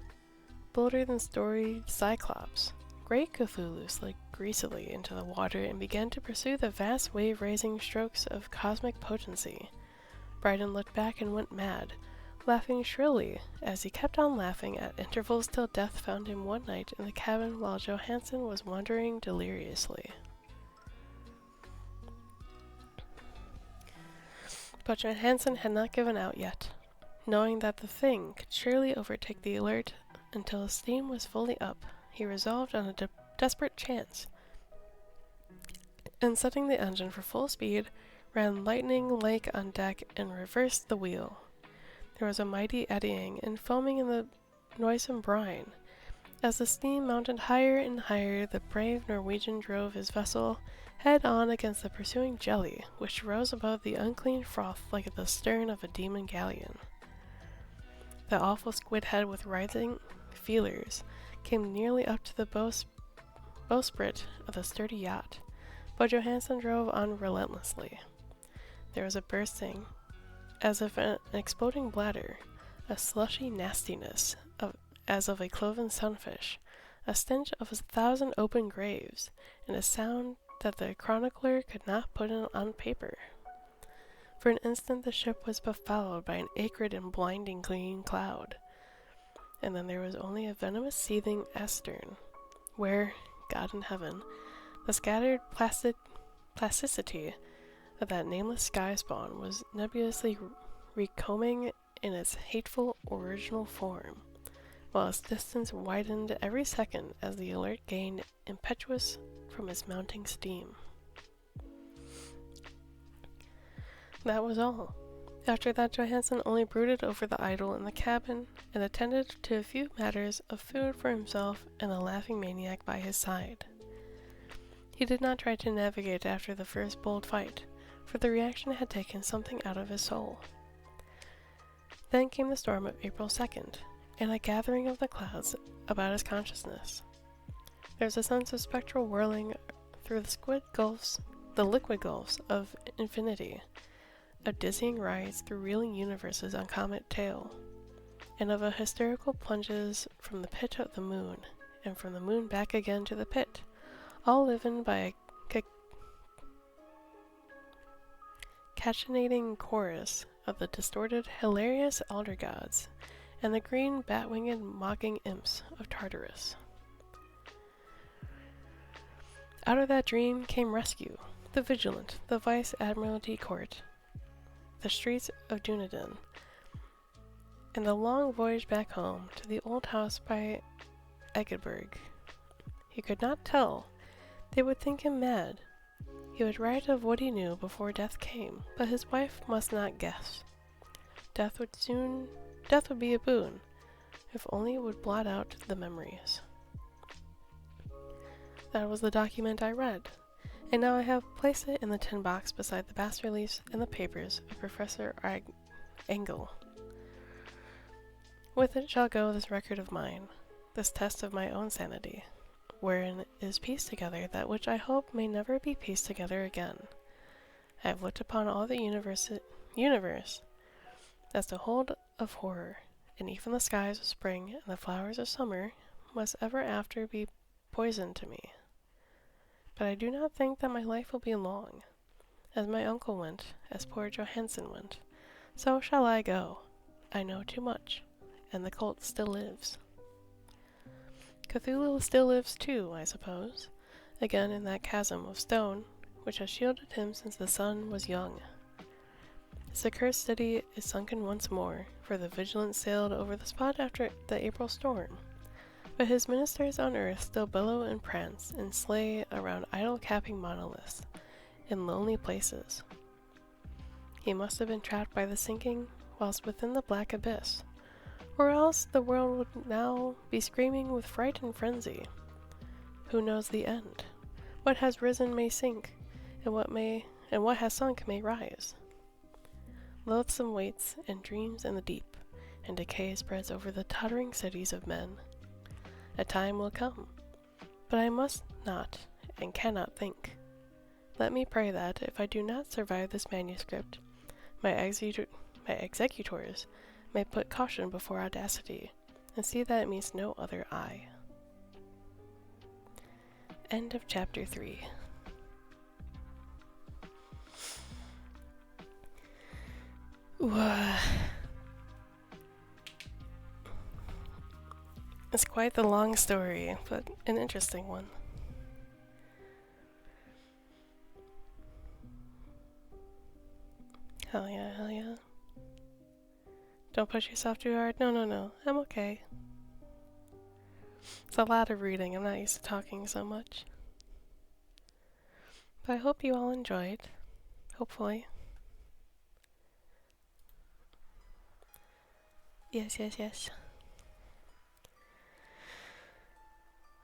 bolder than storied Cyclops, great Cthulhu slid greasily into the water and began to pursue the vast wave-raising strokes of cosmic potency. Bryden looked back and went mad, laughing shrilly as he kept on laughing at intervals till death found him one night in the cabin while Johansen was wandering deliriously. But Johansen had not given out yet. Knowing that the thing could surely overtake the alert until the steam was fully up, he resolved on a desperate chance, and setting the engine for full speed, ran lightning-like on deck and reversed the wheel. There was a mighty eddying and foaming in the noisome brine. As the steam mounted higher and higher, the brave Norwegian drove his vessel head-on against the pursuing jelly, which rose above the unclean froth like the stern of a demon galleon. The awful squid head with writhing feelers came nearly up to the bowsprit of the sturdy yacht, but Johansen drove on relentlessly. There was a bursting, as of an exploding bladder, a slushy nastiness, as of a cloven sunfish, a stench of 1,000 open graves, and a sound that the chronicler could not put on paper. For an instant the ship was befouled by an acrid and blinding green cloud, and then there was only a venomous seething astern, where, God in heaven, the scattered plasticity of that nameless sky spawn was nebulously recombing in its hateful original form, while its distance widened every second as the alert gained impetuous from its mounting steam. That was all. After that, Johansen only brooded over the idol in the cabin and attended to a few matters of food for himself and the laughing maniac by his side. He did not try to navigate after the first bold fight, for the reaction had taken something out of his soul. Then came the storm of April 2nd, and a gathering of the clouds about his consciousness. There was a sense of spectral whirling through the liquid gulfs of infinity, of dizzying rides through reeling universes on comet tail, and of a hysterical plunges from the pit of the moon, and from the moon back again to the pit, all livened by a cachinnating chorus of the distorted, hilarious elder gods, and the green, bat-winged, mocking imps of Tartarus. Out of that dream came rescue, the vigilant, the Vice-Admiralty Court, the streets of Dunedin, and the long voyage back home to the old house by Eggeberg. He could not tell. They would think him mad. He would write of what he knew before death came, but his wife must not guess. Death would be a boon, if only it would blot out the memories. That was the document I read, and now I have placed it in the tin box beside the bas-reliefs and the papers of Professor Engel. With it shall go this record of mine, this test of my own sanity, wherein is pieced together that which I hope may never be pieced together again. I have looked upon all the universe as the hold of horror, and even the skies of spring and the flowers of summer must ever after be poison to me. but I do not think that my life will be long. As my uncle went, as poor Johansen went, so shall I go. I know too much, and the cult still lives. Cthulhu still lives too, I suppose, again in that chasm of stone, which has shielded him since the sun was young. His accursed city is sunken once more, for the Vigilant sailed over the spot after the April storm. But his ministers on earth still bellow and prance and slay around idle-capping monoliths in lonely places. He must have been trapped by the sinking whilst within the black abyss, or else the world would now be screaming with fright and frenzy. Who knows the end? What has risen may sink, and what has sunk may rise. Loathsome waits and dreams in the deep, and decay spreads over the tottering cities of men. A time will come, but I must not and cannot think. Let me pray that, if I do not survive this manuscript, my executors may put caution before audacity, and see that it meets no other eye. End of chapter 3. It's quite the long story, but an interesting one. Hell yeah, hell yeah. Don't push yourself too hard. No. I'm okay. It's a lot of reading. I'm not used to talking so much. But I hope you all enjoyed. Hopefully. Yes.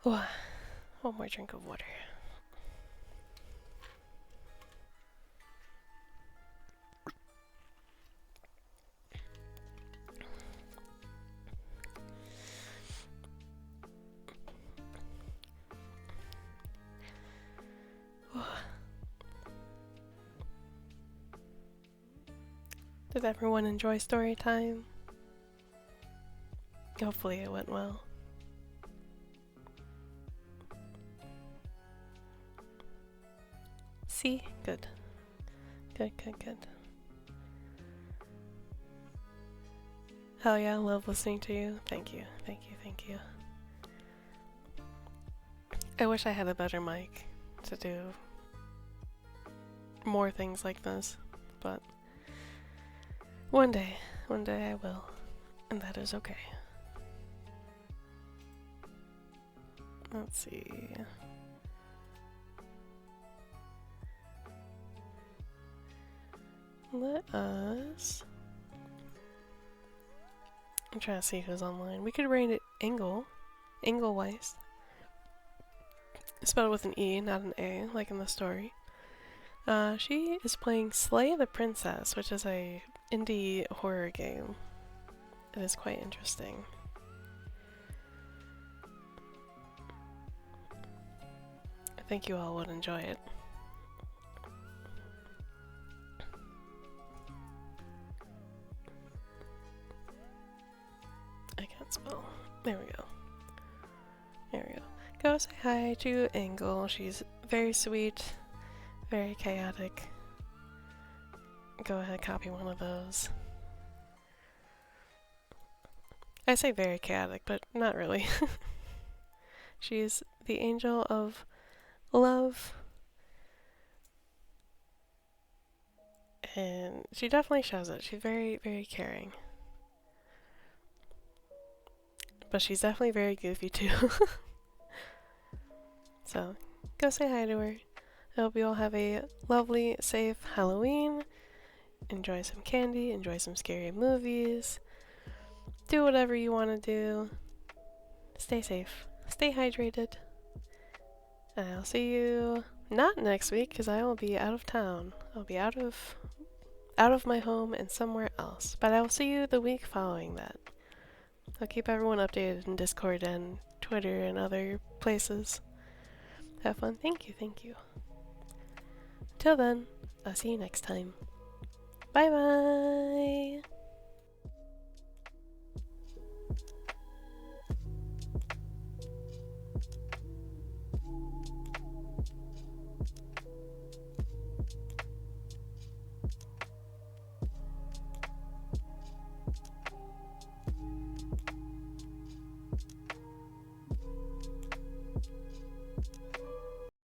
One more drink of water. Did everyone enjoy story time? Hopefully it went well. See? Good. Good. Hell yeah, I love listening to you. Thank you. I wish I had a better mic to do more things like this, but one day I will, and that is okay. Let's see. Let us... I'm trying to see who's online. We could raid it Engelweiss. Spelled with an E, not an A, like in the story. She is playing Slay the Princess, which is a indie horror game. It is quite interesting. I think you all would enjoy it. I can't spell. There we go. Go say hi to Engel. She's very sweet, very chaotic. Go ahead, copy one of those. I say very chaotic, but not really. She's the angel of love. And she definitely shows it. She's very, very caring. But she's definitely very goofy too. So, go say hi to her. I hope you all have a lovely, safe Halloween. Enjoy some candy, enjoy some scary movies. Do whatever you want to do. Stay safe. Stay hydrated. And I'll see you not next week, because I will be out of town. I'll be out of my home and somewhere else. But I will see you the week following that. I'll keep everyone updated in Discord and Twitter and other places. Have fun. Thank you. Till then, I'll see you next time. Bye bye!